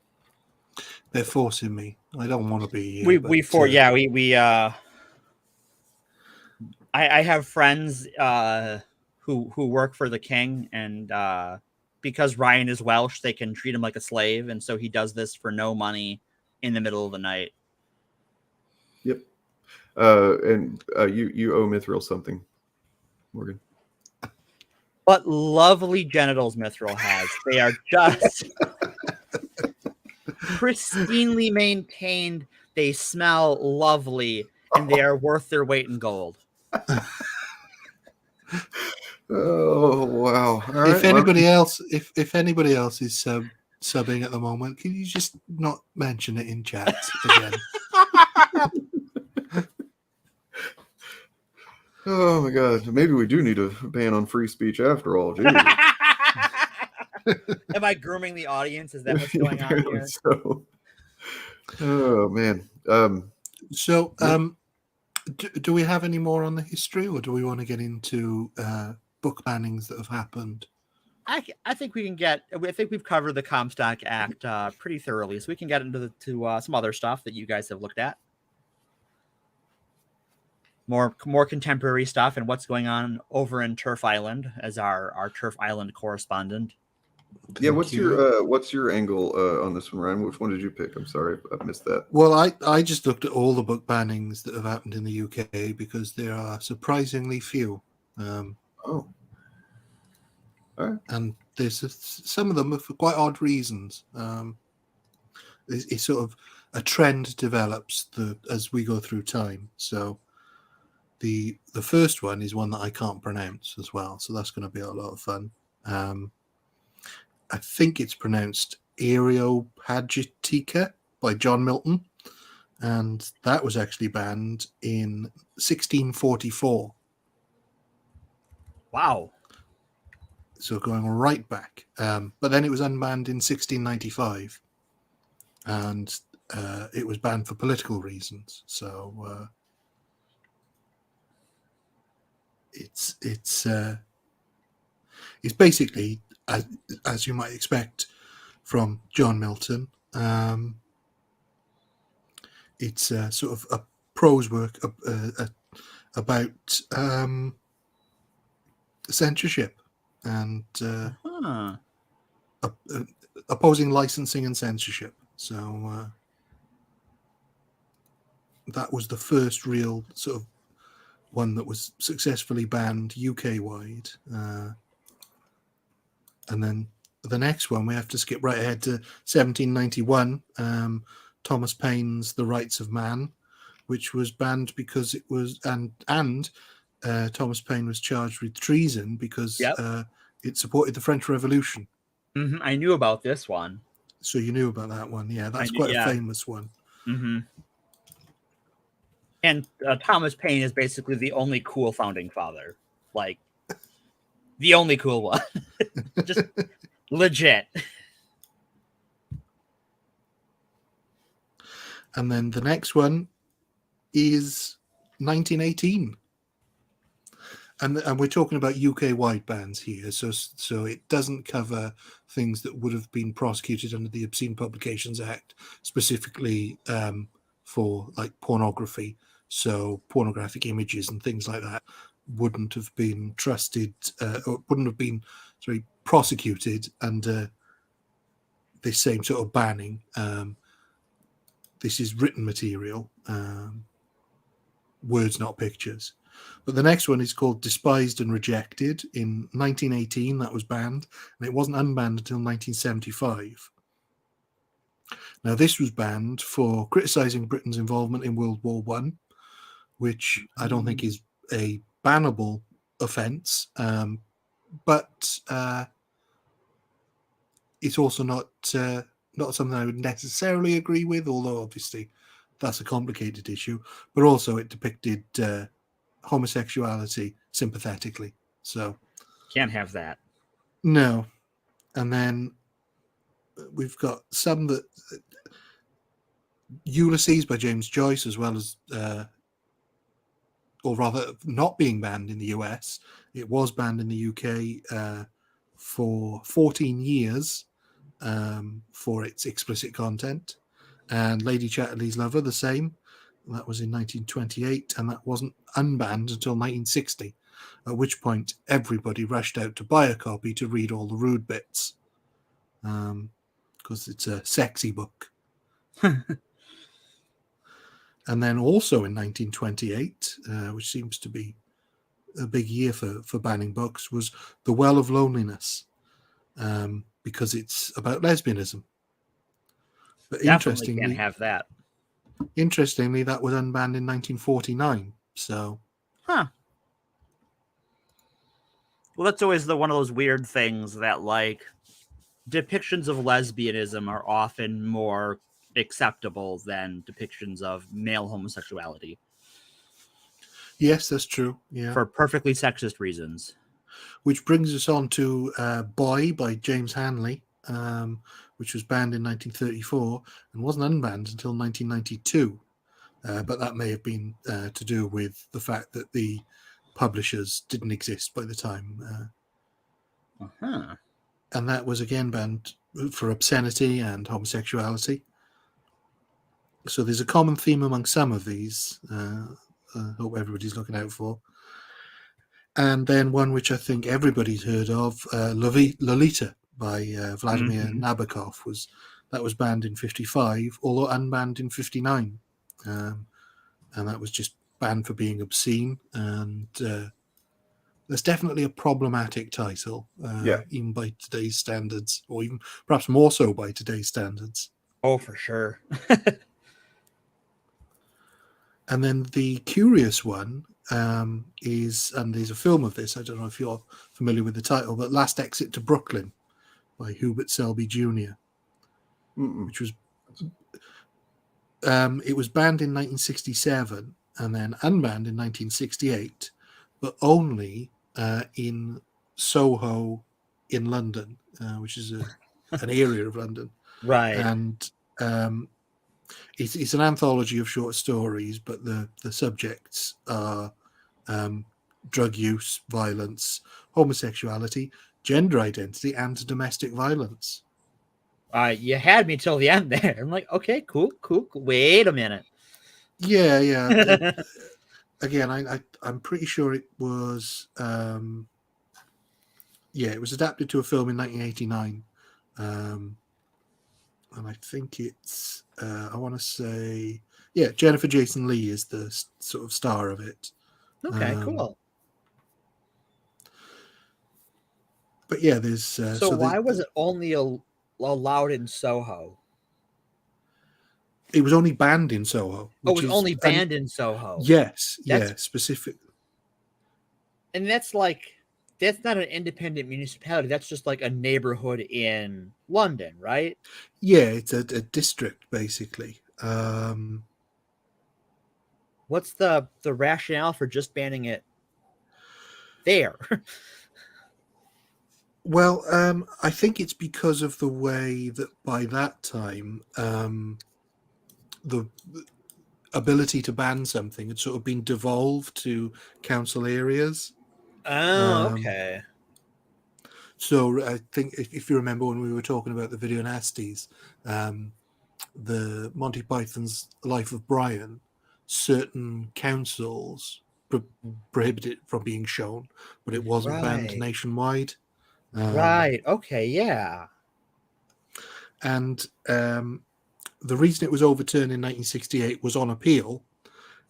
They're forcing me. I don't want to be. I have friends who work for the king, and because Ryan is Welsh, they can treat him like a slave, and so he does this for no money in the middle of the night. Yep. And you owe Mithril something, Morgan. What lovely genitals Mithril has. They are just pristinely maintained. They smell lovely, and they are worth their weight in gold. Oh wow! All right, if anybody else is subbing at the moment, can you just not mention it in chat again? Oh my god! Maybe we do need a ban on free speech after all. Am I grooming the audience? Is that what's going on here? So, oh man. Do we have any more on the history, or do we want to get into book bannings that have happened? I think we can get. I think we've covered the Comstock Act pretty thoroughly, so we can get into some other stuff that you guys have looked at. More contemporary stuff and what's going on over in Turf Island as our Turf Island correspondent. Yeah, what's your angle on this one, Ryan? Which one did you pick? I'm sorry, I missed that. Well, I just looked at all the book bannings that have happened in the UK because there are surprisingly few. All right. And there's some of them for quite odd reasons. It's sort of a trend develops as we go through time. So the first one is one that I can't pronounce as well, so that's going to be a lot of fun. I think it's pronounced Areopagitica by John Milton, and that was actually banned in 1644. Wow. So going right back. But then it was unbanned in 1695, and it was banned for political reasons. So it's basically, as you might expect from John Milton, it's sort of a prose work about censorship and opposing licensing and censorship. So that was the first real sort of one that was successfully banned UK-wide. And then the next one, we have to skip right ahead to 1791, Thomas Paine's The Rights of Man, which was banned because it was, and Thomas Paine was charged with treason because it supported the French Revolution. Mm-hmm. I knew about this one. So you knew about that one. Yeah, that's quite a famous one. Mm-hmm. And Thomas Paine is basically the only cool founding father. Like, the only cool one. Just legit. And then the next one is 1918. And we're talking about UK-wide bans here, so it doesn't cover things that would have been prosecuted under the Obscene Publications Act, specifically for like pornography. So pornographic images and things like that wouldn't have been trusted, or wouldn't have been prosecuted under this same sort of banning. This is written material, words, not pictures. But the next one is called Despised and Rejected. In 1918, that was banned, and it wasn't unbanned until 1975. Now, this was banned for criticising Britain's involvement in World War I, which I don't think is a bannable offence, but it's also not something I would necessarily agree with, although obviously that's a complicated issue. But also it depicted homosexuality sympathetically. So Can't have that. no. And then we've got some that Ulysses by James Joyce, as well as or rather not being banned in the US. It was banned in the UK for 14 years for its explicit content. And Lady Chatterley's Lover, the same. That was in 1928, and that wasn't unbanned until 1960, at which point everybody rushed out to buy a copy to read all the rude bits, because it's a sexy book. And then also in 1928, which seems to be a big year for banning books, was The Well of Loneliness, because it's about lesbianism. But Definitely can't have that. Interestingly, that was unbanned in 1949. So, well, that's always one of those weird things that, like, depictions of lesbianism are often more acceptable than depictions of male homosexuality. Yes, that's true. Yeah, for perfectly sexist reasons. Which brings us on to Boy by James Hanley, which was banned in 1934 and wasn't unbanned until 1992. But that may have been to do with the fact that the publishers didn't exist by the time. And that was again banned for obscenity and homosexuality. So there's a common theme among some of these. I hope everybody's looking out for. And then one which I think everybody's heard of, Lolita by Vladimir Nabokov, was banned in 1955, although unbanned in 1959. And that was just banned for being obscene. And there's definitely a problematic title, even by today's standards, or even perhaps more so by today's standards. Oh, for sure. And then the curious one is, and there's a film of this, I don't know if you're familiar with the title, but Last Exit to Brooklyn by Hubert Selby Jr., which was, it was banned in 1967 and then unbanned in 1968, but only in Soho in London, which is an area of London. Right. And it's an anthology of short stories, but the subjects are drug use, violence, homosexuality, gender identity, and domestic violence. You had me till the end there. I'm like, okay, cool. Wait a minute. Yeah. Again, I'm pretty sure it was. It was adapted to a film in 1989. And I think it's, I want to say, Jennifer Jason Leigh is the sort of star of it. Okay, cool. But yeah, there's... so why was it only allowed in Soho? It was only banned in Soho. Oh, it was only banned in Soho? Yes, specific. And that's not an independent municipality. That's just like a neighborhood in London, right? Yeah, it's a district, basically. Well, what's the rationale for just banning it there? Well, I think it's because of the way that by that time the ability to ban something had sort of been devolved to council areas. Oh, okay. So I think if you remember when we were talking about the video nasties, the Monty Python's Life of Brian, certain councils prohibited it from being shown, but it wasn't banned Right. nationwide. Right. Okay. Yeah. And the reason it was overturned in 1968 was on appeal,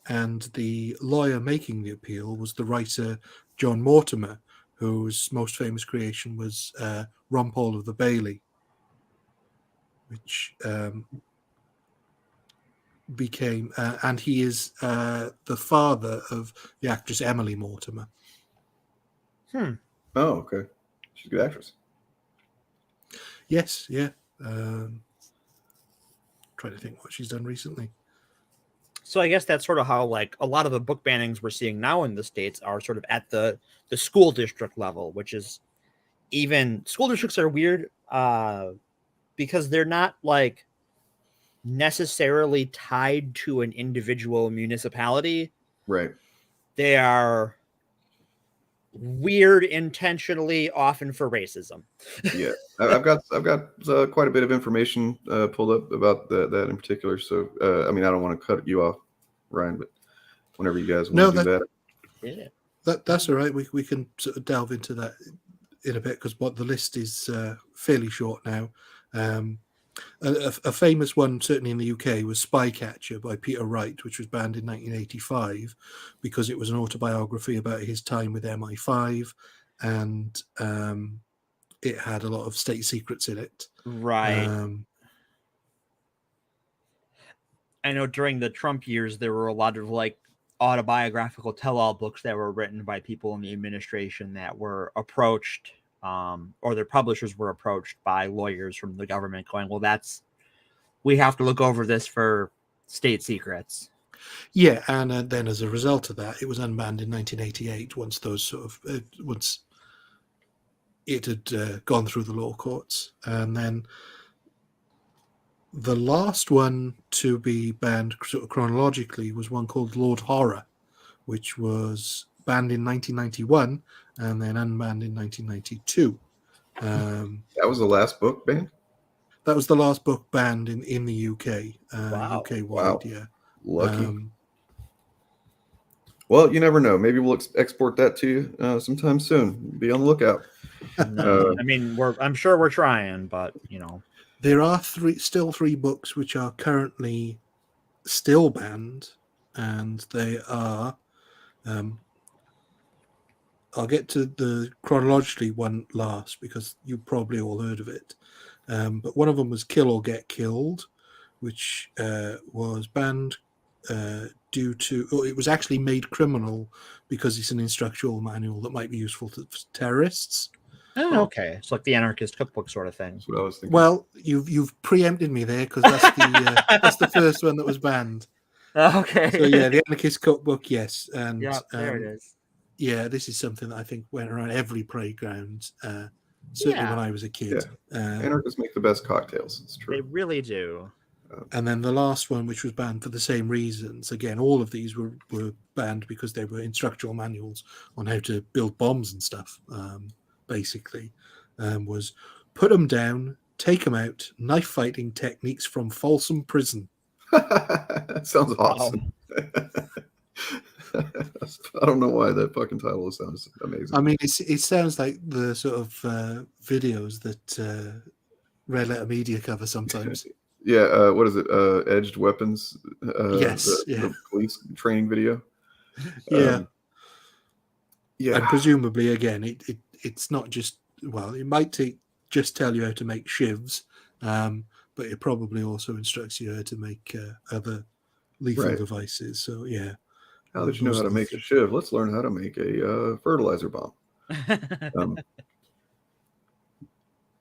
and the lawyer making the appeal was the writer John Mortimer, whose most famous creation was Ron Paul of the Bailey, which became, and he is the father of the actress Emily Mortimer. Oh, okay. She's a good actress. Yes, yeah. Trying to think what she's done recently. So I guess that's sort of how like a lot of the book bannings we're seeing now in the States are sort of at the school district level, which is even school districts are weird because they're not like necessarily tied to an individual municipality. Right. They are weird intentionally, often for racism. Yeah, I've got quite a bit of information pulled up about that in particular. So I mean, I don't want to cut you off, Ryan, but whenever you guys want to do that, Yeah, that's all right. We can sort of delve into that in a bit because what the list is fairly short now. A famous one, certainly in the UK, was Spycatcher by Peter Wright, which was banned in 1985 because it was an autobiography about his time with MI5, and it had a lot of state secrets in it. right. I know during the Trump years, there were a lot of like autobiographical tell-all books that were written by people in the administration that were approached, or their publishers were approached by lawyers from the government going, well, we have to look over this for state secrets. Yeah, and then as a result of that, it was unbanned in 1988 once those sort of once it had gone through the law courts, and then the last one to be banned sort of chronologically was one called Lord Horror, which was banned in 1991 and then unbanned in 1992. that was the last book banned. That was the last book banned in the UK, Wow. UK wide. Wow. Yeah, Lucky. Well, you never know. Maybe we'll export that to you sometime soon. Be on the lookout. No, I mean, I'm sure we're trying, but you know, there are still three books which are currently still banned, and they are. I'll get to the chronologically one last because you probably all heard of it. But one of them was Kill or Get Killed, which was banned due to, it was actually made criminal because it's an instructional manual that might be useful to terrorists. Oh, okay. It's like the anarchist cookbook sort of thing. That's what I was thinking. Well, you've preempted me there because that's the first one that was banned. Okay. So yeah, the anarchist cookbook, yes, and yeah, there it is. Yeah, this is something that I think went around every playground. Certainly when I was a kid. Anarchists make the best cocktails. It's true. They really do. And then the last one, which was banned for the same reasons. Again, all of these were banned because they were instructional manuals on how to build bombs and stuff. Basically, was Put Them Down, Take Them Out, Knife Fighting Techniques from Folsom Prison. That sounds awesome. I don't know why that fucking title sounds amazing. I mean, it sounds like the sort of videos that Red Letter Media cover sometimes. Yeah, what is it? Edged Weapons? Yes, the police training video. Yeah. Yeah. And presumably, again, it's not just, well, it might just tell you how to make shivs, but it probably also instructs you how to make other lethal devices. So, yeah. Now that you know how to make a shiv, let's learn how to make a fertilizer bomb.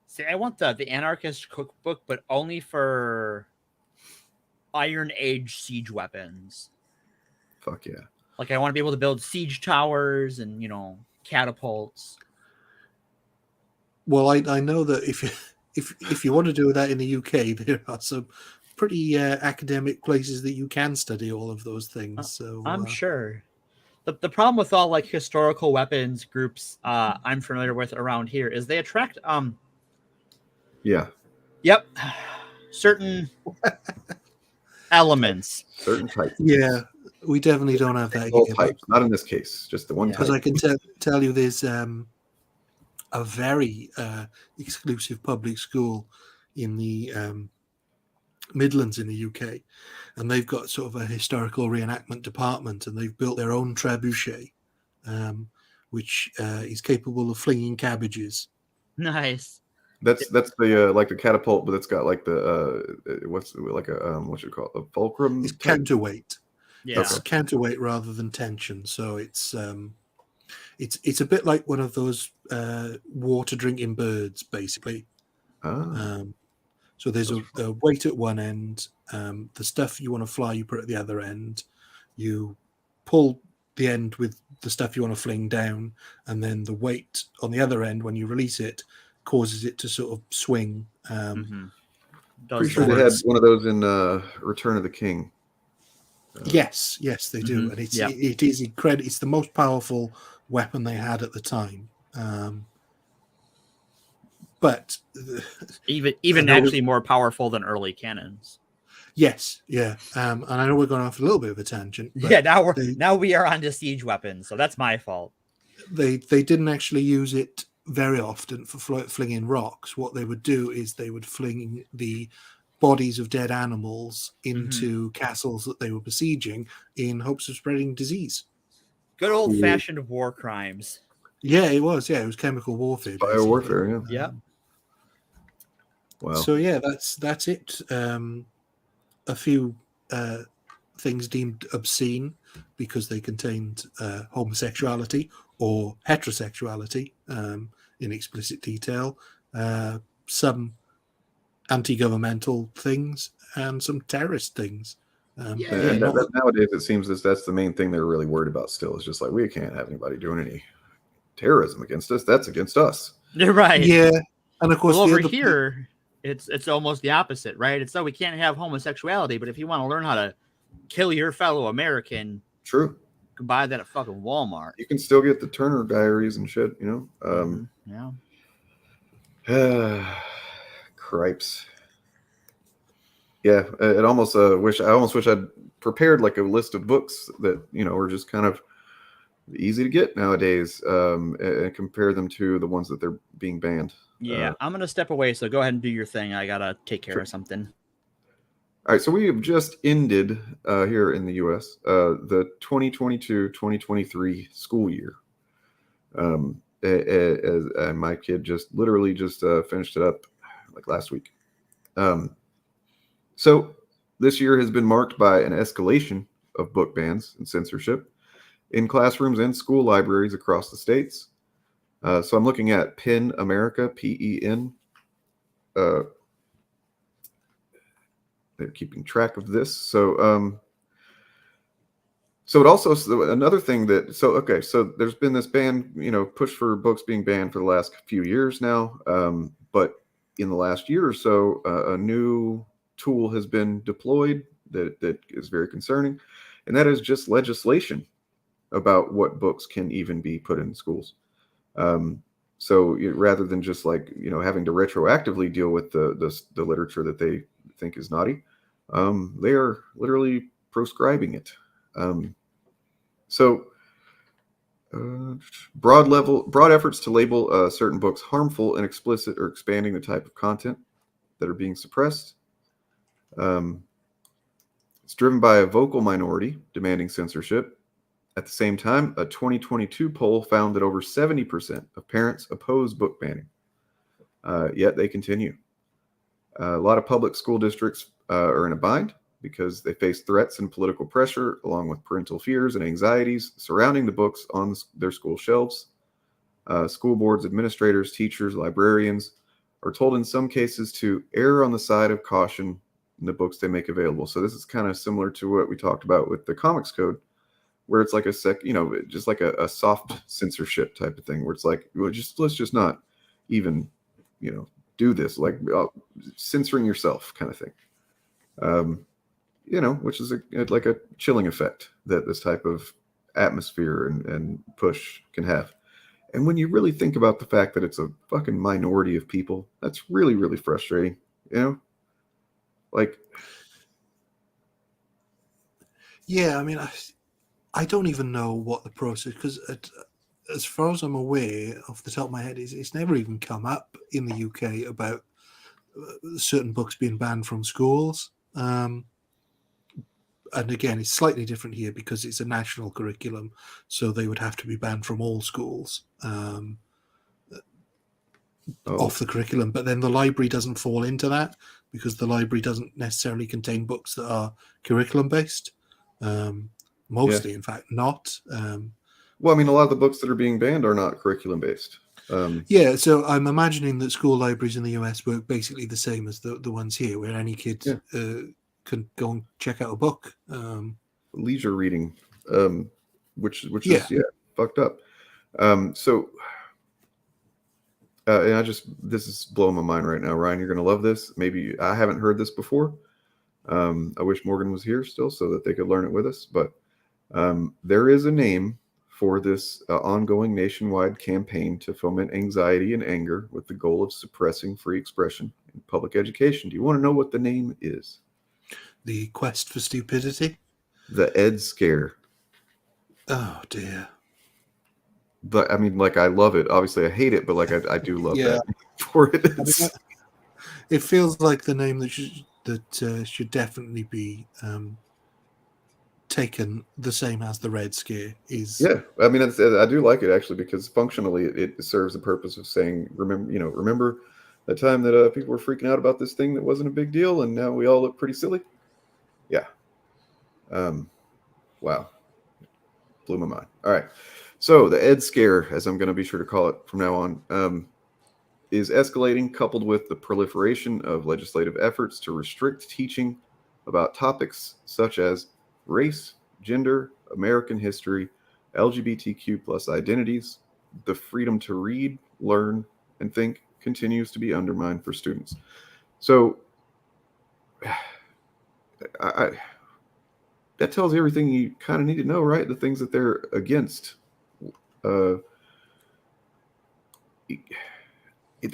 See, I want the anarchist cookbook, but only for Iron Age siege weapons. Fuck yeah. Like I want to be able to build siege towers and, you know, catapults. Well, I know that if you want to do that in the UK, there are some pretty academic places that you can study all of those things. So I'm sure. The problem with all like historical weapons groups I'm familiar with around here is they attract Yeah. Yep. Certain elements. Certain types. yeah, we definitely don't have that All here. types. Not in this case. Just the one Yeah. type. Because I can tell you there's a very exclusive public school in the Midlands in the UK, and they've got sort of a historical reenactment department, and they've built their own trebuchet, which is capable of flinging cabbages. Nice. That's the like the catapult, but it's got like the what's like a what you call it? A fulcrum. It's type? counterweight. Yeah. It's counterweight rather than tension, so it's a bit like one of those water drinking birds, basically. Ah. So there's a weight at one end. The stuff you want to fly, you put at the other end. You pull the end with the stuff you want to fling down, and then the weight on the other end, when you release it, causes it to sort of swing. Pretty sure they had one of those in Return of the King. Yes, they do, and it is incredible. It's the most powerful weapon they had at the time. But even actually more powerful than early cannons. Yes, yeah, and I know we're going off a little bit of a tangent. But Yeah, now we are onto siege weapons, so that's my fault. They didn't actually use it very often for flinging rocks. What they would do is they would fling the bodies of dead animals into castles that they were besieging in hopes of spreading disease. Good old-fashioned war crimes. Yeah, it was. Yeah, it was chemical warfare. Biowarfare, yeah. Yeah. Wow. So yeah, that's it. A few things deemed obscene because they contained homosexuality or heterosexuality in explicit detail. Some anti-governmental things and some terrorist things. Nowadays, it seems that's the main thing they're really worried about still. Is just like, we can't have anybody doing any terrorism against us. That's against us. You're right. Yeah. And of course, over here, it's almost the opposite, right? It's that we can't have homosexuality, but if you want to learn how to kill your fellow American, true, you can buy that at fucking Walmart. You can still get the Turner Diaries and shit, you know? Yeah. Cripes. Yeah, I almost wish I'd prepared like a list of books that, you know, are just kind of easy to get nowadays, and compare them to the ones that they're being banned. Yeah, I'm gonna step away, so go ahead and do your thing. I gotta take care of something. All right, so we have just ended here in the U.S. The 2022-2023 school year. And my kid literally just finished it up like last week. So this year has been marked by an escalation of book bans and censorship in classrooms and school libraries across the states. So I'm looking at PEN America, PEN. They're keeping track of this. So it also, another thing that, so there's been this ban, you know, push for books being banned for the last few years now. But in the last year or so, a new tool has been deployed that is very concerning. And that is just legislation about what books can even be put in schools. So rather than just like, you know, having to retroactively deal with the literature that they think is naughty, they are literally proscribing it. Broad efforts to label certain books harmful and explicit or expanding the type of content that are being suppressed. It's driven by a vocal minority demanding censorship. At the same time, a 2022 poll found that over 70% of parents oppose book banning. Yet they continue. A lot of public school districts are in a bind because they face threats and political pressure, along with parental fears and anxieties surrounding the books on their school shelves. School boards, administrators, teachers, librarians are told in some cases to err on the side of caution in the books they make available. So this is kind of similar to what we talked about with the Comics Code. where it's like just like a soft censorship type of thing, where it's like, well, let's just not even, do this, like censoring yourself kind of thing. Which is like a chilling effect that this type of atmosphere and push can have. And when you really think about the fact that it's a fucking minority of people, that's really, really frustrating, Like, Yeah, I mean, I don't even know what the process, because as far as I'm aware, off the top of my head, it's never even come up in the UK about certain books being banned from schools. And again, it's slightly different here because it's a national curriculum, so they would have to be banned from all schools off the curriculum. But then the library doesn't fall into that because the library doesn't necessarily contain books that are curriculum based. Mostly, in fact, not. Well, I mean, a lot of the books that are being banned are not curriculum based. Yeah, so I'm imagining that school libraries in the US work basically the same as the ones here, where any kid can go and check out a book. Leisure reading, which is fucked up. And this is blowing my mind right now, Ryan. You're gonna love this. Maybe I haven't heard this before. I wish Morgan was here still so that they could learn it with us. But there is a name for this ongoing nationwide campaign to foment anxiety and anger with the goal of suppressing free expression in public education. Do you want to know what the name is? The quest for stupidity? The Ed Scare. Oh, dear. But, I mean, like, I love it. Obviously, I hate it, but, like, I do love that for it. It feels like the name that should definitely be taken the same as the Red Scare is. Yeah, I mean, I do like it actually because functionally it serves the purpose of saying, remember the time that people were freaking out about this thing that wasn't a big deal, and now we all look pretty silly. Yeah. Wow. Blew my mind. All right. So the Ed Scare, as I'm going to be sure to call it from now on, is escalating, coupled with the proliferation of legislative efforts to restrict teaching about topics such as race, gender, American history, LGBTQ plus identities. The freedom to read, learn, and think continues to be undermined for students. So that tells you everything you kind of need to know, right? The things that they're against. They're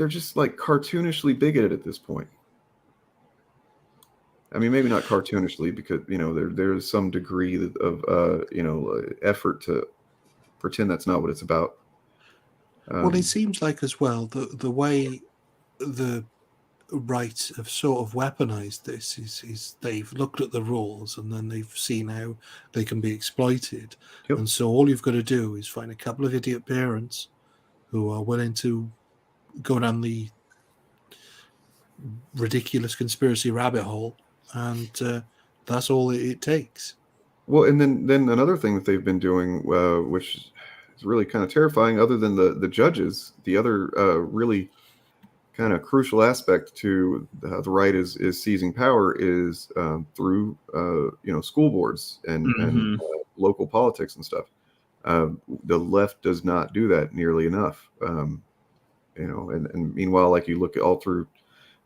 just like cartoonishly bigoted at this point. I mean, maybe not cartoonishly because, there's some degree of effort to pretend that's not what it's about. Well, it seems like as well, the way the right have sort of weaponized this is they've looked at the rules and then they've seen how they can be exploited. Yep. And so all you've got to do is find a couple of idiot parents who are willing to go down the ridiculous conspiracy rabbit hole, and that's all it takes. Well, and then another thing that they've been doing, which is really kind of terrifying, other than the judges, the other really kind of crucial aspect to the right is seizing power is through school boards and local politics and stuff. The left does not do that nearly enough. And meanwhile, like you look at all through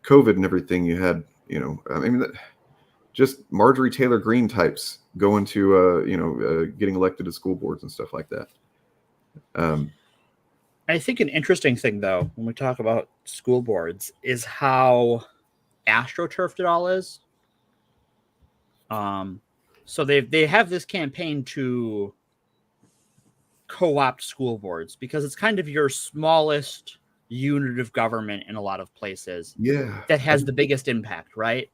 COVID and everything, you had, just Marjorie Taylor Greene types going to, getting elected to school boards and stuff like that. I think an interesting thing, though, when we talk about school boards is how astroturfed it all is. So they have this campaign to co-opt school boards because it's kind of your smallest unit of government in a lot of places. Yeah, that has the biggest impact, right?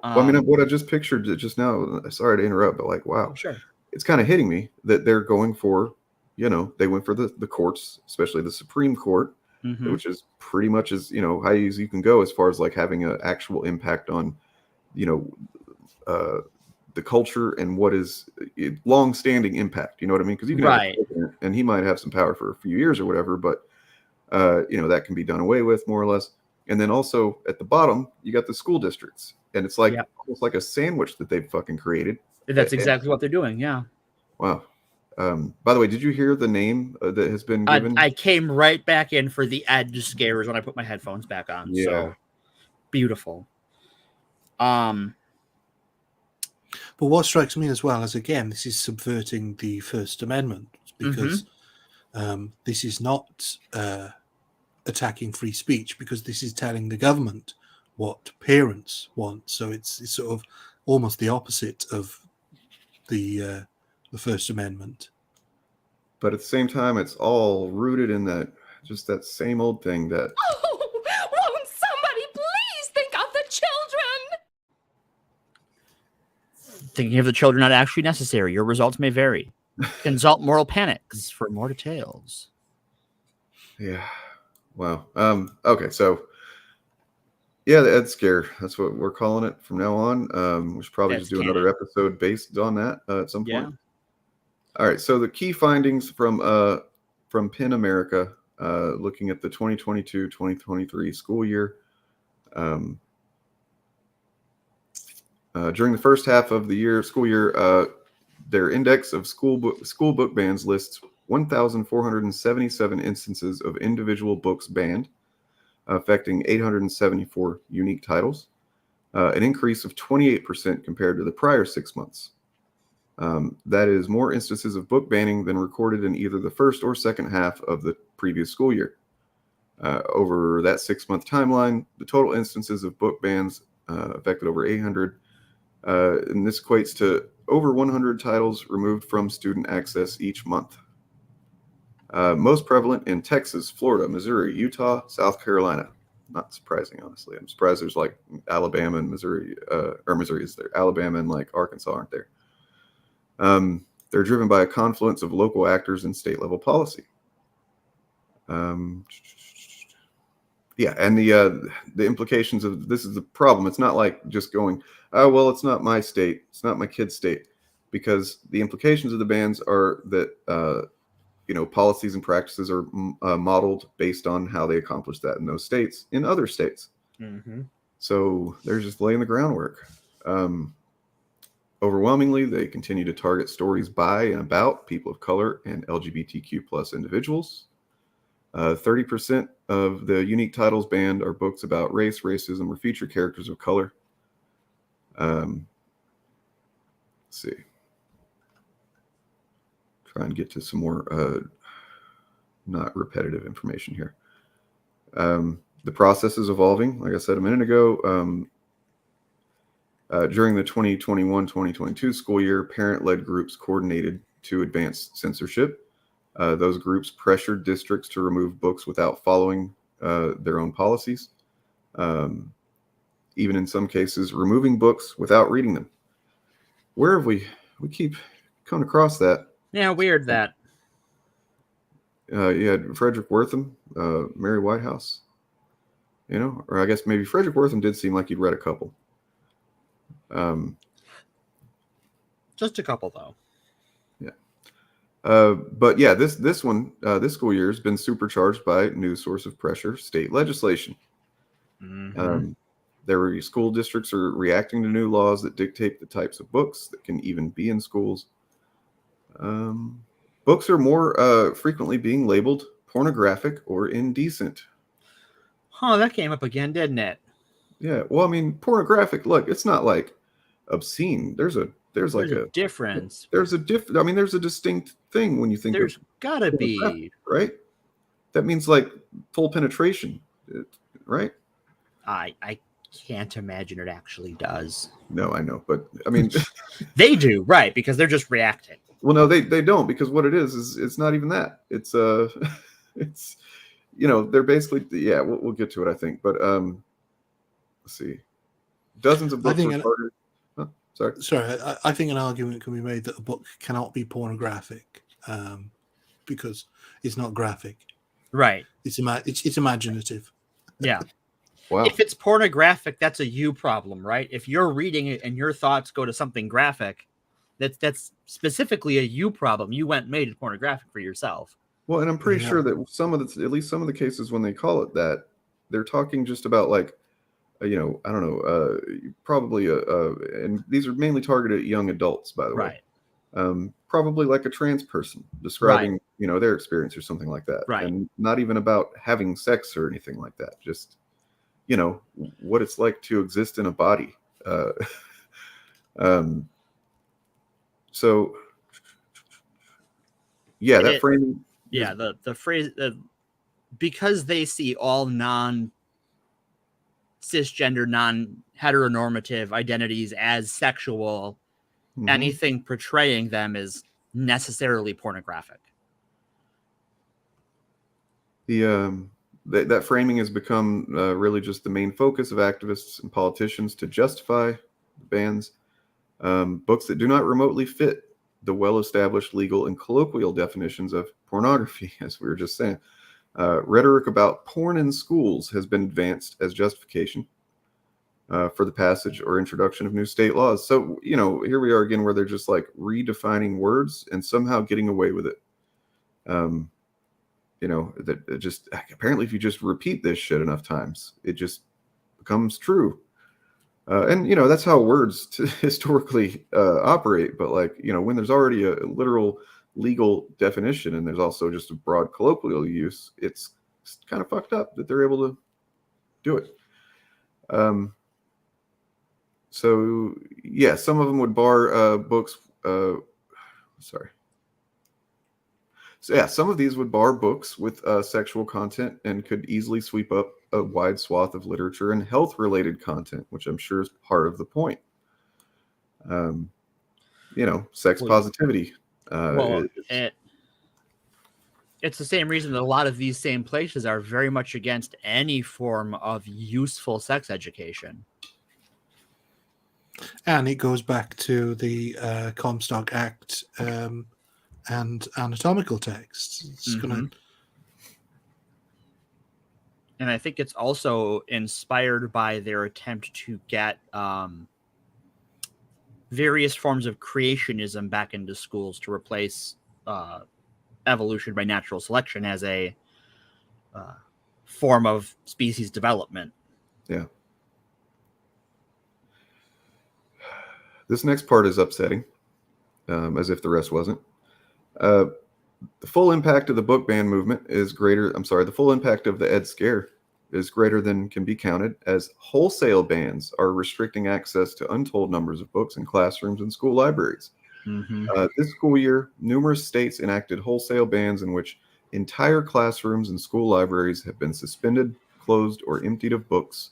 Well, I mean, what I just pictured just now. Sorry to interrupt, but like, wow, sure, it's kind of hitting me that they're going for. They went for the courts, especially the Supreme Court, which is pretty much as high as you can go as far as like having an actual impact on, the culture and what is long-standing impact. You know what I mean? Because you can have a president and he might have some power for a few years or whatever, but that can be done away with more or less. And then also at the bottom, you got the school districts, and it's like almost like a sandwich that they've fucking created. That's exactly what they're doing. Yeah. Wow. By the way, did you hear the name that has been given? I came right back in for the edge scares when I put my headphones back on. Yeah. So beautiful. But what strikes me as well is, again, this is subverting the First Amendment, because this is not attacking free speech, because this is telling the government what parents want. So it's sort of almost the opposite of the First Amendment. But at the same time, it's all rooted in that same old thing that Won't somebody please think of the children? Thinking of the children not actually necessary. Your results may vary. Consult Moral Panics for more details. Yeah. Wow. Okay, so yeah, the Ed Scare. That's what we're calling it from now on. We should probably just do another episode based on that at some point. Yeah. All right. So the key findings from PIN America, looking at the 2022-2023 school year. During the first half of the school year, their index of school book bans lists 1,477 instances of individual books banned, affecting 874 unique titles, an increase of 28% compared to the prior 6 months. That is more instances of book banning than recorded in either the first or second half of the previous school year. Over that 6-month timeline, the total instances of book bans affected over 800, and this equates to over 100 titles removed from student access each month. Most prevalent in Texas, Florida, Missouri, Utah, South Carolina. Not surprising, honestly. I'm surprised there's like Alabama and Missouri, or Missouri is there. Alabama and like Arkansas aren't there. They're driven by a confluence of local actors and state level policy. Yeah, and the implications of this is the problem. It's not like just going, oh, well, it's not my state. It's not my kid's state. Because the implications of the bans are that, policies and practices are modeled based on how they accomplish that in those states, in other states. Mm-hmm. So they're just laying the groundwork. Overwhelmingly, they continue to target stories by and about people of color and LGBTQ plus individuals. 30% of the unique titles banned are books about race, racism, or feature characters of color. Let's see. Try and get to some more not repetitive information here. The process is evolving. Like I said a minute ago, during the 2021-2022 school year, parent-led groups coordinated to advance censorship. Those groups pressured districts to remove books without following their own policies. Even in some cases, removing books without reading them. Where have we keep coming across that? Yeah, weird that. You had Frederick Wortham, Mary Whitehouse, or I guess maybe Frederick Wortham did seem like he'd read a couple. Just a couple, though. Yeah. But yeah, this one, this school year has been supercharged by new source of pressure, state legislation. Mm-hmm. School districts are reacting to new laws that dictate the types of books that can even be in schools. Books are more frequently being labeled pornographic or indecent. Oh, that came up again, didn't it? Yeah. Well, I mean, pornographic. Look, it's not like obscene. There's a difference. There's a there's a distinct thing when you think there's of gotta be, right? That means like full penetration, right? I can't imagine it actually does. No, I know, but I mean, they do, right? Because they're just reacting. Well, no, they don't, because what it is it's not even that. It's it's they're basically, yeah. We'll get to it, I think, but let's see. Dozens of books were targeted. Sorry, I think an argument can be made that a book cannot be pornographic because it's not graphic. Right. It's imaginative. Yeah. Wow. If it's pornographic, that's a you problem, right? If you're reading it and your thoughts go to something graphic, that's specifically a you problem. You went and made it pornographic for yourself. Well, and I'm pretty sure that at least some of the cases when they call it that, they're talking just about like, I don't know, probably, and these are mainly targeted at young adults, by the way. probably like a trans person describing, their experience or something like that. Right. And not even about having sex or anything like that. Just, what it's like to exist in a body. So, yeah, that framing. Yeah, the phrase, because they see all non-cisgender, non-heteronormative identities as sexual, anything portraying them is necessarily pornographic. That framing has become really just the main focus of activists and politicians to justify bans. Books that do not remotely fit the well-established legal and colloquial definitions of pornography, as we were just saying. Rhetoric about porn in schools has been advanced as justification for the passage or introduction of new state laws. So, here we are again where they're just like redefining words and somehow getting away with it. That it just apparently if you just repeat this shit enough times, it just becomes true. And that's how words historically operate. But when there's already a literal legal definition and there's also just a broad colloquial use, it's kind of fucked up that they're able to do it. So yeah, some of them would bar books. Sorry. So yeah, some of these would bar books with sexual content and could easily sweep up a wide swath of literature and health-related content, which I'm sure is part of the point. Sex positivity. It's the same reason that a lot of these same places are very much against any form of useful sex education. And it goes back to the Comstock Act and anatomical texts. It's gonna. And I think it's also inspired by their attempt to get various forms of creationism back into schools to replace evolution by natural selection as a form of species development. Yeah. This next part is upsetting, as if the rest wasn't. The full impact of the book ban movement is greater. The full impact of the Ed Scare is greater than can be counted, as wholesale bans are restricting access to untold numbers of books in classrooms and school libraries. This school year, numerous states enacted wholesale bans in which entire classrooms and school libraries have been suspended, closed, or emptied of books,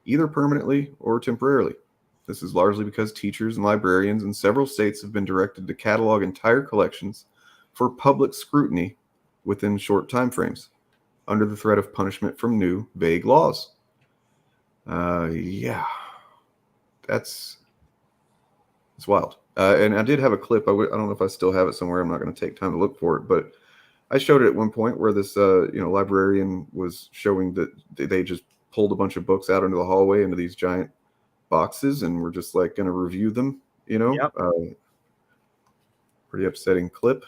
either permanently or temporarily. This is largely because teachers and librarians in several states have been directed to catalog entire collections for public scrutiny within short timeframes, under the threat of punishment from new, vague laws. Yeah, it's wild. And I did have a clip. I don't know if I still have it somewhere. I'm not going to take time to look for it, but I showed it at one point where this, librarian was showing that they just pulled a bunch of books out into the hallway into these giant boxes, and we're just like going to review them. Yep. Pretty upsetting clip.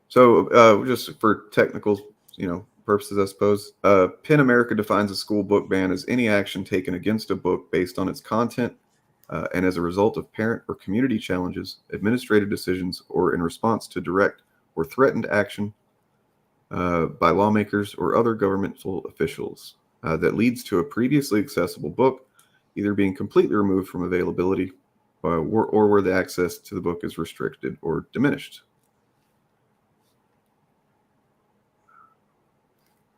So just for technical, purposes, I suppose, PEN America defines a school book ban as any action taken against a book based on its content and as a result of parent or community challenges, administrative decisions, or in response to direct or threatened action by lawmakers or other governmental officials that leads to a previously accessible book either being completely removed from availability or where the access to the book is restricted or diminished.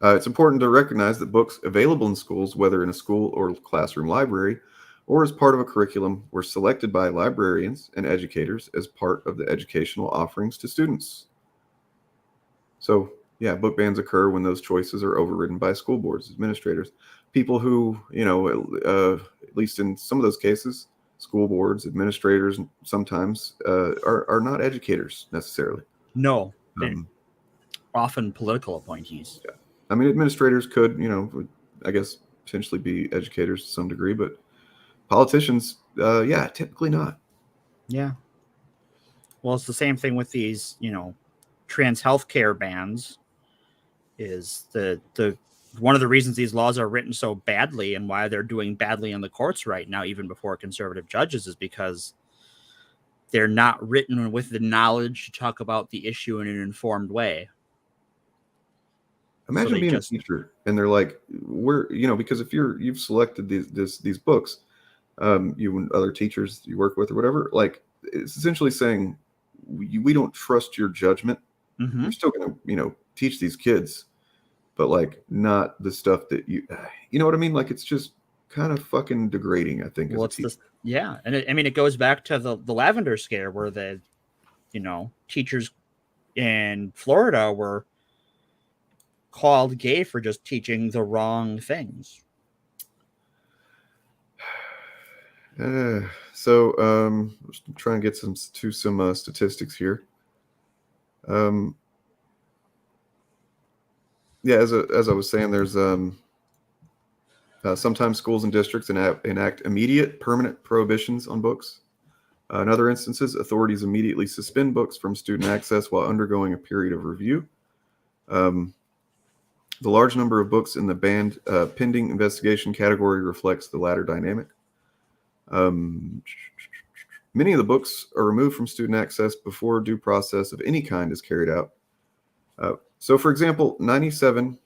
It's important to recognize that books available in schools, whether in a school or classroom library, or as part of a curriculum, were selected by librarians and educators as part of the educational offerings to students. So, yeah, book bans occur when those choices are overridden by school boards, administrators, people who, at least in some of those cases, school boards, administrators sometimes are not educators necessarily. No, often political appointees. Yeah. I mean, administrators could, I guess, potentially be educators to some degree, but politicians, typically not. Yeah. Well, it's the same thing with these, trans healthcare bans. Is the one of the reasons these laws are written so badly and why they're doing badly in the courts right now, even before conservative judges, is because they're not written with the knowledge to talk about the issue in an informed way. Imagine being a teacher and they're like, because if you've selected these books, you and other teachers you work with or whatever, like it's essentially saying we don't trust your judgment. Mm-hmm. You're still going to, teach these kids, but like not the stuff that you know what I mean? Like it's just kind of fucking degrading, I think. Well, it's and it goes back to the lavender scare where the, teachers in Florida were called gay for just teaching the wrong things. So let's try and get some statistics here. As I was saying, there's sometimes schools and districts enact immediate permanent prohibitions on books. In other instances, authorities immediately suspend books from student access while undergoing a period of review. The large number of books in the banned pending investigation category reflects the latter dynamic. Many of the books are removed from student access before due process of any kind is carried out. So, for example, 97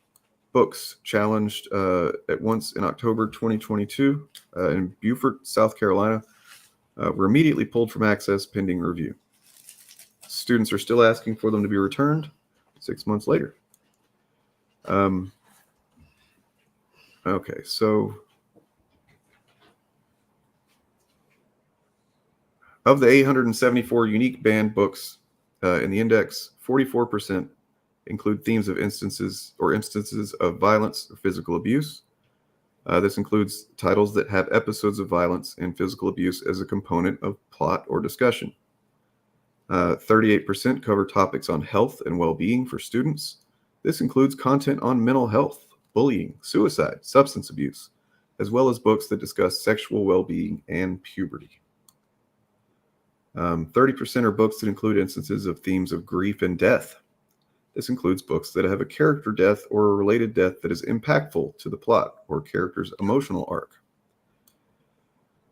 books challenged at once in October 2022 in Beaufort, South Carolina, were immediately pulled from access pending review. Students are still asking for them to be returned 6 months later. Okay, so of the 874 unique banned books in the index, 44% include themes of instances of violence or physical abuse. This includes titles that have episodes of violence and physical abuse as a component of plot or discussion. 38% cover topics on health and well-being for students. This includes content on mental health, bullying, suicide, substance abuse, as well as books that discuss sexual well-being and puberty. 30% are books that include instances of themes of grief and death. This includes books that have a character death or a related death that is impactful to the plot or character's emotional arc.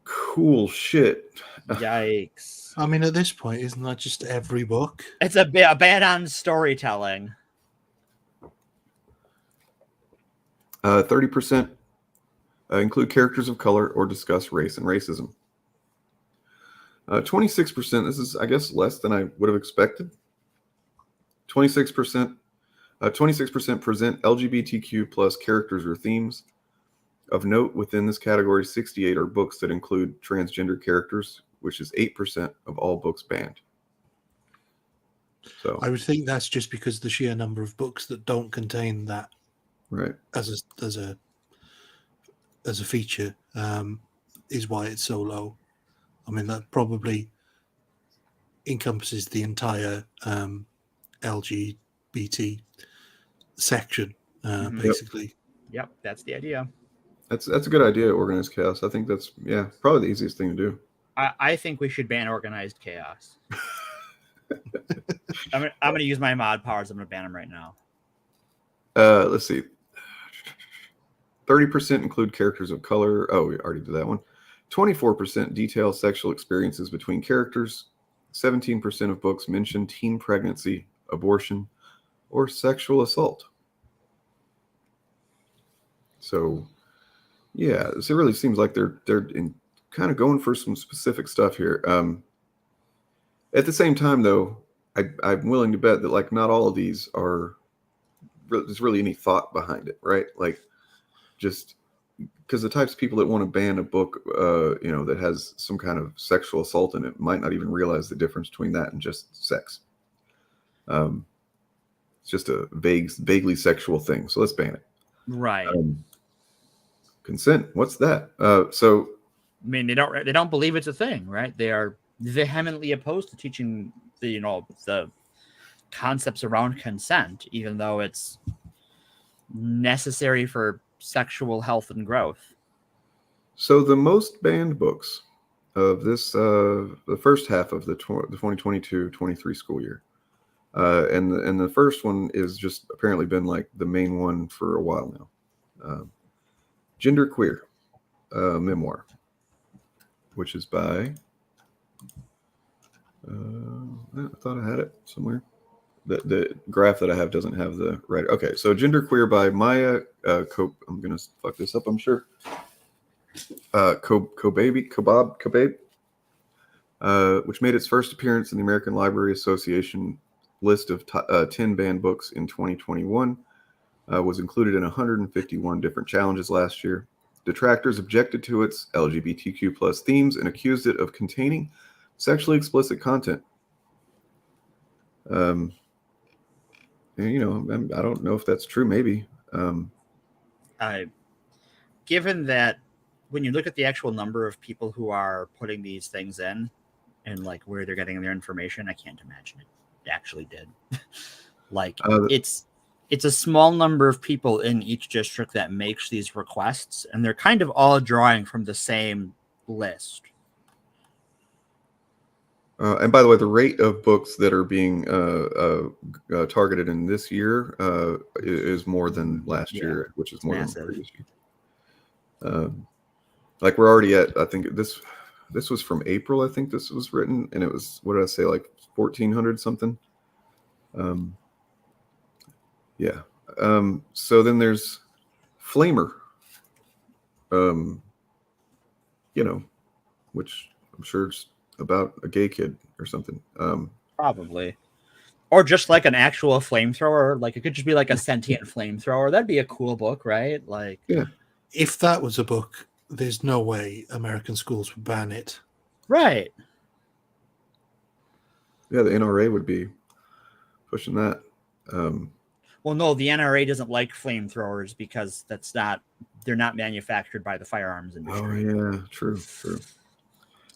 Cool shit. Yikes. I mean, at this point, isn't that just every book? It's a ban on storytelling. 30% include characters of color or discuss race and racism. 26%, this is, I guess, less than I would have expected. 26% present LGBTQ plus characters or themes. Of note, within this category, 68 are books that include transgender characters, which is 8% of all books banned. So I would think that's just because the sheer number of books that don't contain that, right, as a feature, is why it's so low. I mean, that probably encompasses the entire LGBT section, basically. Yep, that's the idea. That's a good idea, organized chaos. I think that's probably the easiest thing to do. I think we should ban organized chaos. I'm gonna use my mod powers. I'm gonna ban them right now. Let's see. 30% include characters of color. Oh, we already did that one. 24% detail sexual experiences between characters. 17% of books mention teen pregnancy, abortion, or sexual assault. So, yeah, so it really seems like they're kind of going for some specific stuff here. At the same time, though, I'm willing to bet that like not all of these are there's really any thought behind it, right? Like just because the types of people that want to ban a book, that has some kind of sexual assault in it might not even realize the difference between that and just sex. It's just a vaguely sexual thing. So let's ban it. Right. Consent. What's that? So, I mean, they don't believe it's a thing, right? They are vehemently opposed to teaching the concepts around consent, even though it's necessary for sexual health and growth. So the most banned books of this, the first half of the 2022-23 school year, and the first one is just apparently been like the main one for a while now. Genderqueer memoir, which is by, I thought I had it somewhere. The graph that I have doesn't have the right. Okay, so Genderqueer by Maya I'm going to fuck this up, I'm sure. Kobabe, which made its first appearance in the American Library Association list of 10 banned books in 2021, was included in 151 different challenges last year. Detractors objected to its LGBTQ plus themes and accused it of containing sexually explicit content. You know, I don't know if that's true. Maybe. Given that when you look at the actual number of people who are putting these things in and like where they're getting their information, I can't imagine it actually did. Like it's a small number of people in each district that makes these requests, and they're kind of all drawing from the same list. And by the way, the rate of books that are being targeted in this year is more than last year, which is more than the previous year. Like we're already at, I think this was from April. I think this was written, and it was, what did I say, like 1,400 something. Yeah. So then there's Flamer. You know, which I'm sure is about a gay kid or something. Probably. Or just like an actual flamethrower. Like it could just be like a sentient flamethrower. That'd be a cool book, right? Like, yeah. If that was a book, there's no way American schools would ban it. Right. Yeah, the NRA would be pushing that. Well, no, the NRA doesn't like flamethrowers because they're not manufactured by the firearms industry. Oh yeah, true.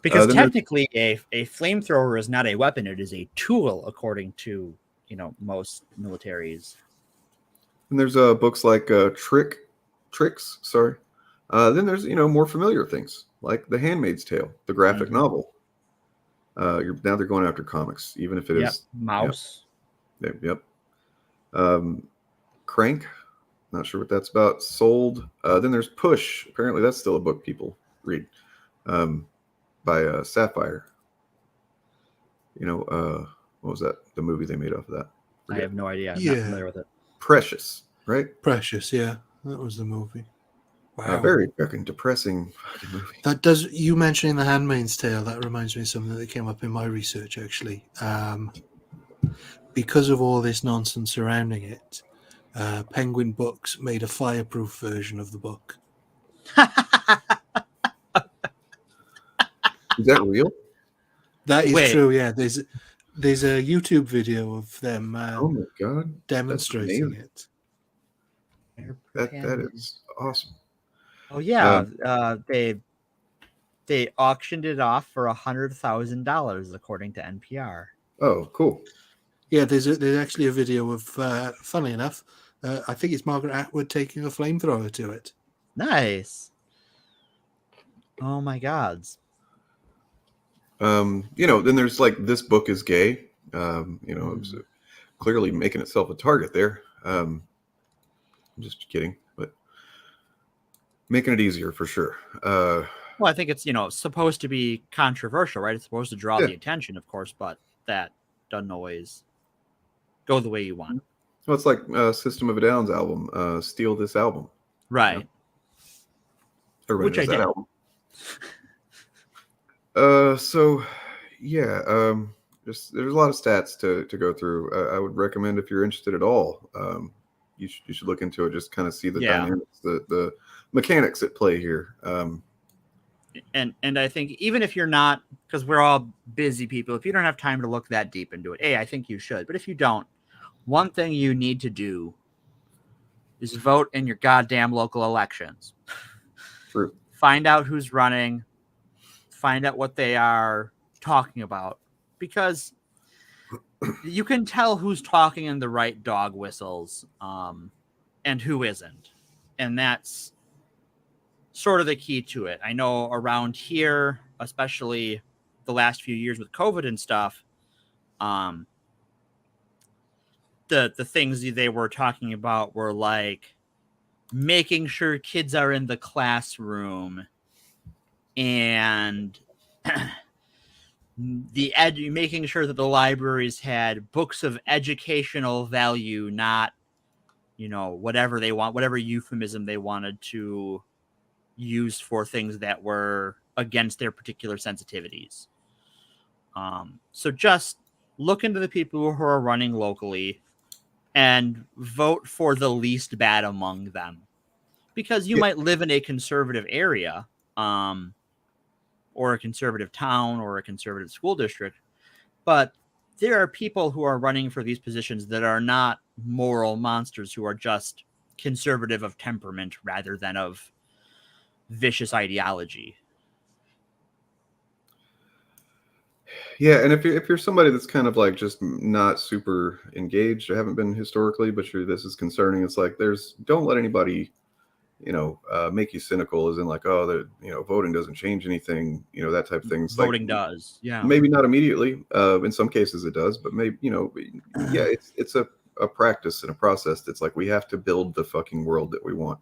Because technically, a flamethrower is not a weapon; it is a tool, according to most militaries. And there's books like Tricks. Sorry. Then there's more familiar things like The Handmaid's Tale, the graphic novel. Now they're going after comics, even if it is Mouse. Yep. Crank. Not sure what that's about. Sold. Then there's Push. Apparently, that's still a book people read. By Sapphire. What was that? The movie they made off of that? I have no idea. I'm not familiar with it. Precious, right? Precious, yeah. That was the movie. Wow. Very fucking depressing fucking movie. That does, you mentioning The Handmaid's Tale, that reminds me of something that came up in my research, actually. Because of all this nonsense surrounding it, Penguin Books made a fireproof version of the book. Is that real? That is true, yeah. There's a YouTube video of them oh my God. demonstrating it. That is awesome. Oh yeah, they auctioned it off for $100,000 according to NPR. Oh, cool. Yeah, there's actually a video of, funnily enough, I think it's Margaret Atwood taking a flamethrower to it. Nice. Oh my God. Then there's like This Book is Gay. It was clearly making itself a target there. I'm just kidding, but making it easier for sure. Well, I think it's supposed to be controversial, right? It's supposed to draw the attention, of course, but that doesn't always go the way you want. Well, it's like System of a Down's album, Steal This Album. Right. Everybody knows I that did. album. So yeah, there's a lot of stats to go through. I would recommend, if you're interested at all, you should look into it. Just kind of see the dynamics, the mechanics at play here. And I think even if you're not, because we're all busy people, if you don't have time to look that deep into it, I think you should. But if you don't, one thing you need to do is vote in your goddamn local elections. True. Find out who's running. Find out what they are talking about, because you can tell who's talking in the right dog whistles and who isn't. And that's sort of the key to it. I know around here, especially the last few years with COVID and stuff, the things they were talking about were like making sure kids are in the classroom, and making sure that the libraries had books of educational value, not, whatever they want, whatever euphemism they wanted to use for things that were against their particular sensitivities. So just look into the people who are running locally and vote for the least bad among them, because you might live in a conservative area, or a conservative town or a conservative school district, but there are people who are running for these positions that are not moral monsters, who are just conservative of temperament rather than of vicious ideology. Yeah, and if you're somebody that's kind of like just not super engaged, or haven't been historically, but this is concerning. It's like don't let anybody, make you cynical, as in like, oh, voting doesn't change anything, that type of things. Voting does, yeah. Maybe not immediately. In some cases it does, but maybe, yeah, it's a practice and a process that's like, we have to build the fucking world that we want.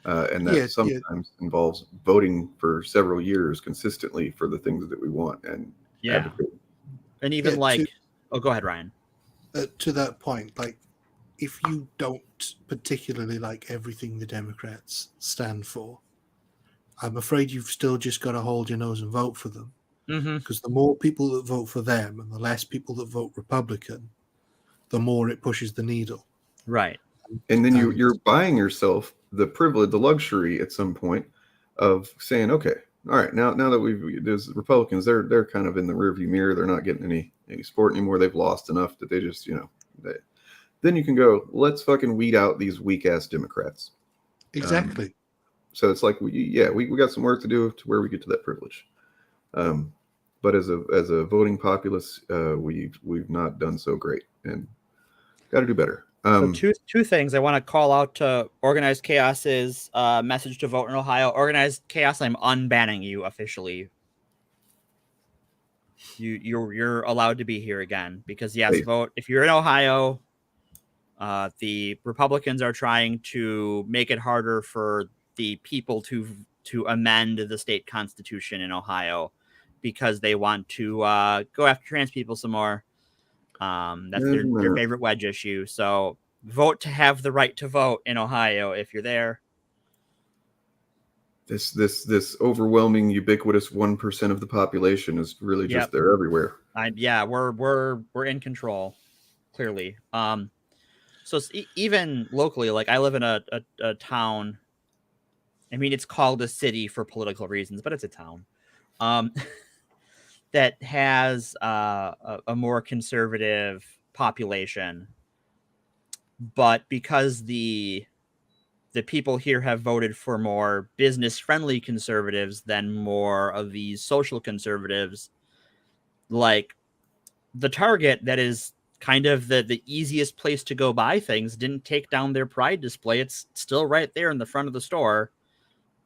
And that sometimes involves voting for several years consistently for the things that we want and advocate. And even go ahead, Ryan. To that point, like, if you don't particularly like everything the Democrats stand for, I'm afraid you've still just got to hold your nose and vote for them. Because the more people that vote for them and the less people that vote Republican, the more it pushes the needle. Right. And then you're buying yourself the privilege, the luxury at some point of saying, okay, all right, now that there's Republicans, they're kind of in the rearview mirror. They're not getting any support anymore. They've lost enough that they just, then you can go, let's fucking weed out these weak ass Democrats. Exactly. So it's like, we got some work to do to where we get to that privilege. But as a voting populace, we've not done so great, and got to do better. So two things I want to call out to Organized Chaos's message to vote in Ohio. Organized Chaos, I'm unbanning you officially. You're allowed to be here again, because yes, vote if you're in Ohio. The Republicans are trying to make it harder for the people to amend the state constitution in Ohio, because they want to go after trans people some more. That's their favorite wedge issue. So vote to have the right to vote in Ohio if you're there. This overwhelming, ubiquitous 1% of the population is really just there everywhere. We're in control, clearly. So even locally, like I live in a town. I mean, it's called a city for political reasons, but it's a town. That has a more conservative population, but because the people here have voted for more business-friendly conservatives than more of these social conservatives, like the Target, that is kind of the easiest place to go buy things, didn't take down their Pride display. It's still right there in the front of the store.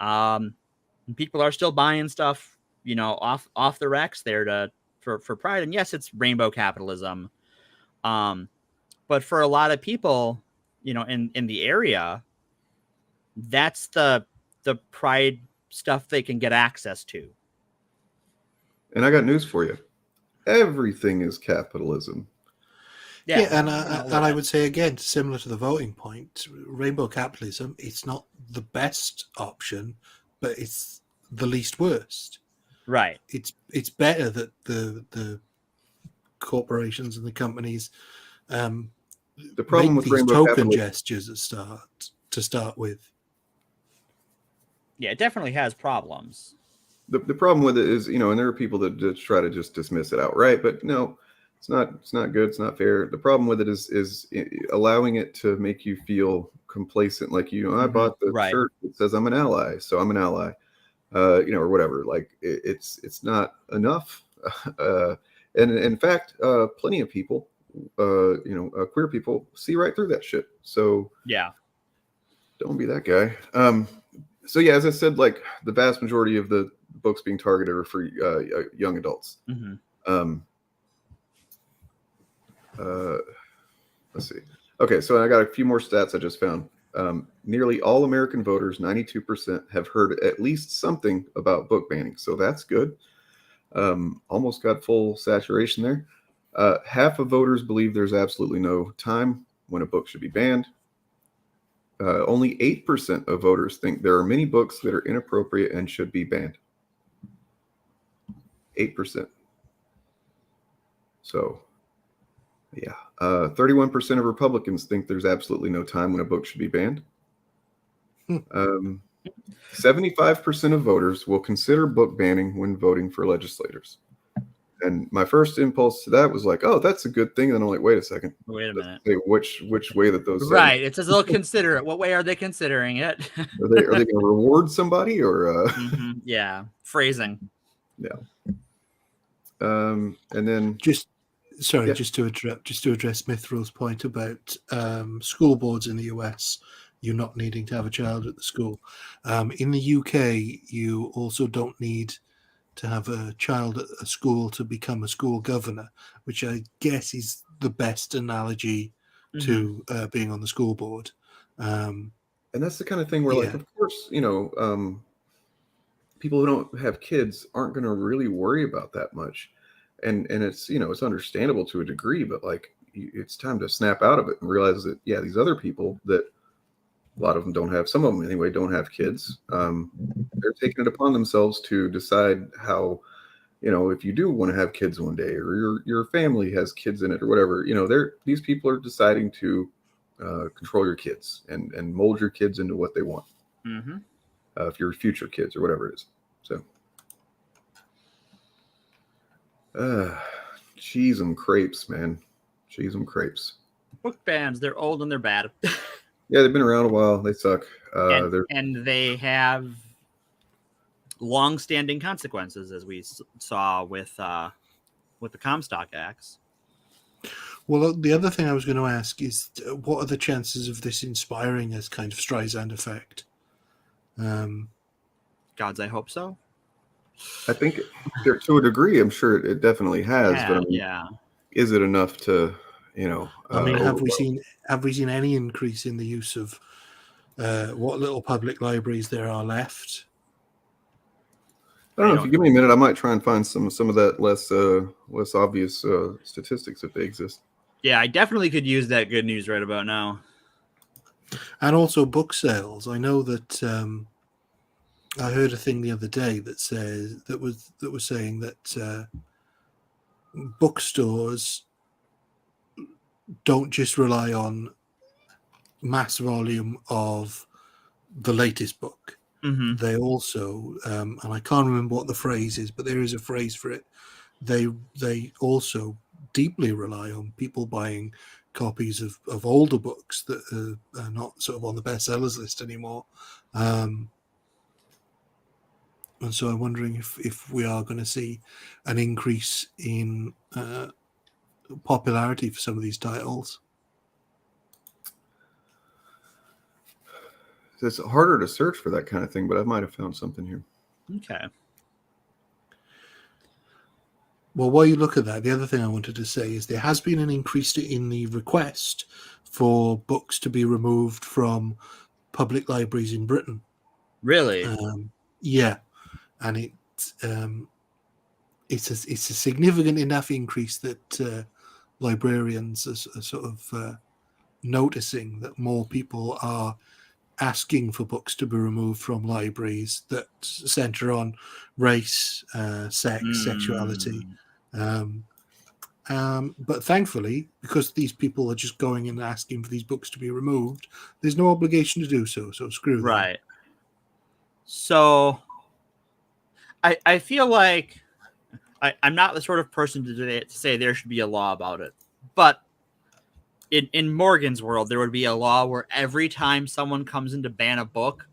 People are still buying stuff, off the racks there for Pride. And yes, it's rainbow capitalism. But for a lot of people, in the area, that's the Pride stuff they can get access to. And I got news for you. Everything is capitalism. Yeah, and I would say, again, similar to the voting point, rainbow capitalism, it's not the best option, but it's the least worst. Right. It's better that the corporations and the companies the problem make with these rainbow token gestures to start with. Yeah, it definitely has problems. The problem with it is, and there are people that just try to just dismiss it outright, but no, it's not good. It's not fair. The problem with it is allowing it to make you feel complacent. Like, I bought the shirt that says I'm an ally, so I'm an ally, or whatever. Like it's not enough. And in fact, plenty of people, queer people see right through that shit. So yeah, don't be that guy. So yeah, as I said, like the vast majority of the books being targeted are for young adults. Let's see. Okay, so I got a few more stats I just found. Nearly all American voters, 92%, have heard at least something about book banning. So that's good. Almost got full saturation there. Half of voters believe there's absolutely no time when a book should be banned. Only 8% of voters think there are many books that are inappropriate and should be banned. 8%. So, yeah. 31% of Republicans think there's absolutely no time when a book should be banned. 75% of voters will consider book banning when voting for legislators. And my first impulse to that was like, oh, that's a good thing. And I'm like, wait a second. Wait a minute. Say which way that those Right. It says they'll consider it. What way are they considering it? are they going to reward somebody or Yeah, phrasing. Yeah. And then Just Yeah. just to address Mithril's point about school boards in the US, you not needing to have a child at the school. In the UK, you also don't need to have a child at a school to become a school governor, which I guess is the best analogy to being on the school board. and that's the kind of thing where, like, Yeah. of course, people who don't have kids aren't going to really worry about that much. And it's, it's understandable to a degree, but like, it's time to snap out of it and realize that, yeah, these other people that a lot of them don't have, some of them anyway, don't have kids. They're taking it upon themselves to decide how, if you do want to have kids one day, or your family has kids in it or whatever, these people are deciding to control your kids and mold your kids into what they want. If you're future kids or whatever it is. So, cheese and crepes, man. Cheese and crepes. Book bans, they're old and they're bad. Yeah, they've been around a while. They suck. And they have long-standing consequences, as we saw with the Comstock Acts. Well, the other thing I was going to ask is, what are the chances of this inspiring a kind of Streisand effect? Gods, I hope so. I think to a degree, I'm sure it definitely has. But I mean, is it enough to, I mean, have we seen any increase in the use of what little public libraries there are left? I don't know. If you give me a minute, I might try and find some of that less obvious statistics if they exist. Yeah, I definitely could use that good news right about now. And also book sales. I know that I heard a thing the other day that was saying that bookstores don't just rely on mass volume of the latest book. They also, and I can't remember what the phrase is, but there is a phrase for it. They also deeply rely on people buying copies of older books that are not sort of on the bestsellers list anymore. And so I'm wondering if we are going to see an increase in popularity for some of these titles. It's harder to search for that kind of thing, but I might have found something here. Okay. Well, while you look at that, the other thing I wanted to say is there has been an increase in the request for books to be removed from public libraries in Britain. Really? Yeah, and it's a significant enough increase that librarians are sort of noticing that more people are asking for books to be removed from libraries that center on race, sex, sexuality. But thankfully, because these people are just going and asking for these books to be removed, there's no obligation to do so. So screw them. Right. So I feel like I'm not the sort of person to say there should be a law about it. But in Morgan's world, there would be a law where every time someone comes in to ban a book,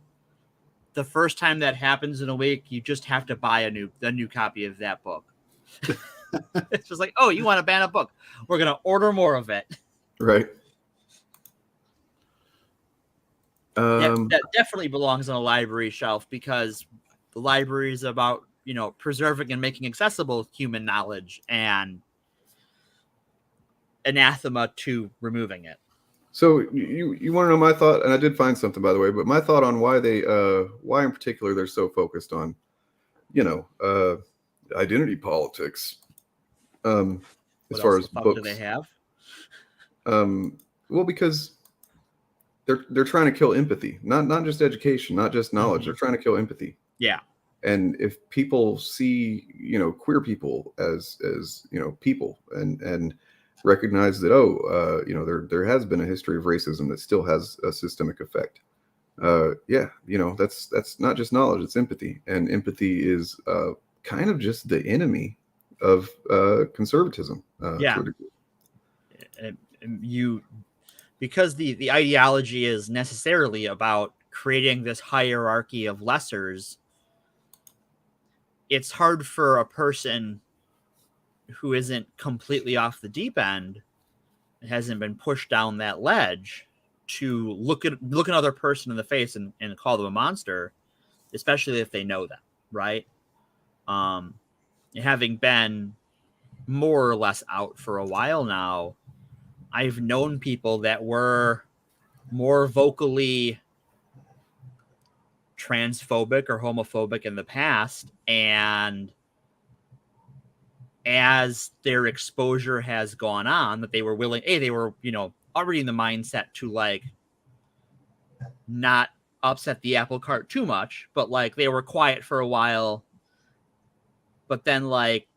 the first time that happens in a week, you just have to buy a new copy of that book. It's just like, oh, you want to ban a book? We're going to order more of it. Right. That definitely belongs on a library shelf, because the library is about, preserving and making accessible human knowledge, and anathema to removing it. So you want to know my thought, and I did find something, by the way, but my thought on why why in particular they're so focused on, identity politics. As far as books, do they have? Well, because they're trying to kill empathy, not just education, not just knowledge. Mhm. They're trying to kill empathy. Yeah. And if people see, queer people as people, and recognize that there has been a history of racism that still has a systemic effect. That's not just knowledge; it's empathy, and empathy is kind of just the enemy of conservatism. Yeah. To a degree. Because the ideology is necessarily about creating this hierarchy of lessers, it's hard for a person who isn't completely off the deep end, hasn't been pushed down that ledge, to look another person in the face and call them a monster, especially if they know them, right? Having been more or less out for a while now, I've known people that were more vocally transphobic or homophobic in the past, and as their exposure has gone on, that they were willing, they were, already in the mindset to like not upset the apple cart too much, but like they were quiet for a while, but then like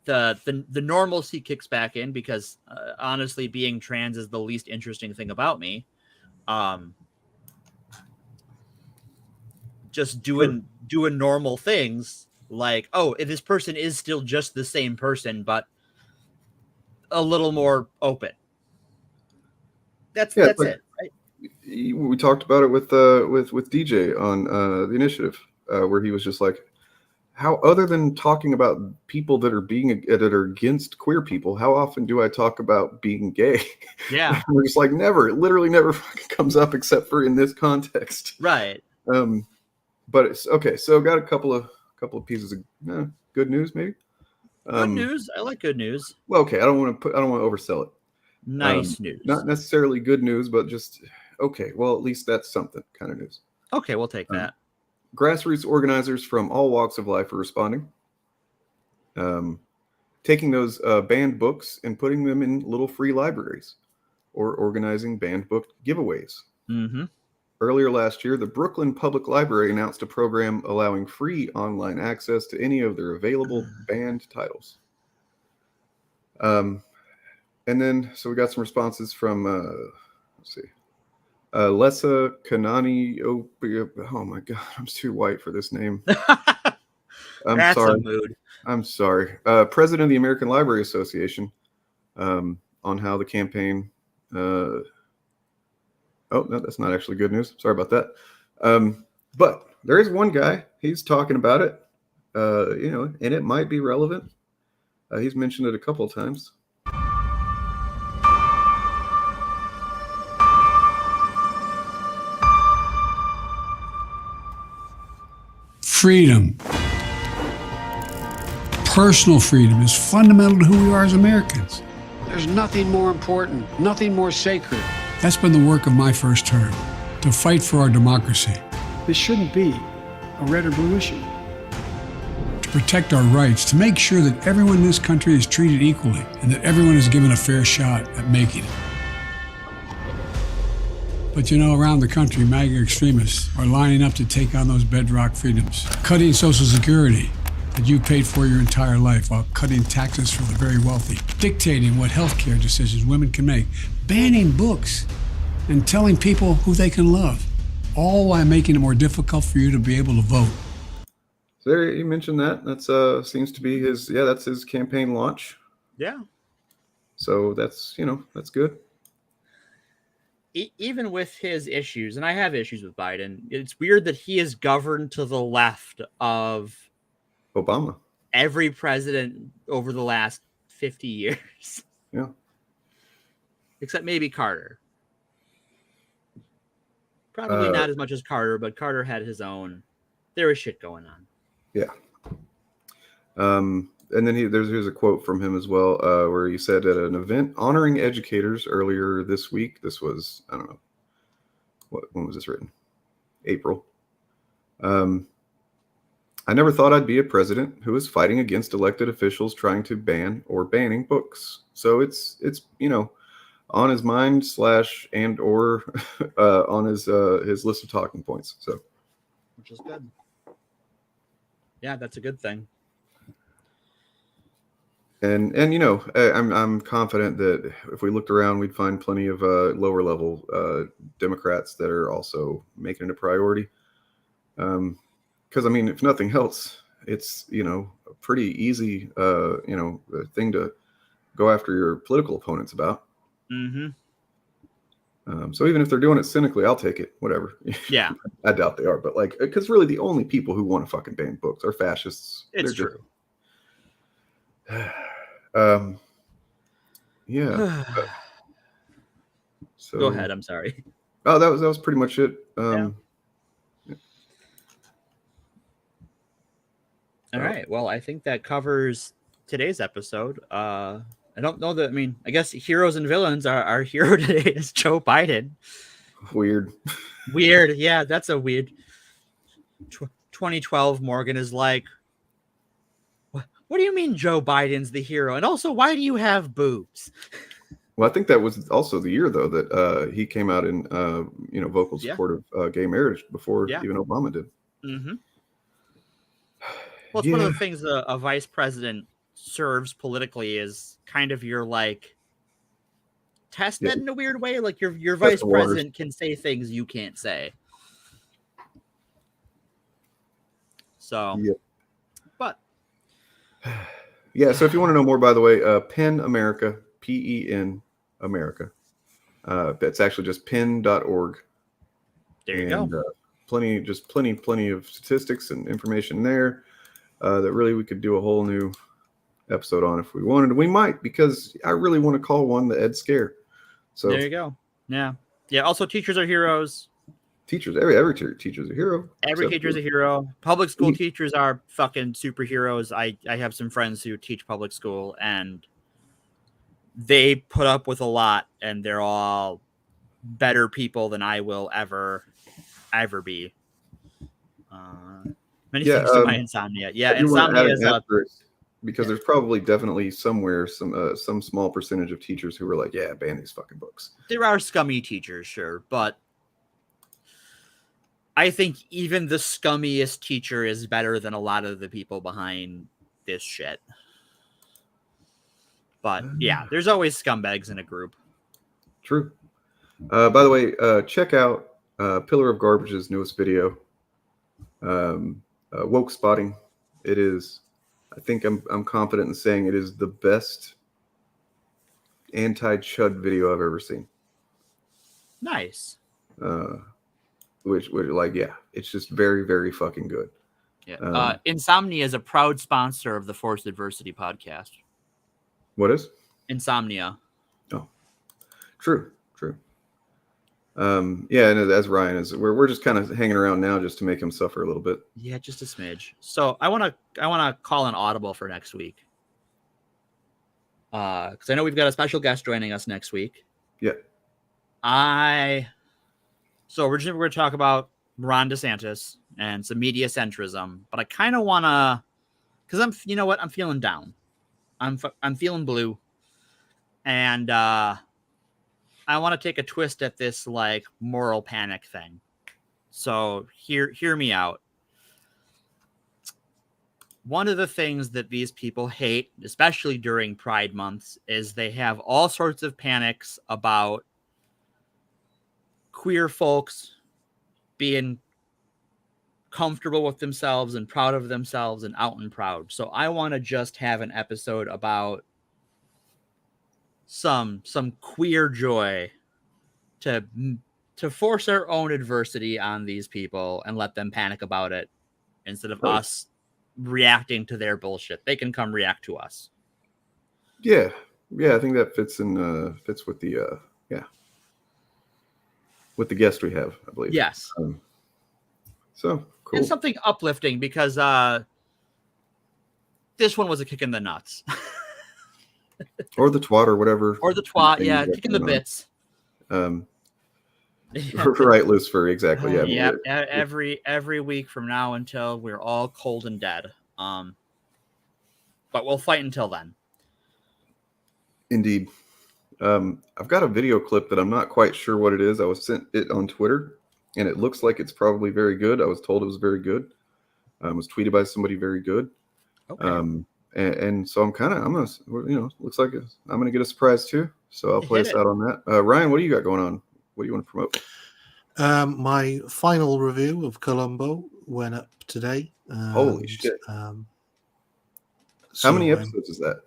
the normalcy kicks back in, because honestly, being trans is the least interesting thing about me. Just doing normal things, like, oh, this person is still just the same person, but a little more open. That's it, right? We talked about it with DJ on the initiative, where he was just like, how, other than talking about people that are against queer people, how often do I talk about being gay? Yeah. We're just like, never. It literally never fucking comes up except for in this context. Right. But it's okay. So got a couple of pieces of good news, maybe. Good news. I like good news. Well, okay. I don't want to oversell it. Nice news. Not necessarily good news, but just okay. Well, at least that's something kind of news. Okay, we'll take that. Grassroots organizers from all walks of life are responding, taking those banned books and putting them in little free libraries, or organizing banned book giveaways. Mm-hmm. Earlier last year, the Brooklyn Public Library announced a program allowing free online access to any of their available banned titles. And then, so we got some responses from, let's see, Lessa Kanani. Oh my God, I'm too white for this name. That's sorry. A mood. I'm sorry. President of the American Library Association, on how the campaign. Oh, no, that's not actually good news. Sorry about that. But there is one guy. He's talking about it, and it might be relevant. He's mentioned it a couple of times. Freedom. Personal freedom is fundamental to who we are as Americans. There's nothing more important, nothing more sacred. That's been the work of my first term, to fight for our democracy. This shouldn't be a red or blue issue. To protect our rights, to make sure that everyone in this country is treated equally and that everyone is given a fair shot at making it. But around the country, MAGA extremists are lining up to take on those bedrock freedoms, cutting Social Security that you paid for your entire life while cutting taxes for the very wealthy, dictating what healthcare decisions women can make, banning books, and telling people who they can love, all while making it more difficult for you to be able to vote. So there, you mentioned that. That's seems to be that's his campaign launch. Yeah. So that's that's good. Even with his issues, and I have issues with Biden, it's weird that he is governed to the left of Obama. Every president over the last 50 years. Yeah. Except maybe Carter. Probably not as much as Carter, but Carter had his own. There was shit going on. Yeah. And then here's a quote from him as well, where he said at an event honoring educators earlier this week. This was, I don't know, when was this written? April. I never thought I'd be a president who is fighting against elected officials trying to ban or banning books. So it's on his mind / and or on his list of talking points. So, which is good. Yeah, that's a good thing. And I'm confident that if we looked around, we'd find plenty of lower level Democrats that are also making it a priority. Because I mean, if nothing else, it's a pretty easy thing to go after your political opponents about. Mm-hmm. So even if they're doing it cynically, I'll take it. Whatever. Yeah. I doubt they are, but because really the only people who want to fucking ban books are fascists. It's true. Yeah. So go ahead. I'm sorry. Oh, that was pretty much it. Yeah. All right. Well, I think that covers today's episode. I don't know that. I mean, I guess heroes and villains. Our hero today is Joe Biden. Weird. Yeah, that's a weird. 2012. Morgan is like, what do you mean Joe Biden's the hero? And also, why do you have boobs? Well, I think that was also the year though that he came out in vocal support of gay marriage before even Obama did. Mm-hmm. Well, it's one of the things a vice president serves politically is kind of your test bed in a weird way. Like your vice president can say things you can't say. So, but yeah. So if you want to know more, by the way, PEN America, PEN America. That's actually just pen.org. There you go. Plenty of statistics and information there. That really we could do a whole new episode on if we wanted. We might, because I really want to call one the Ed Scare. So there you go. Yeah. Also, teachers are heroes. Teachers, every teacher's a hero. Every teacher's a hero. Public school teachers are fucking superheroes. I have some friends who teach public school, and they put up with a lot, and they're all better people than I will ever be. Many things to my insomnia. Yeah, insomnia is because there's probably definitely somewhere some small percentage of teachers who are like, yeah, ban these fucking books. There are scummy teachers, sure, but I think even the scummiest teacher is better than a lot of the people behind this shit. But yeah, there's always scumbags in a group. True. By the way, check out Pillar of Garbage's newest video. Woke spotting. It is, I think I'm confident in saying it is the best anti-chud video I've ever seen. Nice. Which it's just very, very fucking good. Yeah. Insomnia is a proud sponsor of the Forced Adversity podcast. What is? Insomnia. Oh, true. Yeah, and as Ryan is, we're just kind of hanging around now just to make him suffer a little bit. Yeah, just a smidge. So I want to call an audible for next week. Because I know we've got a special guest joining us next week. Yeah. So originally we're going to talk about Ron DeSantis and some media centrism, but I kind of want to, because I'm feeling down. I'm feeling blue, and I want to take a twist at this moral panic thing. So hear me out. One of the things that these people hate, especially during Pride months, is they have all sorts of panics about queer folks being comfortable with themselves and proud of themselves and out and proud. So I want to just have an episode about some queer joy to force our own adversity on these people and let them panic about it instead of us reacting to their bullshit. They can come react to us. Yeah, I think that fits with the with the guest we have, I believe. Yes. So cool. And something uplifting, because this one was a kick in the nuts. Or the twat or whatever. Or the twat, thing yeah, you got kicking the going on. bits. Right, Lucifer, exactly. Yeah. Yeah, every week from now until we're all cold and dead. But we'll fight until then. Indeed. I've got a video clip that I'm not quite sure what it is. I was sent it on Twitter, and it looks like it's probably very good. I was told it was very good. It was tweeted by somebody very good. Okay. And so I'm gonna, looks like I'm gonna get a surprise too. So I'll play us out on that. Ryan, what do you got going on? What do you want to promote? My final review of Columbo went up today. Holy shit! How many episodes is that?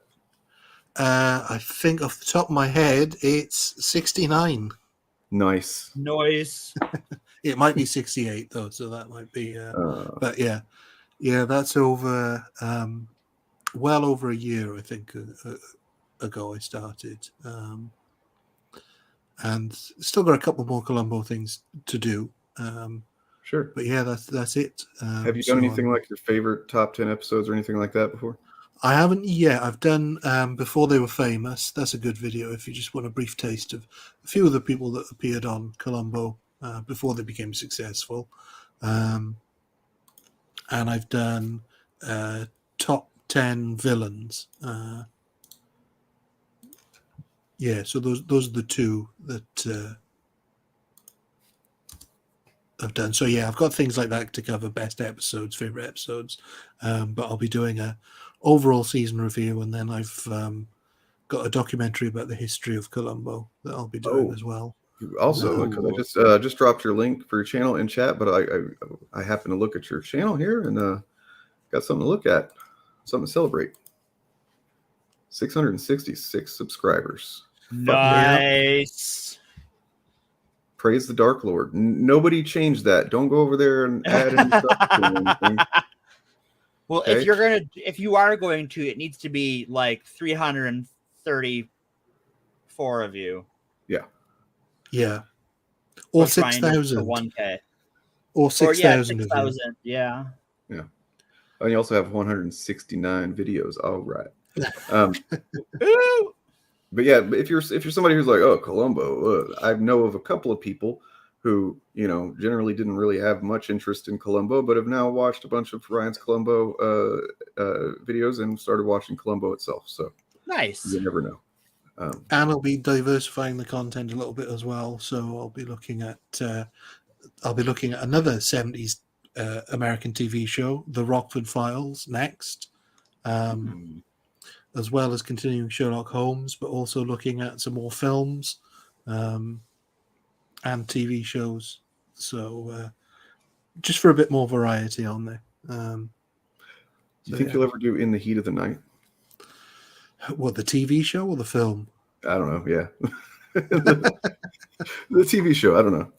I think off the top of my head, it's 69. Nice. It might be 68 though, so that might be. But yeah, that's over. Well over a year, I think, ago I started, and still got a couple more Columbo things to do. Sure, but yeah, that's it. Have you done anything like your favorite top 10 episodes or anything like that before? I haven't yet. I've done Before They Were Famous. That's a good video if you just want a brief taste of a few of the people that appeared on Columbo before they became successful. And I've done top 10 villains. So those are the two that I've done. So yeah, I've got things like that to cover: best episodes, favorite episodes. But I'll be doing a overall season review, and then I've got a documentary about the history of Columbo that I'll be doing as well. Also, because I just dropped your link for your channel in chat, but I happen to look at your channel here and got something to look at, something to celebrate. 666 subscribers. Nice. Praise the Dark Lord. Nobody changed that. Don't go over there and add any stuff to anything. Well, Okay. if you are going to, it needs to be like 334 of you. Yeah. Or 6,000. 1K. Or 6,000. 6,000. Yeah. Yeah. And you also have 169 videos. All right. But yeah, if you're somebody who's like, oh, Columbo, I know of a couple of people who, generally didn't really have much interest in Columbo, but have now watched a bunch of Ryan's Columbo videos and started watching Columbo itself. So nice. You never know. And I'll be diversifying the content a little bit as well. So I'll be looking at another 70s American TV show, The Rockford Files, next. As well as continuing Sherlock Holmes, but also looking at some more films and TV shows. So just for a bit more variety on there. Do you think you'll ever do In the Heat of the Night? What, the TV show or the film? I don't know. Yeah. The TV show. I don't know.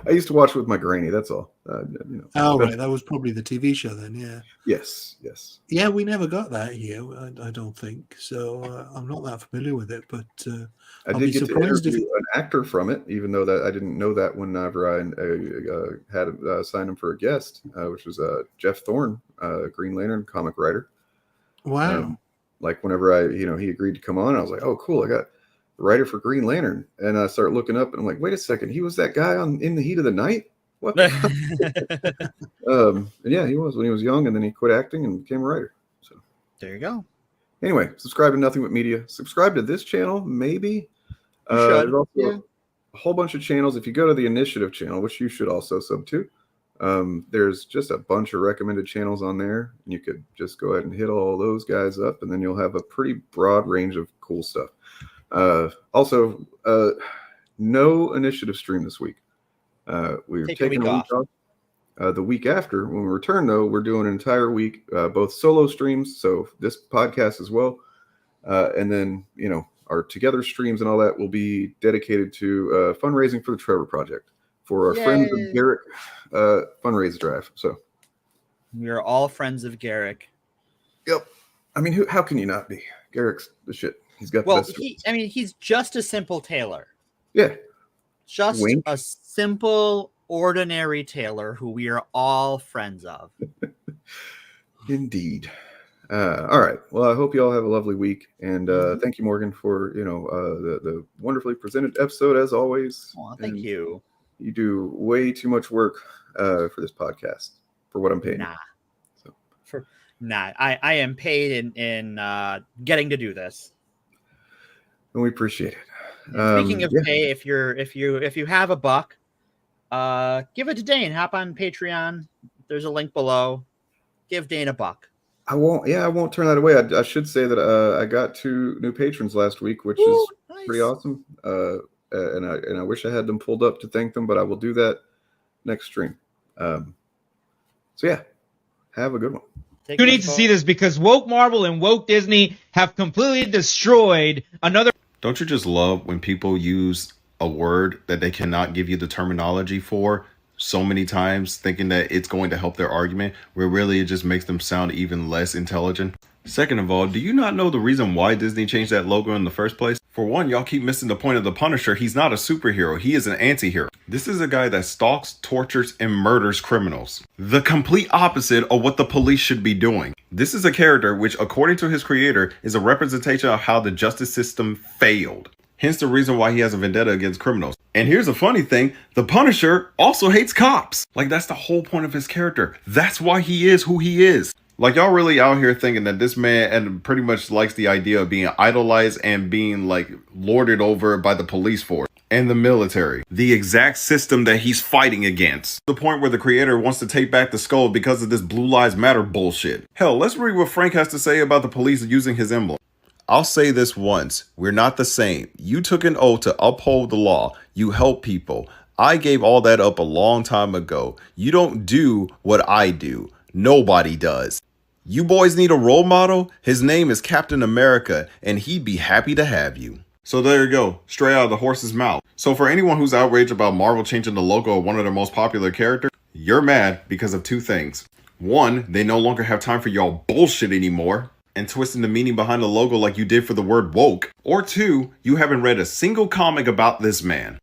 I used to watch with my granny. That's all. Right. That was probably the TV show then. Yeah. Yes. Yeah, we never got that here. I don't think so. I'm not that familiar with it, but I did get to interview an actor from it, even though that I didn't know that whenever I had signed him for a guest, which was Jeff Thorne, Green Lantern comic writer. Wow. Like whenever he agreed to come on, I was like, oh, cool. I got the writer for Green Lantern. And I start looking up and I'm like, wait a second. He was that guy on In the Heat of the Night? What? And yeah, he was when he was young, and then he quit acting and became a writer. So there you go. Anyway, subscribe to Nothing But Media. Subscribe to this channel, maybe. There's also a whole bunch of channels. If you go to the Initiative channel, which you should also sub to, there's just a bunch of recommended channels on there. And you could just go ahead and hit all those guys up, and then you'll have a pretty broad range of cool stuff. Also, no Initiative stream this week. We're taking a week off. The week after, when we return, though, we're doing an entire week, both solo streams, so this podcast as well, and then our together streams and all that will be dedicated to fundraising for the Trevor Project for our Friends of Garrick fundraise drive. So we are all friends of Garrick. Yep. I mean, how can you not be? Garrick's the shit. He's got well, the best he's just a simple tailor. Yeah. Just a simple, ordinary tailor who we are all friends of. Indeed. All right. Well, I hope you all have a lovely week, and thank you, Morgan, for the wonderfully presented episode as always. Oh, thank you. You do way too much work for this podcast for what I'm paying. I am paid in getting to do this. And we appreciate it. Speaking of pay, if you have a buck, give it to Dane. Hop on Patreon. There's a link below. Give Dane a buck. I won't turn that away. I should say that I got 2 new patrons last week, which is nice. pretty awesome. And I wish I had them pulled up to thank them, but I will do that next stream. So yeah, have a good one. You need to see this because woke Marvel and woke Disney have completely destroyed another. Don't you just love when people use a word that they cannot give you the terminology for so many times, thinking that it's going to help their argument, where really it just makes them sound even less intelligent? Second of all, do you not know the reason why Disney changed that logo in the first place? For one, y'all keep missing the point of the Punisher. He's not a superhero. He is an anti-hero. This is a guy that stalks, tortures, and murders criminals. The complete opposite of what the police should be doing. This is a character which, according to his creator, is a representation of how the justice system failed. Hence the reason why he has a vendetta against criminals. And here's a funny thing. The Punisher also hates cops. Like, that's the whole point of his character. That's why he is who he is. Like, y'all really out here thinking that this man and pretty much likes the idea of being idolized and being like lorded over by the police force and the military, the exact system that he's fighting against. The point where the creator wants to take back the skull because of this Blue Lives Matter bullshit. Hell, let's read what Frank has to say about the police using his emblem. I'll say this once. We're not the same. You took an oath to uphold the law. You help people. I gave all that up a long time ago. You don't do what I do. Nobody does. You boys need a role model? His name is Captain America, and he'd be happy to have you. So there you go, straight out of the horse's mouth. So for anyone who's outraged about Marvel changing the logo of one of their most popular characters, you're mad because of 2 things. 1, they no longer have time for y'all bullshit anymore and twisting the meaning behind the logo like you did for the word woke. Or 2, you haven't read a single comic about this man.